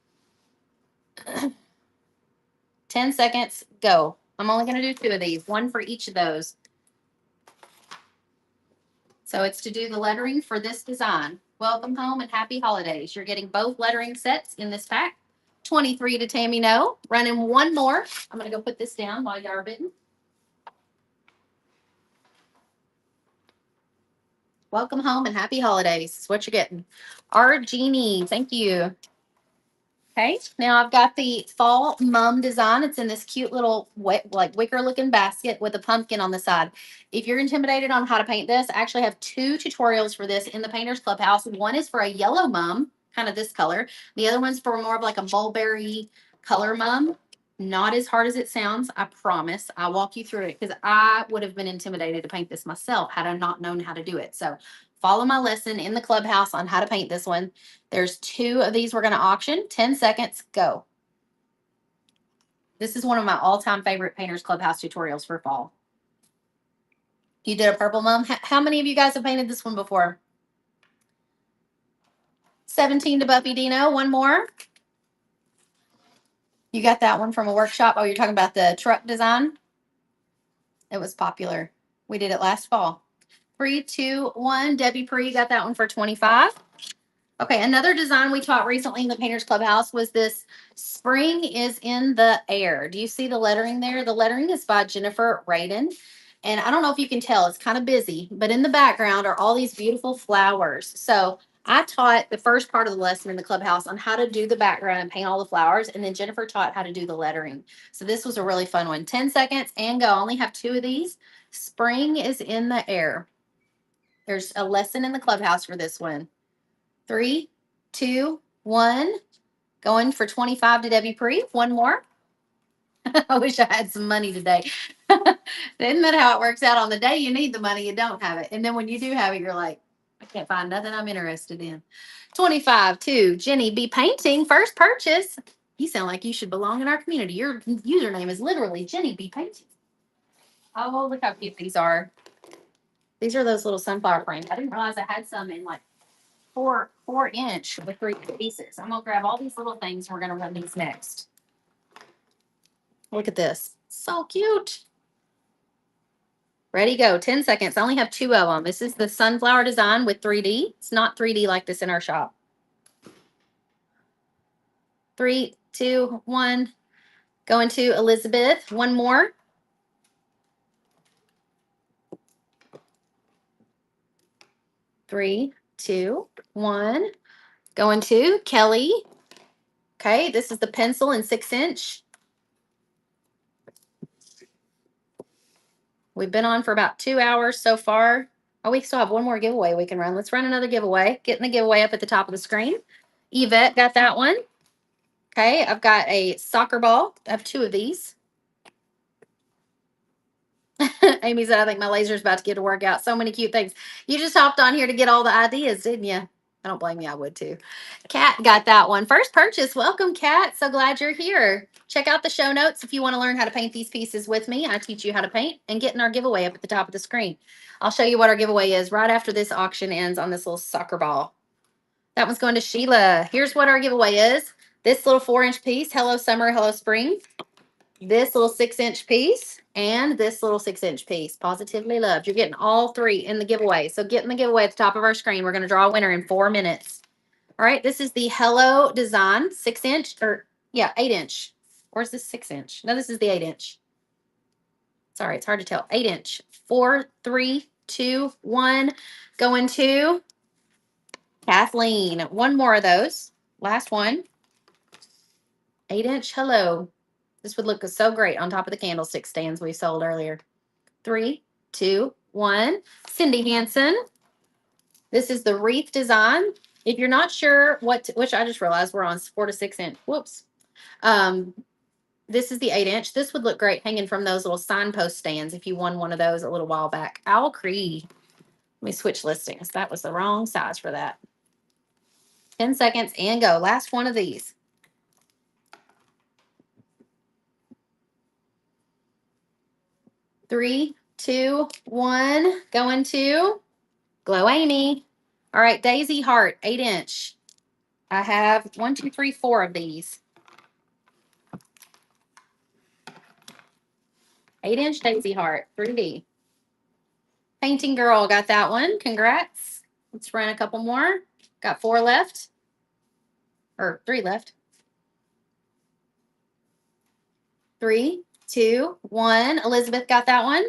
10 seconds, go. I'm only going to do two of these, one for each of those. So it's to do the lettering for this design. Welcome home and happy holidays. You're getting both lettering sets in this pack. 23 to Tammy No. Running one more. I'm going to go put this down while y'all are bidding. Welcome home and happy holidays. That's what you're getting. Our Jeannie, thank you. Okay, now I've got the fall mum design. It's in this cute little wicker looking basket with a pumpkin on the side. If you're intimidated on how to paint this, I actually have two tutorials for this in the Painters Clubhouse. One is for a yellow mum, kind of this color. The other one's for more of like a mulberry color mum. Not as hard as it sounds, I promise. I'll walk you through it because I would have been intimidated to paint this myself had I not known how to do it. So follow my lesson in the clubhouse on how to paint this one. There's two of these we're going to auction. 10 seconds, go. This is one of my all-time favorite Painters Clubhouse tutorials for fall. You did a purple mum. How many of you guys have painted this one before? 17 to Buffy Dino. One more. You got that one from a workshop. Oh, you're talking about the truck design? It was popular. We did it last fall. 3, 2, 1. Debbie Pre got that one for 25. Okay, another design we taught recently in the Painters Clubhouse was this Spring is in the Air. Do you see the lettering there? The lettering is by Jennifer Radin. And I don't know if you can tell, it's kind of busy, but in the background are all these beautiful flowers. So I taught the first part of the lesson in the clubhouse on how to do the background and paint all the flowers. And then Jennifer taught how to do the lettering. So this was a really fun one. 10 seconds and go. I only have 2 of these. Spring is in the air. There's a lesson in the clubhouse for this one. 3, 2, 1. Going for 25 to Debbie Pre. One more. I wish I had some money today. Isn't that how it works out? On the day you need the money, you don't have it. And then when you do have it, you're like, I can't find nothing I'm interested in. 25 to Jenny B Painting. First purchase. You sound like you should belong in our community. Your username is literally Jenny B Painting. Oh, look how cute these are. These are those little sunflower frames. I didn't realize I had some in like 4-inch with 3 pieces. I'm gonna grab all these little things and we're gonna run these next. Look at this. So cute. Ready, go. 10 seconds. I only have 2 of them. This is the sunflower design with 3D. It's not 3D like this in our shop. 3, 2, 1. Going to Elizabeth. One more. Three, 2, 1. Going to Kelly. Okay, this is the pencil in 6-inch. We've been on for about 2 hours so far. Oh, we still have one more giveaway we can run. Let's run another giveaway. Getting the giveaway up at the top of the screen. Yvette got that one. Okay, I've got a soccer ball. I have 2 of these. Amy said, I think my laser's about to get to work out. So many cute things. You just hopped on here to get all the ideas, didn't you? I don't blame you. I would too. Kat got that one. First purchase. Welcome, Kat. So glad you're here. Check out the show notes if you want to learn how to paint these pieces with me. I teach you how to paint and getting our giveaway up at the top of the screen. I'll show you what our giveaway is right after this auction ends on this little soccer ball. That one's going to Sheila. Here's what our giveaway is. This little 4-inch piece, Hello Summer, Hello Spring. This little 6-inch piece and this little 6-inch piece, Positively Loved. You're getting all 3 in the giveaway. So get in the giveaway at the top of our screen. We're going to draw a winner in 4 minutes. All right, this is the Hello Design 6-inch, or yeah, 8-inch. Or is this 6-inch? No, this is the 8-inch. Sorry, it's hard to tell. 8-inch. 4, 3, 2, 1. Going to Kathleen. One more of those. Last one. 8-inch Hello. This would look so great on top of the candlestick stands we sold earlier. 3, 2, 1. Cindy Hansen. This is the wreath design. If you're not sure which I just realized we're on 4 to 6 inch. Whoops. This is the 8-inch. This would look great hanging from those little signpost stands if you won one of those a little while back. Owl Creed. Let me switch listings. That was the wrong size for that. 10 seconds and go. Last one of these. 3, 2, 1. Going to Glow Amy. All right, Daisy Heart, 8-inch. I have 1, 2, 3, 4 of these. 8-inch Daisy Heart, 3D. Painting Girl, got that one. Congrats. Let's run a couple more. Got 4 left. Or 3 left. 3, 2, 1. Elizabeth got that one.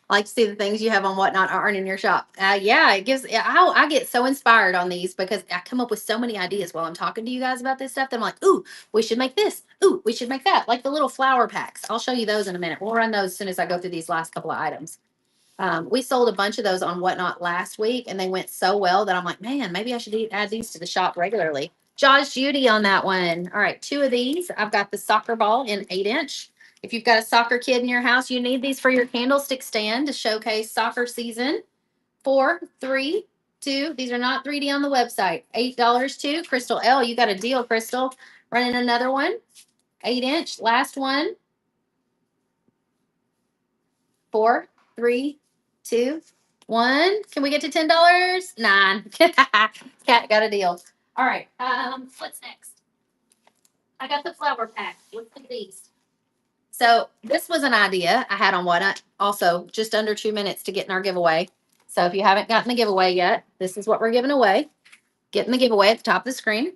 I like to see the things you have on Whatnot aren't in your shop. Yeah, it gives. I get so inspired on these because I come up with so many ideas while I'm talking to you guys about this stuff. That I'm like, ooh, we should make this. Ooh, we should make that. Like the little flower packs. I'll show you those in a minute. We'll run those as soon as I go through these last couple of items. We sold a bunch of those on Whatnot last week, and they went so well that I'm like, man, maybe I should add these to the shop regularly. Josh Judy on that one. All right, 2 of these. I've got the soccer ball in 8-inch. If you've got a soccer kid in your house, you need these for your candlestick stand to showcase soccer season. 4, 3, 2. These are not 3D on the website. $8 too. Crystal L, you got a deal, Crystal. Running another one. 8-inch. Last one. 4, 3, 2, 1. Can we get to $10? 9. Cat got a deal. All right. What's next? I got the flower pack. Let's do these. So this was an idea I had on Whatnot. Also, just under 2 minutes to get in our giveaway. So if you haven't gotten the giveaway yet, this is what we're giving away. Getting the giveaway at the top of the screen.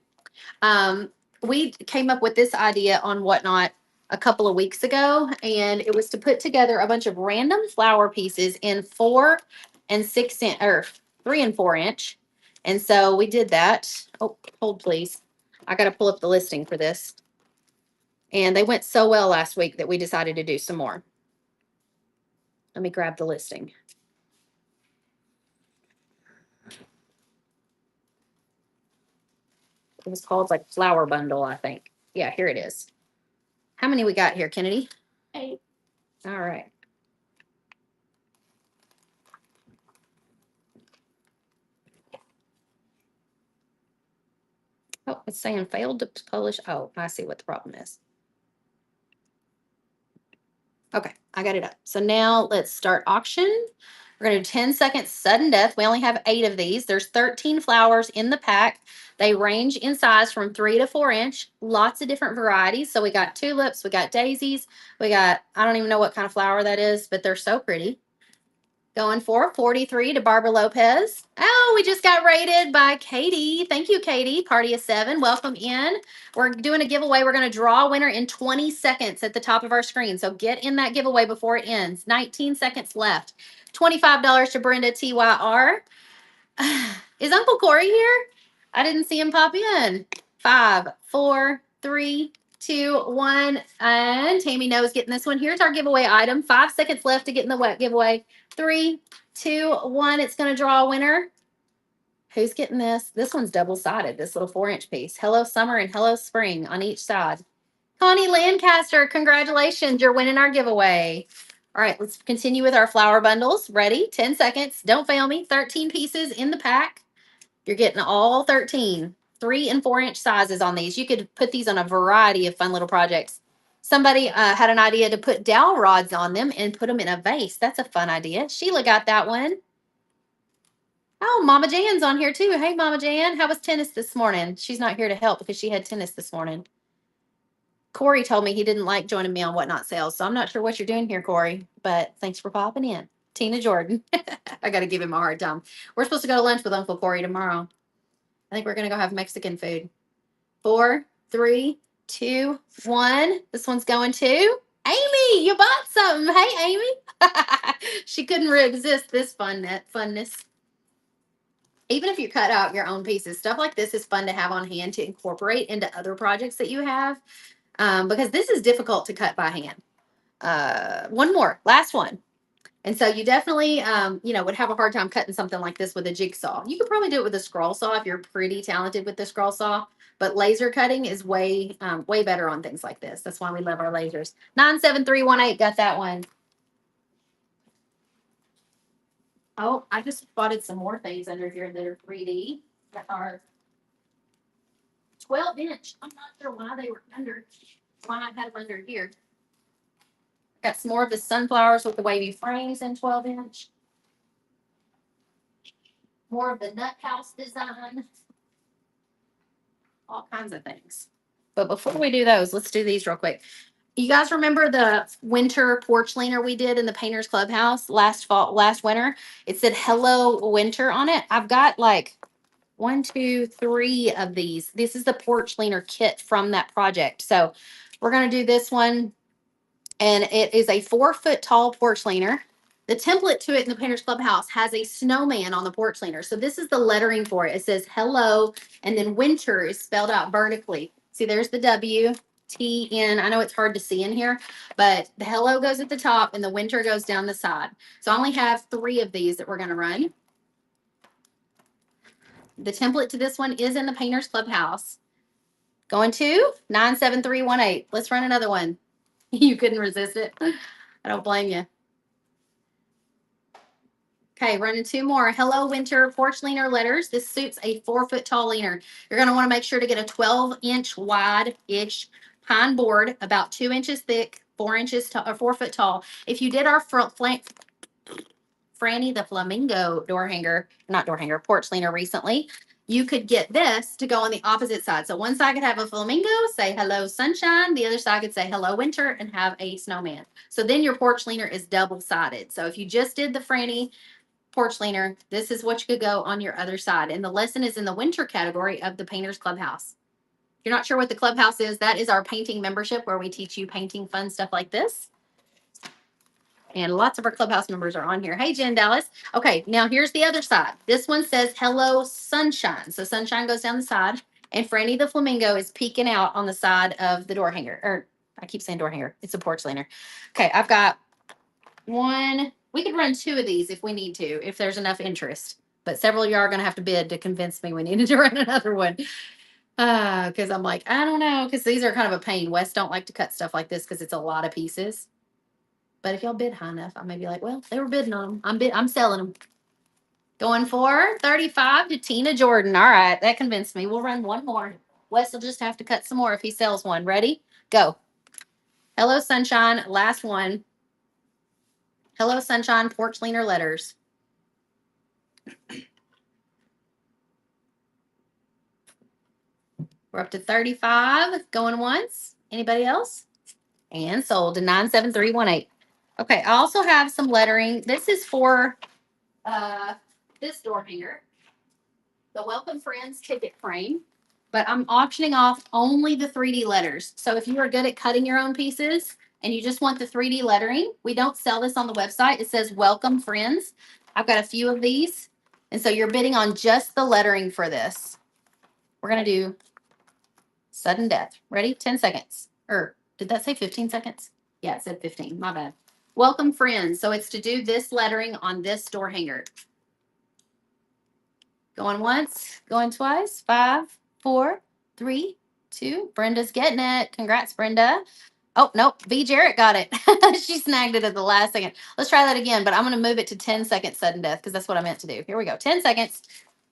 We came up with this idea on Whatnot a couple of weeks ago, and it was to put together a bunch of random flower pieces in 4 and 6 inch or 3 and 4 inch. And so we did that. Oh, hold please. I got to pull up the listing for this. And they went so well last week that we decided to do some more. Let me grab the listing. It was called like Flower Bundle, I think. Yeah, here it is. How many we got here, Kennedy? 8. All right. Oh, it's saying failed to publish. Oh, I see what the problem is. Okay, I got it up. So now let's start auction. We're going to do 10 seconds sudden death. We only have 8 of these. There's 13 flowers in the pack. They range in size from 3 to 4 inch. Lots of different varieties. So we got tulips, we got daisies, we got, I don't even know what kind of flower that is, but they're so pretty. Going for 43 to Barbara Lopez. Oh, we just got rated by Katie. Thank you, Katie. Party of 7. Welcome in. We're doing a giveaway. We're going to draw a winner in 20 seconds at the top of our screen. So get in that giveaway before it ends. 19 seconds left. $25 to Brenda TYR. Is Uncle Corey here? I didn't see him pop in. 5, 4, 3, 2, 1. And Tammy knows getting this one. Here's our giveaway item. 5 seconds left to get in the wet giveaway. 3, 2, 1. It's going to draw a winner. Who's getting this? This one's double-sided, this little 4-inch piece. Hello Summer and Hello Spring on each side. Connie Lancaster, congratulations. You're winning our giveaway. All right, let's continue with our flower bundles. Ready? 10 seconds. Don't fail me. 13 pieces in the pack. You're getting all 13. 3 and 4 inch sizes on these. You could put these on a variety of fun little projects. Somebody had an idea to put dowel rods on them and put them in a vase. That's a fun idea. Sheila got that one. Oh, Mama Jan's on here too. Hey, Mama Jan. How was tennis this morning? She's not here to help because she had tennis this morning. Corey told me he didn't like joining me on Whatnot Sales, so I'm not sure what you're doing here, Corey, but thanks for popping in. Tina Jordan. I got to give him a hard time. We're supposed to go to lunch with Uncle Corey tomorrow. I think we're going to go have Mexican food. 4, 3, 2, 1. This one's going to Amy. You bought something. Hey, Amy. She couldn't resist this funness. Even if you cut out your own pieces, stuff like this is fun to have on hand to incorporate into other projects that you have. Because this is difficult to cut by hand. One more, last one. And so you definitely, would have a hard time cutting something like this with a jigsaw. You could probably do it with a scroll saw if you're pretty talented with the scroll saw, but laser cutting is way better on things like this. That's why we love our lasers. 97318 got that one. Oh, I just spotted some more things under here that are 3D that are 12 inch. I'm not sure why they were why I had them under here. Got some more of the sunflowers with the wavy frames in 12 inch. More of the nut house design. All kinds of things. But before we do those, let's do these real quick. You guys remember the winter porch leaner we did in the Painters Clubhouse last winter? It said Hello Winter on it. I've got like 1, 2, 3 of these. This is the porch leaner kit from that project. So we're going to do this one. And it is a 4-foot tall porch leaner. The template to it in the Painters Clubhouse has a snowman on the porch leaner. So this is the lettering for it. It says hello, and then winter is spelled out vertically. See, there's the W, T, N. I know it's hard to see in here, but the hello goes at the top and the winter goes down the side. So I only have 3 of these that we're going to run. The template to this one is in the Painters Clubhouse. Going to 97318. Let's run another one. You couldn't resist it. I don't blame you. Okay, running 2 more. Hello Winter porch leaner letters. This suits a 4-foot tall leaner. You're going to want to make sure to get a 12-inch wide-ish pine board, about 2 inches thick, 4 inches or 4 foot tall. If you did our front Franny the Flamingo door hanger, not door hanger, porch leaner recently. You could get this to go on the opposite side. So one side could have a flamingo, say hello sunshine. The other side could say hello winter and have a snowman. So then your porch leaner is double sided. So if you just did the Franny porch leaner, this is what you could go on your other side. And the lesson is in the winter category of the Painters Clubhouse. If you're not sure what the clubhouse is, that is our painting membership where we teach you painting fun stuff like this. And lots of our clubhouse members are on here. Hey, Jen Dallas. Okay, now here's the other side. This one says hello sunshine. So sunshine goes down the side. And Franny the Flamingo is peeking out on the side of the door hanger. Or I keep saying door hanger. It's a porch leaner. Okay, I've got one. We could run two of these if we need to, if there's enough interest. But several of you are going to have to bid to convince me we needed to run another one. Because I'm like, I don't know. Because these are kind of a pain. Wes don't like to cut stuff like this because it's a lot of pieces. But if y'all bid high enough, I may be like, well, they were bidding on them. I'm selling them. Going for 35 to Tina Jordan. All right, that convinced me. We'll run one more. Wes will just have to cut some more if he sells one. Ready? Go. Hello, Sunshine. Last one. Hello, Sunshine. Porch leaner letters. We're up to 35. Going once. Anybody else? And sold to 97318. Okay, I also have some lettering. This is for this door hanger, the Welcome Friends ticket frame, but I'm auctioning off only the 3D letters. So if you are good at cutting your own pieces and you just want the 3D lettering, we don't sell this on the website. It says Welcome Friends. I've got a few of these. And so you're bidding on just the lettering for this. We're going to do sudden death. Ready? 10 seconds. Or did that say 15 seconds? Yeah, it said 15. My bad. Welcome Friends. So it's to do this lettering on this door hanger. Going once, going twice. 5, 4, 3, 2. Brenda's getting it. Congrats, Brenda. Oh, nope. V. Jarrett got it. She snagged it at the last second. Let's try that again, but I'm going to move it to 10 seconds sudden death because that's what I meant to do. Here we go. 10 seconds.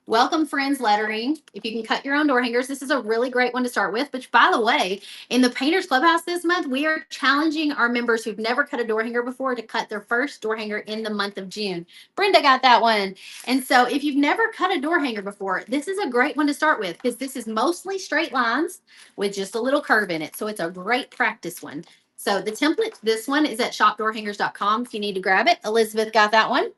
Welcome Friends lettering. If you can cut your own door hangers, this is a really great one to start with. But by the way, in the Painters Clubhouse this month, we are challenging our members who've never cut a door hanger before to cut their first door hanger in the month of June. Brenda got that one. And so if you've never cut a door hanger before, this is a great one to start with because this is mostly straight lines with just a little curve in it. So it's a great practice one. So the template, this one is at shopdoorhangers.com if you need to grab it. Elizabeth got that one.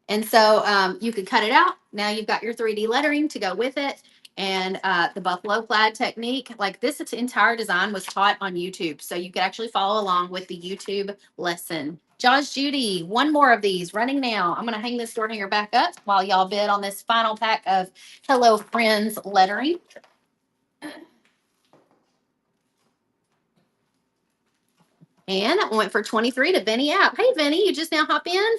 And so you could cut it out. Now you've got your 3D lettering to go with it. And the buffalo plaid technique, like this entire design was taught on YouTube. So you could actually follow along with the YouTube lesson. Josh Judy, one more of these running now. I'm going to hang this door hanger back up while y'all bid on this final pack of Hello Friends lettering. And I went for 23 to Vinny App. Hey, Vinny, you just now hop in?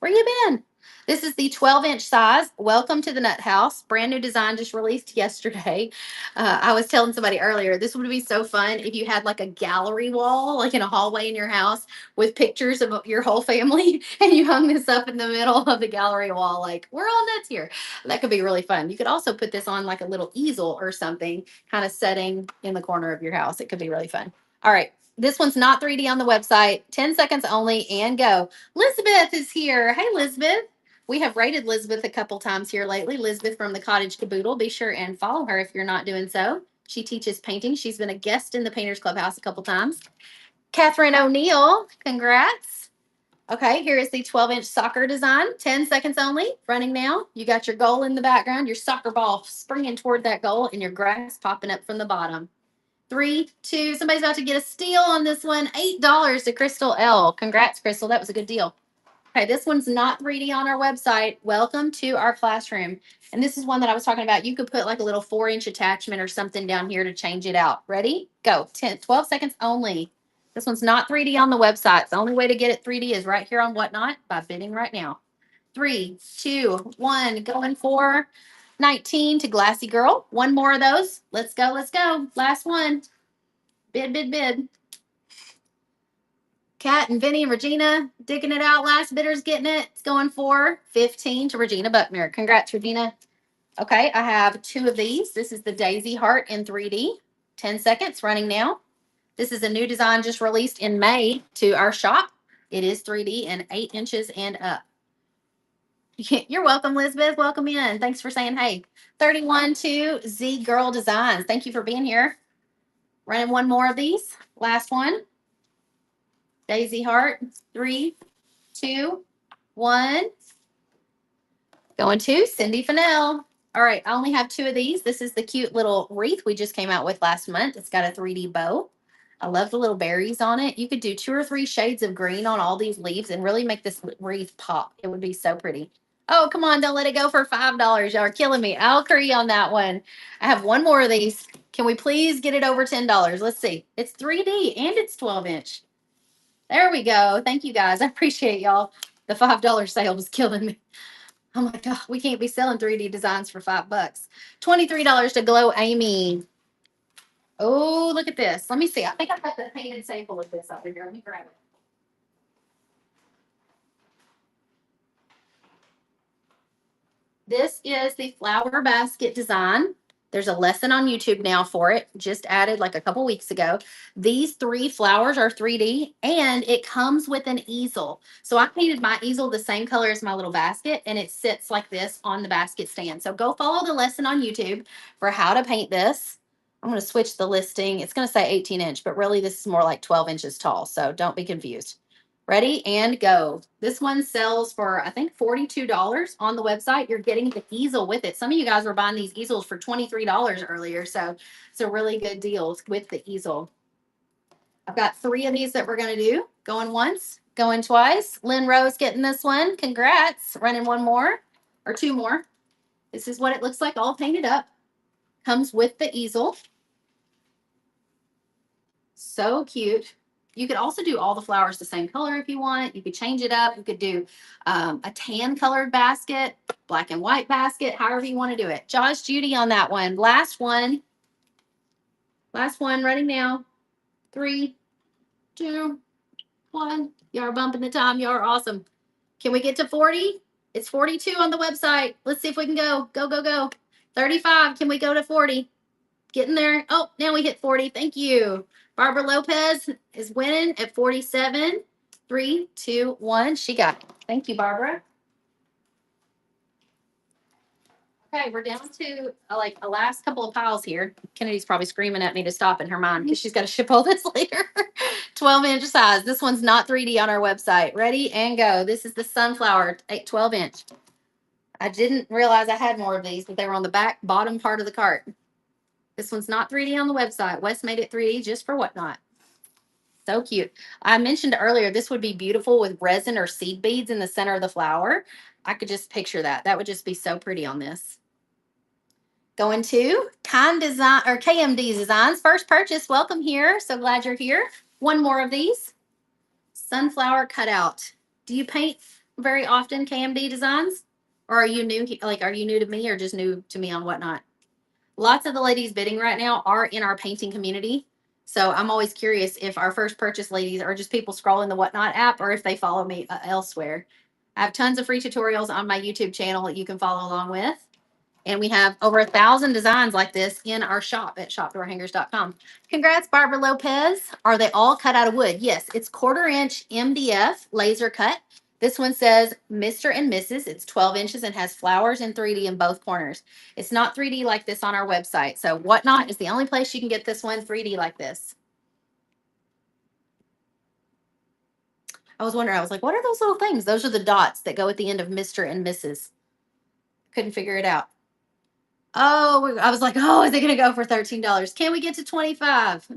Where you been? This is the 12-inch size. Welcome to the Nut House. Brand new design just released yesterday. I was telling somebody earlier, this would be so fun if you had like a gallery wall, like in a hallway in your house with pictures of your whole family, and you hung this up in the middle of the gallery wall, like, we're all nuts here. That could be really fun. You could also put this on like a little easel or something, kind of setting in the corner of your house. It could be really fun. All right. This one's not 3D on the website. 10 seconds only and go. Elizabeth is here. Hey, Elizabeth. We have rated Elizabeth a couple times here lately. Elizabeth from the Cottage Caboodle. Be sure and follow her if you're not doing so. She teaches painting. She's been a guest in the Painters Clubhouse a couple times. Catherine O'Neill, congrats. Okay, here is the 12-inch soccer design. 10 seconds only, running now. You got your goal in the background, your soccer ball springing toward that goal, and your grass popping up from the bottom. 3, 2, somebody's about to get a steal on this one. $8 to Crystal L. Congrats, Crystal. That was a good deal. Okay, this one's not 3D on our website. Welcome to our classroom. And this is one that I was talking about. You could put like a little 4-inch attachment or something down here to change it out. Ready? Go. 12 seconds only. This one's not 3D on the website. The only way to get it 3D is right here on Whatnot by bidding right now. 3, 2, 1. Going for 19 to Glassy Girl. One more of those. Let's go. Let's go. Last one. Bid, bid, bid. Kat and Vinny and Regina digging it out. Last bidder's getting it. It's going for 15 to Regina Buckner. Congrats, Regina. Okay, I have 2 of these. This is the Daisy Heart in 3D. 10 seconds running now. This is a new design just released in May to our shop. It is 3D and 8 inches and up. You're welcome, Elizabeth. Welcome in. Thanks for saying hey. 31 to Z Girl Designs. Thank you for being here. Running one more of these. Last one. Daisy Heart. 3, 2, 1. Going to Cindy Fennell. All right, I only have 2 of these. This is the cute little wreath we just came out with last month. It's got a 3D bow. I love the little berries on it. You could do 2 or 3 shades of green on all these leaves and really make this wreath pop. It would be so pretty. Oh, come on, don't let it go for $5. Y'all are killing me. I'll agree on that one. I have one more of these. Can we please get it over $10? Let's see. It's 3D and it's 12-inch. There we go. Thank you guys. I appreciate y'all. The $5 sale was killing me. Oh my God, we can't be selling 3D designs for $5. $23 to Glow Amy. Oh, look at this. Let me see. I think I've got the painted sample of this over here. Let me grab it. This is the flower basket design. There's a lesson on YouTube now for it, just added like a couple weeks ago. These 3 flowers are 3D and it comes with an easel. So I painted my easel the same color as my little basket and it sits like this on the basket stand. So go follow the lesson on YouTube for how to paint this. I'm going to switch the listing. It's going to say 18-inch, but really this is more like 12 inches tall. So don't be confused. Ready and go. This one sells for, I think, $42 on the website. You're getting the easel with it. Some of you guys were buying these easels for $23 earlier. So it's a really good deal with the easel. I've got 3 of these that we're going to do. Going once, going twice. Lynn Rose getting this one. Congrats. Running one more or 2 more. This is what it looks like all painted up. Comes with the easel. So cute. You could also do all the flowers the same color if you want. You could change it up. You could do a tan colored basket, black and white basket, however you want to do it. Josh Judy on that one. Last one. Last one running now. 3, 2, 1. Y'all are bumping the time. Y'all are awesome. Can we get to 40? It's 42 on the website. Let's see if we can go. Go, go, go. 35. Can we go to 40? Getting there. Oh, now we hit 40. Thank you. Barbara Lopez is winning at 47. 3, 2, 1. She got it. Thank you, Barbara. Okay, we're down to like a last couple of piles here. Kennedy's probably screaming at me to stop in her mind because she's got to ship all this later. 12-inch size. This one's not 3D on our website. Ready and go. This is the sunflower, 12-inch. I didn't realize I had more of these, but they were on the back bottom part of the cart. This one's not 3D on the website. Wes made it 3D just for Whatnot. So cute. I mentioned earlier, this would be beautiful with resin or seed beads in the center of the flower. I could just picture that. That would just be so pretty on this. Going to Kind Design or KMD Designs. First purchase. Welcome here. So glad you're here. One more of these. Sunflower cutout. Do you paint very often, KMD Designs? Or are you new? Like, are you new to me or just new to me on Whatnot? Lots of the ladies bidding right now are in our painting community. So I'm always curious if our first purchase ladies are just people scrolling the Whatnot app or if they follow me elsewhere. I have tons of free tutorials on my YouTube channel that you can follow along with. And we have over 1,000 designs like this in our shop at shopdoorhangers.com. Congrats, Barbara Lopez. Are they all cut out of wood? Yes, it's 1/4-inch MDF laser cut. This one says Mr. and Mrs. It's 12 inches and has flowers in 3D in both corners. It's not 3D like this on our website. So Whatnot is the only place you can get this one 3D like this. I was wondering, I was like, what are those little things? Those are the dots that go at the end of Mr. and Mrs. Couldn't figure it out. Oh, I was like, oh, is it going to go for $13? Can we get to 25?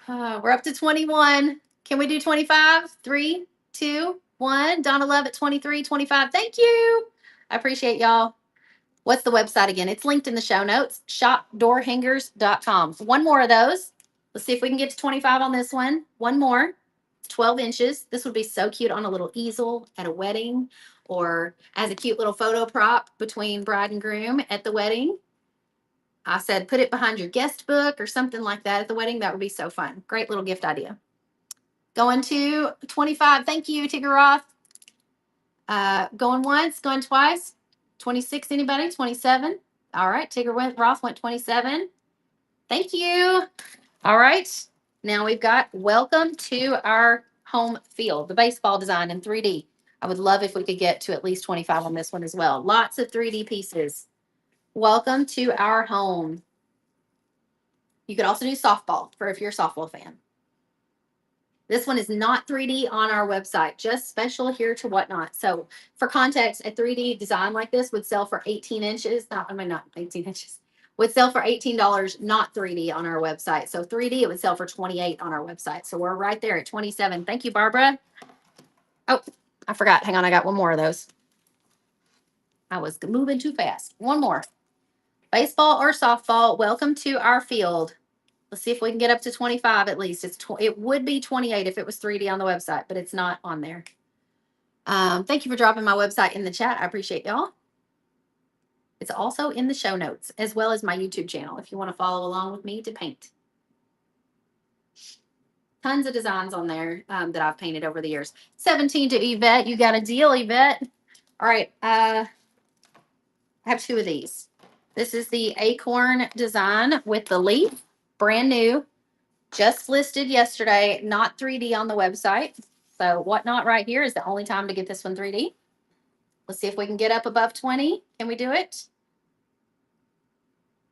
We're up to 21. Can we do 25? 3, 2, 1. Donna Love at 23, 25. Thank you. I appreciate y'all. What's the website again? It's linked in the show notes, shopdoorhangers.com. One more of those. Let's see if we can get to 25 on this one. One more. It's 12 inches. This would be so cute on a little easel at a wedding or as a cute little photo prop between bride and groom at the wedding. I said, put it behind your guest book or something like that at the wedding. That would be so fun. Great little gift idea. Going to 25. Thank you, Tigger Roth. Going once, going twice. 26, anybody? 27. All right, Tigger Roth went 27. Thank you. All right, now we've got welcome to our home field, the baseball design in 3D. I would love if we could get to at least 25 on this one as well. Lots of 3D pieces. Welcome to our home. You could also do softball for if you're a softball fan. This one is not 3D on our website, just special here to Whatnot. So for context, a 3D design like this would sell for 18 inches. Not 18 inches. Would sell for $18, not 3D on our website. So 3D, it would sell for 28 on our website. So we're right there at 27. Thank you, Barbara. Oh, I forgot. Hang on. I got one more of those. I was moving too fast. One more. Baseball or softball, welcome to our field. Let's see if we can get up to 25 at least. It would be 28 if it was 3D on the website, but it's not on there. Thank you for dropping my website in the chat. I appreciate y'all. It's also in the show notes as well as my YouTube channel if you want to follow along with me to paint. Tons of designs on there that I've painted over the years. 17 to Yvette. You got a deal, Yvette. All right. I have two of these. This is the acorn design with the leaf. Brand new, just listed yesterday, not 3D on the website. So Whatnot right here is the only time to get this one 3D. Let's see if we can get up above 20. Can we do it?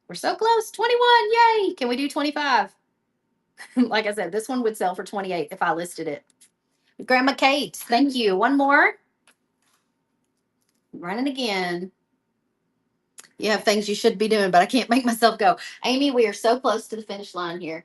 We're so close. 21. Yay. Can we do 25? Like I said, this one would sell for 28 if I listed it. Grandma Kate, thank you. One more. Running again. You have things you should be doing, but I can't make myself go. Amy, we are so close to the finish line here.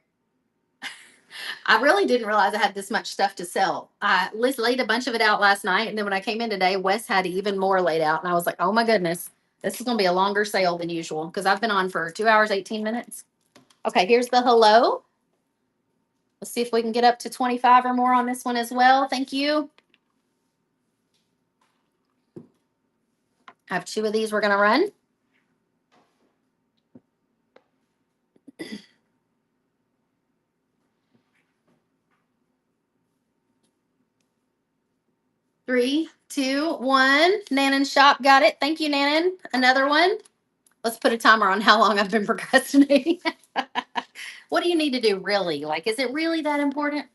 I really didn't realize I had this much stuff to sell. I laid a bunch of it out last night, and then when I came in today, Wes had even more laid out, and I was like, oh my goodness, this is going to be a longer sale than usual because I've been on for 2 hours, 18 minutes. Okay, here's the hello. Let's see if we can get up to 25 or more on this one as well. Thank you. I have two of these we're going to run. Three, two, one. Nanan Shop got it. Thank you, Nanan. Another one. Let's put a timer on how long I've been procrastinating. What do you need to do really? Like, is it really that important?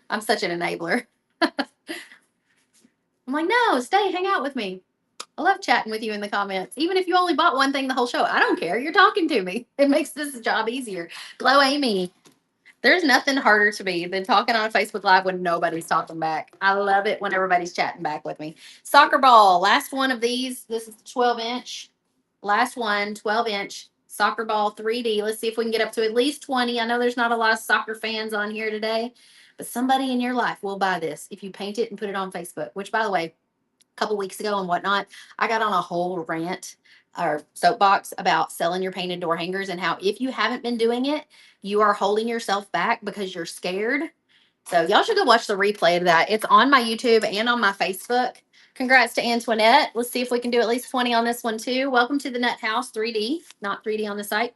I'm such an enabler. I'm like, no, stay, hang out with me. I love chatting with you in the comments. Even if you only bought one thing the whole show, I don't care. You're talking to me. It makes this job easier. Glow Amy. There's nothing harder to me than talking on Facebook Live when nobody's talking back. I love it when everybody's chatting back with me. Soccer ball, last one of these. This is 12-inch. Last one, 12-inch soccer ball 3D. Let's see if we can get up to at least 20. I know there's not a lot of soccer fans on here today, but somebody in your life will buy this if you paint it and put it on Facebook, which, by the way, a couple weeks ago and Whatnot, I got on a whole rant or soapbox about selling your painted door hangers and how if you haven't been doing it, you are holding yourself back because you're scared. So y'all should go watch the replay of that. It's on my YouTube and on my Facebook. Congrats to Antoinette. Let's see if we can do at least 20 on this one too. Welcome to the Nut House 3D, not 3D on the site.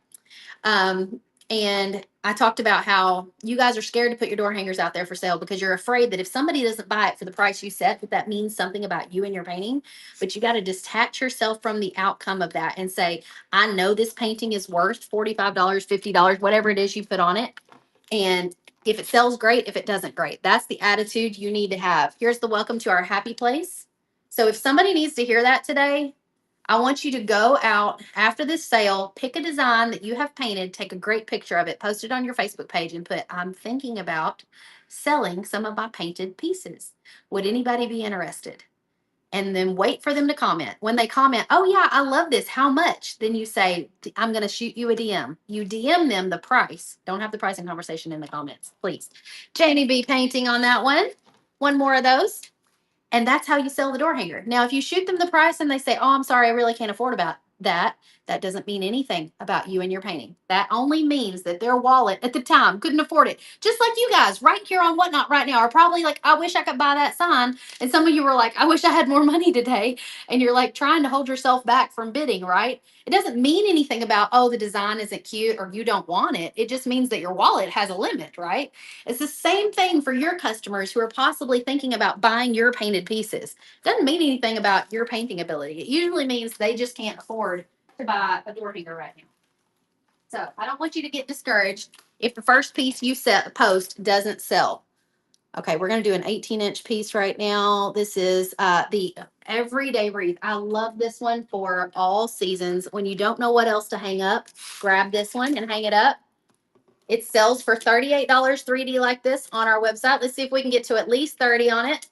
And I talked about how you guys are scared to put your door hangers out there for sale because you're afraid that if somebody doesn't buy it for the price you set, that means something about you and your painting. But you got to detach yourself from the outcome of that and say, I know this painting is worth $45, $50, whatever it is you put on it. And if it sells, great. If it doesn't, great. That's the attitude you need to have. Here's the welcome to our happy place. So if somebody needs to hear that today, I want you to go out after this sale, pick a design that you have painted, take a great picture of it, post it on your Facebook page and put, I'm thinking about selling some of my painted pieces. Would anybody be interested? And then wait for them to comment. When they comment, oh yeah, I love this. How much? Then you say, I'm going to shoot you a DM. You DM them the price. Don't have the pricing conversation in the comments, please. Janie B painting on that one. One more of those. And that's how you sell the door hanger. Now, if you shoot them the price and they say, oh, I'm sorry, I really can't afford about that, that doesn't mean anything about you and your painting. That only means that their wallet at the time couldn't afford it. Just like you guys right here on Whatnot right now are probably like, I wish I could buy that sign. And some of you were like, I wish I had more money today. And you're like trying to hold yourself back from bidding, right? It doesn't mean anything about, oh, the design isn't cute or you don't want it. It just means that your wallet has a limit, right? It's the same thing for your customers who are possibly thinking about buying your painted pieces. Doesn't mean anything about your painting ability. It usually means they just can't afford to buy a door hanger right now. So I don't want you to get discouraged if the first piece you post doesn't sell. Okay, we're gonna do an 18-inch piece right now. This is the everyday wreath. I love this one for all seasons. When you don't know what else to hang up, grab this one and hang it up. It sells for $38 3D like this on our website. Let's see if we can get to at least 30 on it.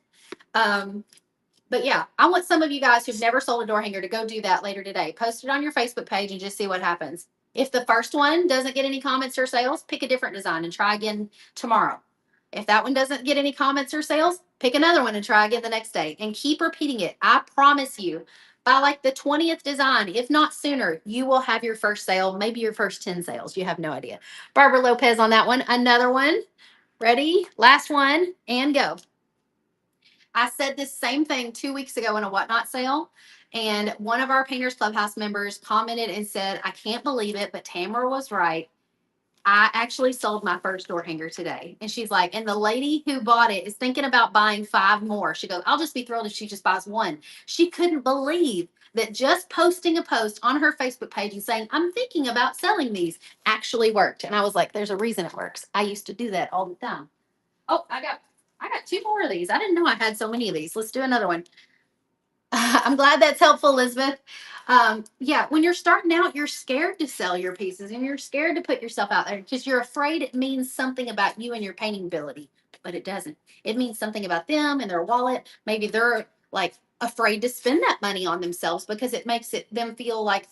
But yeah, I want some of you guys who've never sold a door hanger to go do that later today. Post it on your Facebook page and just see what happens. If the first one doesn't get any comments or sales, pick a different design and try again tomorrow. If that one doesn't get any comments or sales, pick another one and try again the next day and keep repeating it. I promise you, by like the 20th design, if not sooner, you will have your first sale, maybe your first 10 sales. You have no idea. Barbara Lopez on that one. Another one. Ready? Last one and go. I said this same thing 2 weeks ago in a Whatnot sale. And one of our Painters Clubhouse members commented and said, I can't believe it, but Tamara was right. I actually sold my first door hanger today. And she's like, and the lady who bought it is thinking about buying 5 more. She goes, I'll just be thrilled if she just buys one. She couldn't believe that just posting a post on her Facebook page and saying, I'm thinking about selling these actually worked. And I was like, there's a reason it works. I used to do that all the time. Oh, I got 2 more of these. I didn't know I had so many of these. Let's do another one. I'm glad that's helpful, Elizabeth. Yeah, when you're starting out, you're scared to sell your pieces and you're scared to put yourself out there because you're afraid it means something about you and your painting ability, but it doesn't. It means something about them and their wallet. Maybe they're like afraid to spend that money on themselves because it makes them feel like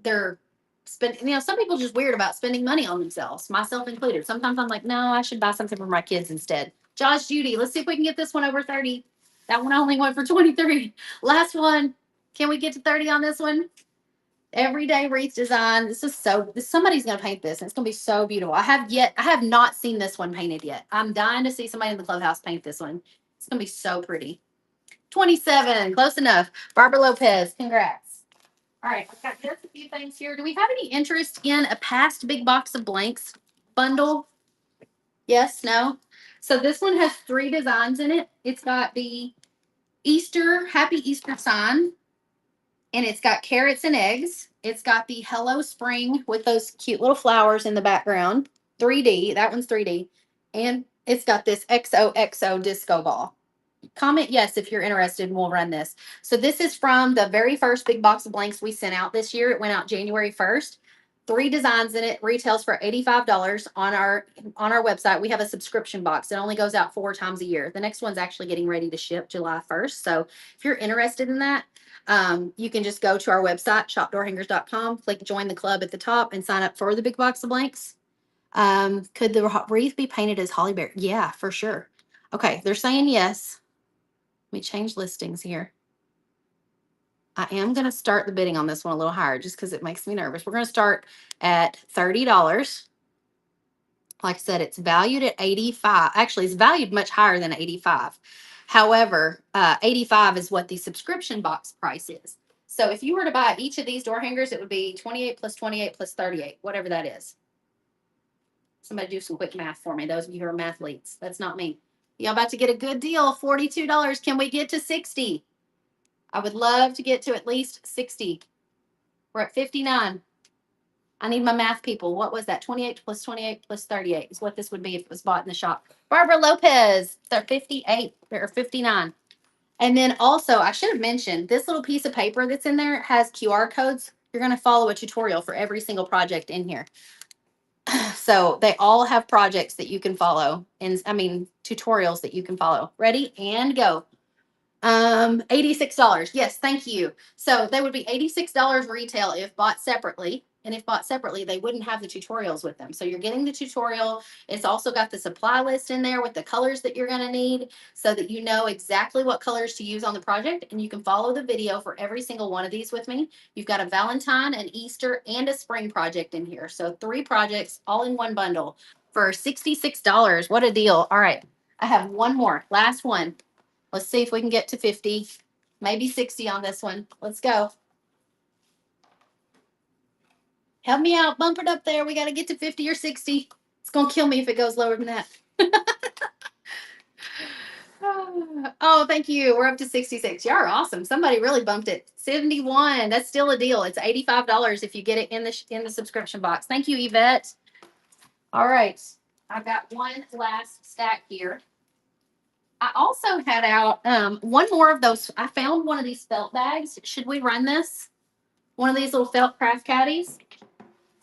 they're spending. Some people are just weird about spending money on themselves, myself included. Sometimes I'm like, no, I should buy something for my kids instead. Josh, Judy, let's see if we can get this one over 30. That one only went for 23. Last one. Can we get to 30 on this one? Everyday wreath design. Somebody's gonna paint this, and it's gonna be so beautiful. I have not seen this one painted yet. I'm dying to see somebody in the clubhouse paint this one. It's gonna be so pretty. 27, close enough. Barbara Lopez, congrats. All right, I've got just a few things here. Do we have any interest in a past big box of blanks bundle? Yes, no? So this one has 3 designs in it. It's got the Happy Easter sign, and it's got carrots and eggs. It's got the Hello Spring with those cute little flowers in the background. 3D, that one's 3D. And it's got this XOXO disco ball. Comment yes if you're interested and we'll run this. So this is from the very first big box of blanks we sent out this year. It went out January 1st. 3 designs in it, retails for $85 on our website. We have a subscription box. It only goes out 4 times a year. The next one's actually getting ready to ship July 1st. So if you're interested in that, you can just go to our website, shopdoorhangers.com, click join the club at the top and sign up for the big box of blanks. Could the wreath be painted as holly berry? Yeah, for sure. Okay, they're saying yes. Let me change listings here. I am going to start the bidding on this one a little higher just because it makes me nervous. We're going to start at $30. Like I said, it's valued at 85. Actually, it's valued much higher than 85. However, 85 is what the subscription box price is. So if you were to buy each of these door hangers, it would be 28 plus 28 plus 38, whatever that is. Somebody do some quick math for me. Those of you who are mathletes, that's not me. Y'all about to get a good deal, $42. Can we get to 60? I would love to get to at least 60. We're at 59. I need my math people. What was that? 28 plus 28 plus 38 is what this would be if it was bought in the shop. Barbara Lopez, they're 58 or 59. And then also, I should have mentioned this little piece of paper that's in there has QR codes. You're going to follow a tutorial for every single project in here. So they all have projects that you can follow, and tutorials that you can follow. Ready and go. $86. Yes, thank you. So they would be $86 retail if bought separately. And if bought separately, they wouldn't have the tutorials with them. So you're getting the tutorial. It's also got the supply list in there with the colors that you're going to need so that you know exactly what colors to use on the project. And you can follow the video for every single one of these with me. You've got a Valentine, an Easter, and a spring project in here. So 3 projects all in one bundle for $66. What a deal. All right. I have one more. Last one. Let's see if we can get to 50, maybe 60 on this one. Let's go. Help me out. Bump it up there. We got to get to 50 or 60. It's going to kill me if it goes lower than that. Oh, thank you. We're up to 66. Y'all are awesome. Somebody really bumped it. 71. That's still a deal. It's $85 if you get it in the subscription box. Thank you, Yvette. All right. I've got one last stack here. I also had out one more of those. I found one of these felt bags. Should we run this? One of these little felt craft caddies.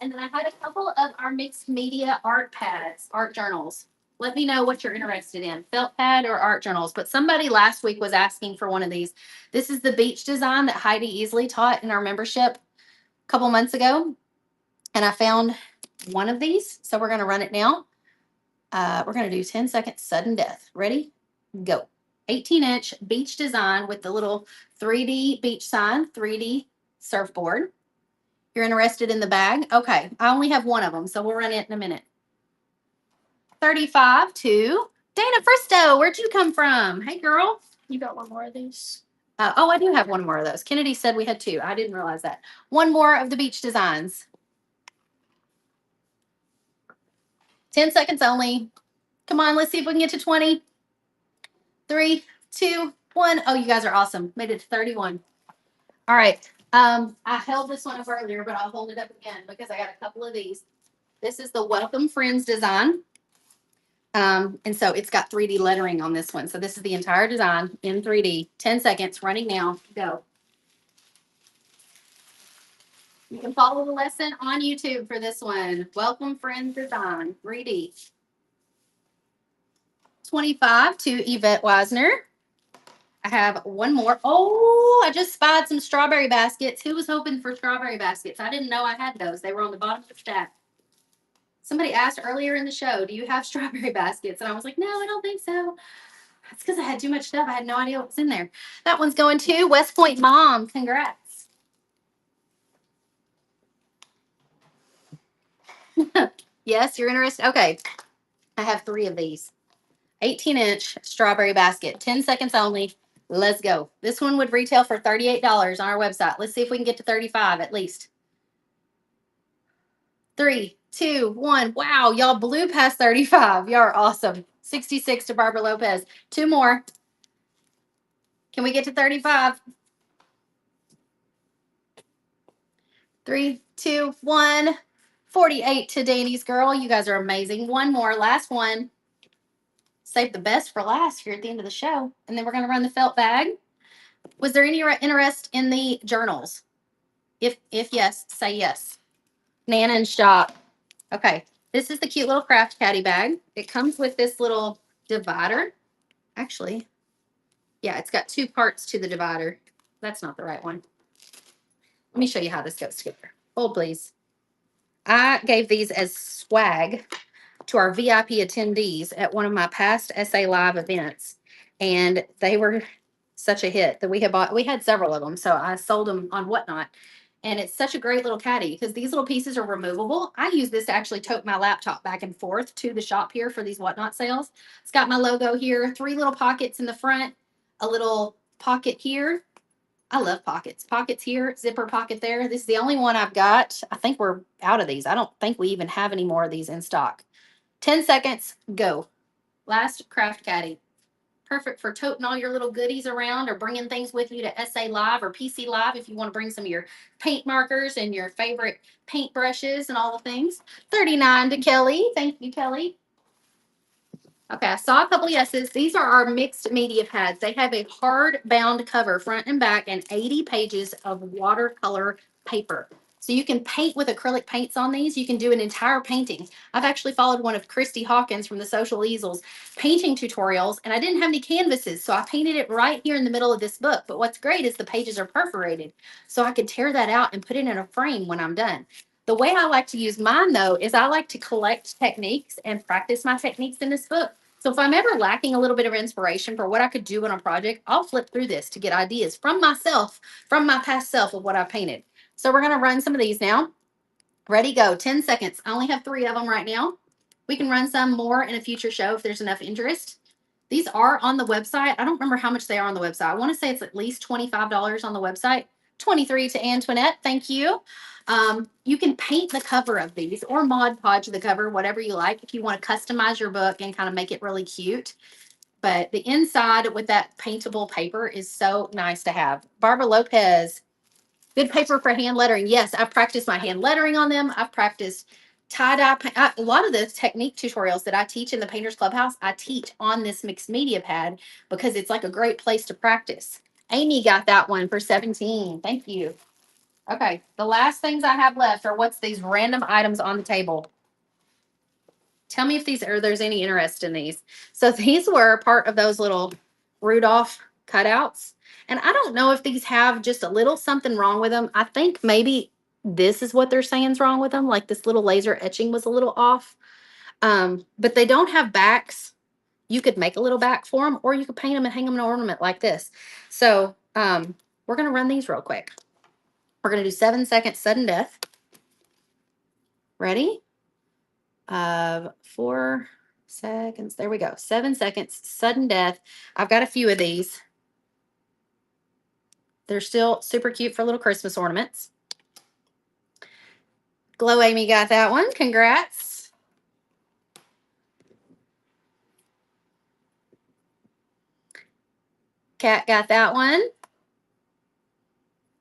And then I had a couple of our mixed media art pads, art journals. Let me know what you're interested in, felt pad or art journals. But somebody last week was asking for one of these. This is the beach design that Heidi Easley taught in our membership a couple months ago. And I found one of these. So we're going to run it now. We're going to do 10 seconds sudden death. Ready? Go. 18-inch beach design with the little 3D beach sign, 3D surfboard. You're interested in the bag? Okay, I only have one of them, so we'll run it in a minute. 35 to Dana Fristo. Where'd you come from? Hey, girl. You got one more of these? Oh, I do have one more of those. Kennedy said we had two. I didn't realize that. One more of the beach designs. 10 seconds only. Come on, let's see if we can get to 20. 3, 2, 1. Oh, you guys are awesome. Made it to 31. All right. I held this one up earlier, but I'll hold it up again because I got a couple of these. This is the Welcome Friends design. And so it's got 3D lettering on this one. So this is the entire design in 3D. 10 seconds, running now. Go. You can follow the lesson on YouTube for this one. Welcome Friends design, 3D. 25 to Yvette Wisner. I have one more. Oh, I just spied some strawberry baskets. Who was hoping for strawberry baskets? I didn't know I had those. They were on the bottom of the stack. Somebody asked earlier in the show, do you have strawberry baskets? And I was like, no, I don't think so. That's because I had too much stuff. I had no idea what was in there. That one's going to West Point Mom. Congrats. Yes, you're interested? Okay. I have 3 of these. 18-inch strawberry basket. 10 seconds only. Let's go. This one would retail for $38 on our website. Let's see if we can get to 35 at least. 3, 2, 1. Wow, y'all blew past 35. Y'all are awesome. 66 to Barbara Lopez. 2 more. Can we get to 35? 3, 2, 1. 48 to Danny's girl. You guys are amazing. One more. Last one. Save the best for last here at the end of the show. And then we're going to run the felt bag. Was there any interest in the journals? If yes, say yes. Nana and Shop. Okay. This is the cute little craft caddy bag. It comes with this little divider. Actually, yeah, it's got 2 parts to the divider. That's not the right one. Let me show you how this goes together. Hold, please. I gave these as swag to our VIP attendees at one of my past SA Live events. And they were such a hit that we had several of them. So I sold them on Whatnot. And it's such a great little caddy because these little pieces are removable. I use this to actually tote my laptop back and forth to the shop here for these Whatnot sales. It's got my logo here, 3 little pockets in the front, a little pocket here. I love pockets. Pockets here, zipper pocket there. This is the only one I've got. I think we're out of these. I don't think we even have any more of these in stock. 10 seconds, go. Last craft caddy. Perfect for toting all your little goodies around or bringing things with you to SA Live or PC Live if you want to bring some of your paint markers and your favorite paint brushes and all the things. 39 to Kelly. Thank you, Kelly. Okay, I saw a couple yeses. These are our mixed media pads. They have a hard-bound cover, front and back, and 80 pages of watercolor paper. So you can paint with acrylic paints on these. You can do an entire painting. I've actually followed one of Christy Hawkins from the Social Easels painting tutorials, and I didn't have any canvases, so I painted it right here in the middle of this book. But what's great is the pages are perforated, so I could tear that out and put it in a frame when I'm done. The way I like to use mine, though, is I like to collect techniques and practice my techniques in this book. So if I'm ever lacking a little bit of inspiration for what I could do on a project, I'll flip through this to get ideas from myself, from my past self of what I painted. So we're going to run some of these now. Ready, go. 10 seconds. I only have 3 of them right now. We can run some more in a future show if there's enough interest. These are on the website. I don't remember how much they are on the website. I want to say it's at least $25 on the website. 23 to Antoinette. Thank you. You can paint the cover of these or Mod Podge the cover, whatever you like, if you want to customize your book and kind of make it really cute. But the inside with that paintable paper is so nice to have. Barbara Lopez, good paper for hand lettering. Yes, I've practiced my hand lettering on them. I've practiced tie-dye, a lot of the technique tutorials that I teach in the Painters Clubhouse, I teach on this mixed media pad because it's like a great place to practice. Amy got that one for 17. Thank you. Okay, the last things I have left are what's these random items on the table. Tell me if there's any interest in these. So these were part of those little Rudolph cutouts. And I don't know if these have just a little something wrong with them. I think maybe this is what they're saying is wrong with them. Like this little laser etching was a little off. But they don't have backs. You could make a little back for them, or you could paint them and hang them in an ornament like this. So we're going to run these real quick. We're going to do 7 seconds sudden death. Ready? 4 seconds. There we go. 7 seconds sudden death. I've got a few of these. They're still super cute for little Christmas ornaments. Glow Amy got that one. Congrats. Cat got that one.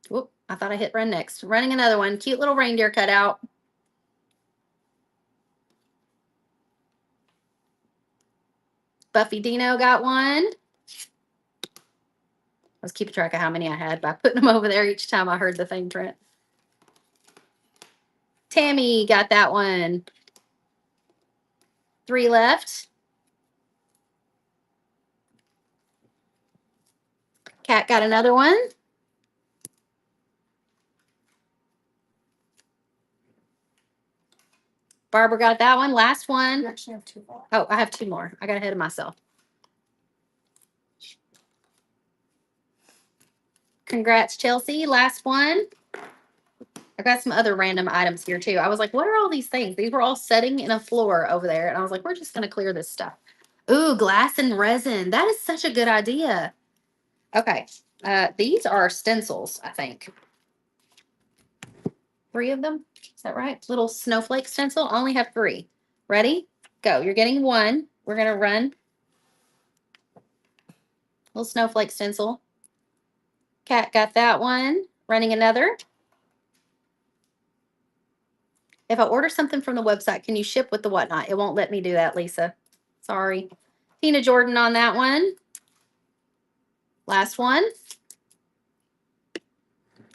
Whoop, I thought I hit run next. Running another one. Cute little reindeer cutout. Buffy Dino got one. I was keeping track of how many I had by putting them over there each time I heard the thing, Trent. Tammy got that one. 3 left. Cat got another one. Barbara got that one. Last You one. actually have 2 more. Oh, I have 2 more. I got ahead of myself. Congrats, Chelsea. Last one. I got some other random items here too. I was like, what are all these things? These were all setting in a floor over there. And I was like, we're just going to clear this stuff. Ooh, glass and resin. That is such a good idea. Okay. These are stencils, I think. 3 of them. Is that right? Little snowflake stencil. I only have 3. Ready? Go. You're getting 1. We're going to run. Little snowflake stencil. Cat got that one. Running another. If I order something from the website, can you ship with the whatnot? It won't let me do that, Lisa. Sorry. Tina Jordan on that one. Last one.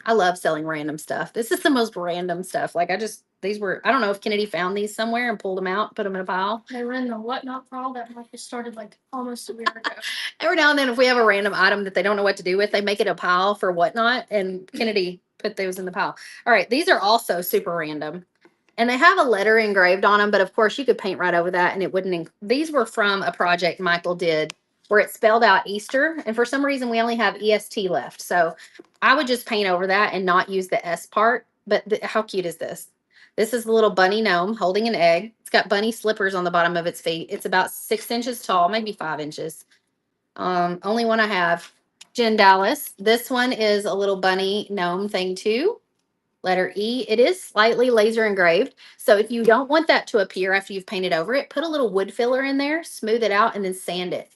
I love selling random stuff. This is the most random stuff. Like I don't know if Kennedy found these somewhere and pulled them out, put them in a pile. They were in the whatnot pile that Marcus started like almost a year ago. Every now and then, if we have a random item that they don't know what to do with, they make it a pile for whatnot, and Kennedy put those in the pile. All right, these are also super random. And they have a letter engraved on them, but of course you could paint right over that and it wouldn't. These were from a project Michael did where it spelled out Easter. And for some reason we only have EST left. So I would just paint over that and not use the S part. But how cute is this? This is the little bunny gnome holding an egg. It's got bunny slippers on the bottom of its feet. It's about 6 inches tall, maybe 5 inches. Only one I have. Jen Dallas. This one is a little bunny gnome thing too. Letter E. It is slightly laser engraved. So if you don't want that to appear after you've painted over it, put a little wood filler in there, smooth it out, and then sand it.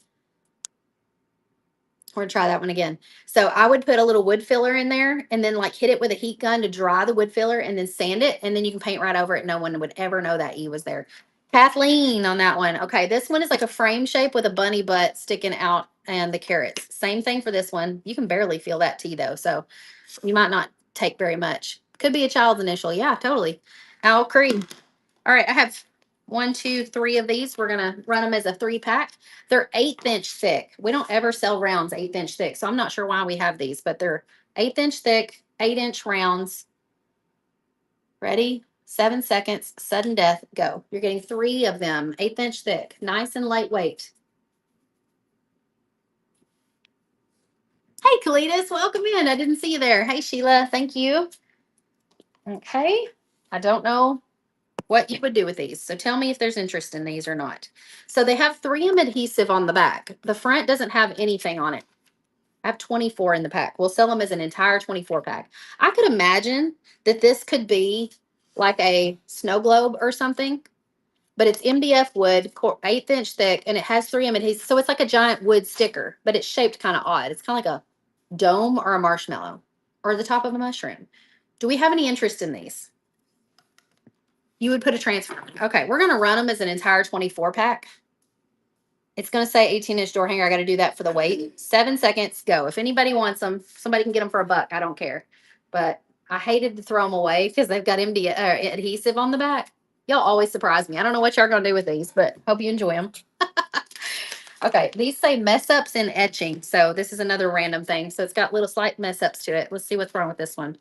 We're going to try that one again. So I would put a little wood filler in there and then like hit it with a heat gun to dry the wood filler and then sand it. And then you can paint right over it. No one would ever know that E was there. Kathleen on that one. Okay, this one is like a frame shape with a bunny butt sticking out and the carrots. Same thing for this one. You can barely feel that T though. So you might not take very much. Could be a child's initial. Yeah, totally. Al Creed. All right, I have 1, 2, 3 of these. We're gonna run them as a 3-pack. They're 1/8 inch thick. We don't ever sell rounds 1/8 inch thick, so I'm not sure why we have these, but they're 1/8 inch thick, 8 inch rounds. Ready? 7 seconds. Sudden death. Go. You're getting 3 of them. 1/8 inch thick. Nice and lightweight. Hey, Kalidas, welcome in. I didn't see you there. Hey, Sheila. Thank you. Okay. I don't know what you would do with these. So tell me if there's interest in these or not. So they have 3M adhesive on the back. The front doesn't have anything on it. I have 24 in the pack. We'll sell them as an entire 24 pack. I could imagine that this could be like a snow globe or something, but it's MDF wood, 1/8 inch thick, and it has 3M adhesive. So it's like a giant wood sticker, but it's shaped kind of odd. It's kind of like a dome or a marshmallow or the top of a mushroom. Do we have any interest in these? You would put a transfer. Okay, we're gonna run them as an entire 24 pack. It's gonna say 18-inch door hanger. I gotta do that for the weight. 7 seconds, go. If anybody wants them, somebody can get them for $1. I don't care. But I hated to throw them away because they've got adhesive on the back. Y'all always surprise me. I don't know what y'all gonna do with these, but hope you enjoy them. Okay, these say mess ups in etching. So this is another random thing. So it's got little slight mess ups to it. Let's see what's wrong with this one.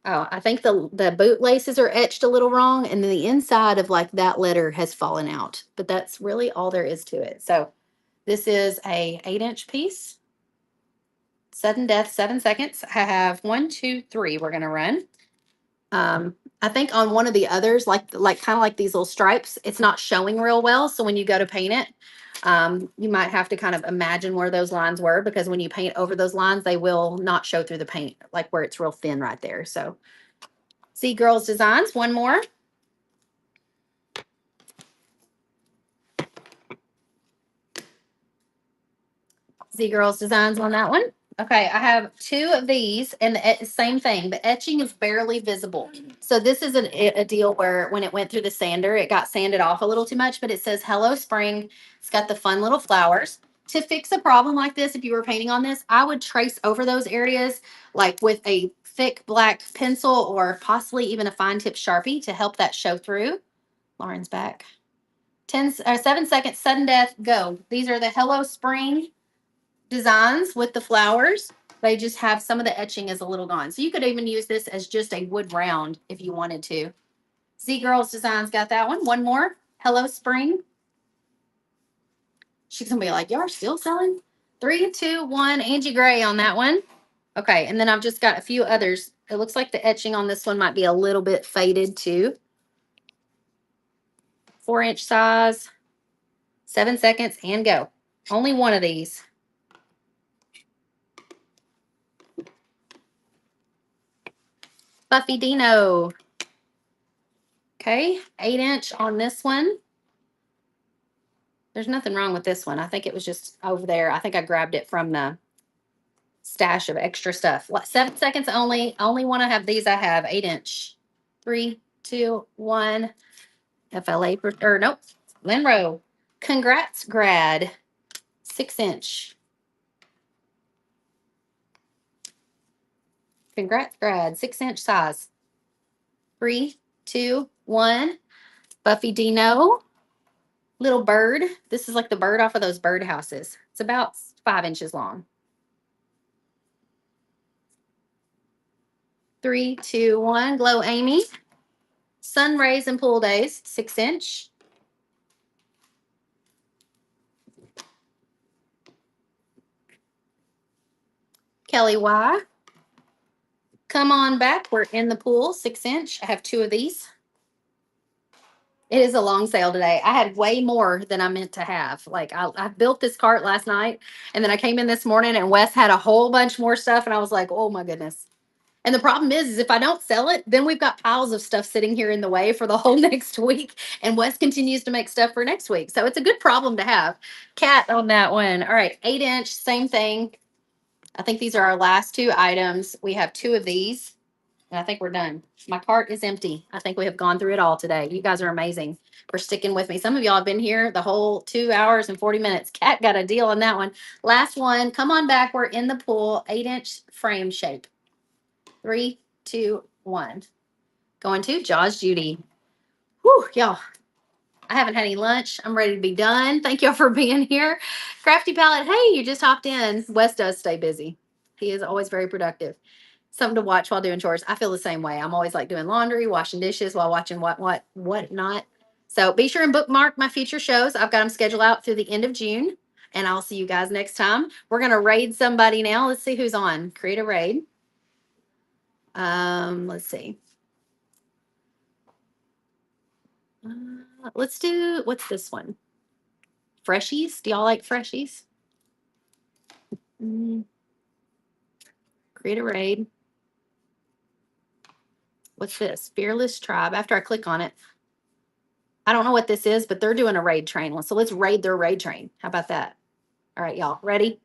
Oh, I think the boot laces are etched a little wrong, and then the inside of like that letter has fallen out. But that's really all there is to it. So this is a 8-inch piece. Sudden death, 7 seconds. I have 1, 2, 3. We're gonna run. I think on one of the others, like kind of like these little stripes, it's not showing real well. So when you go to paint it, you might have to kind of imagine where those lines were, because when you paint over those lines, they will not show through the paint, like where it's real thin right there. So see Girls Designs, one more. Z Girls Designs on that one. Okay, I have 2 of these, and the same thing. The etching is barely visible. So this is a deal where when it went through the sander, it got sanded off a little too much, but it says Hello Spring. It's got the fun little flowers. To fix a problem like this, if you were painting on this, I would trace over those areas like with a thick black pencil or possibly even a fine tip Sharpie to help that show through. Lauren's back. 7 seconds, sudden death, go. These are the Hello Spring designs with the flowers. They just have some of the etching is a little gone. So you could even use this as just a wood round if you wanted to. Z Girls Designs got that one. One more. Hello Spring. She's going to be like, y'all are still selling? 3, 2, 1. Angie Gray on that one. Okay, and then I've just got a few others. It looks like the etching on this one might be a little bit faded too. 4-inch size. 7 seconds and go. Only one of these. Buffy Dino. Okay, 8-inch on this one. There's nothing wrong with this one. I think it was just over there. I think I grabbed it from the stash of extra stuff. 7 seconds only. Only one I have these. I have 8-inch. 3, 2, 1. FLA, or nope, Lenro. Congrats, grad. 6-inch. Congrats, grad. 6-inch size. 3, 2, 1. Buffy Dino. Little bird. This is like the bird off of those bird houses. It's about 5 inches long. 3, 2, 1. Glow Amy. Sun rays and pool days. 6-inch. Kelly Y. Come on back. We're in the pool. 6-inch. I have 2 of these. It is a long sale today. I had way more than I meant to have. Like I built this cart last night, and then I came in this morning and Wes had a whole bunch more stuff, and I was like, oh my goodness. And the problem is if I don't sell it, then we've got piles of stuff sitting here in the way for the whole next week. And Wes continues to make stuff for next week. So it's a good problem to have. Cat on that one. All right, 8-inch, same thing. I think these are our last 2 items. We have 2 of these. And I think we're done. My cart is empty. I think we have gone through it all today. You guys are amazing for sticking with me. Some of y'all have been here the whole 2 hours and 40 minutes. Cat got a deal on that one. Last one. Come on back. We're in the pool. 8-inch frame shape. 3, 2, 1. Going to Jaws Judy. Whew, y'all. I haven't had any lunch. I'm ready to be done. Thank y'all for being here. Crafty Palette. Hey, you just hopped in. Wes does stay busy. He is always very productive. Something to watch while doing chores. I feel the same way. I'm always like doing laundry, washing dishes while watching what not. So be sure and bookmark my future shows. I've got them scheduled out through the end of June, and I'll see you guys next time. We're gonna raid somebody now. Let's see who's on. Create a raid. Let's see. Let's do, what's this one? Freshies. Do y'all like freshies? Create a raid. What's this? Fearless Tribe. After I click on it, I don't know what this is, but they're doing a raid train. So let's raid their raid train. How about that? All right, y'all. Ready?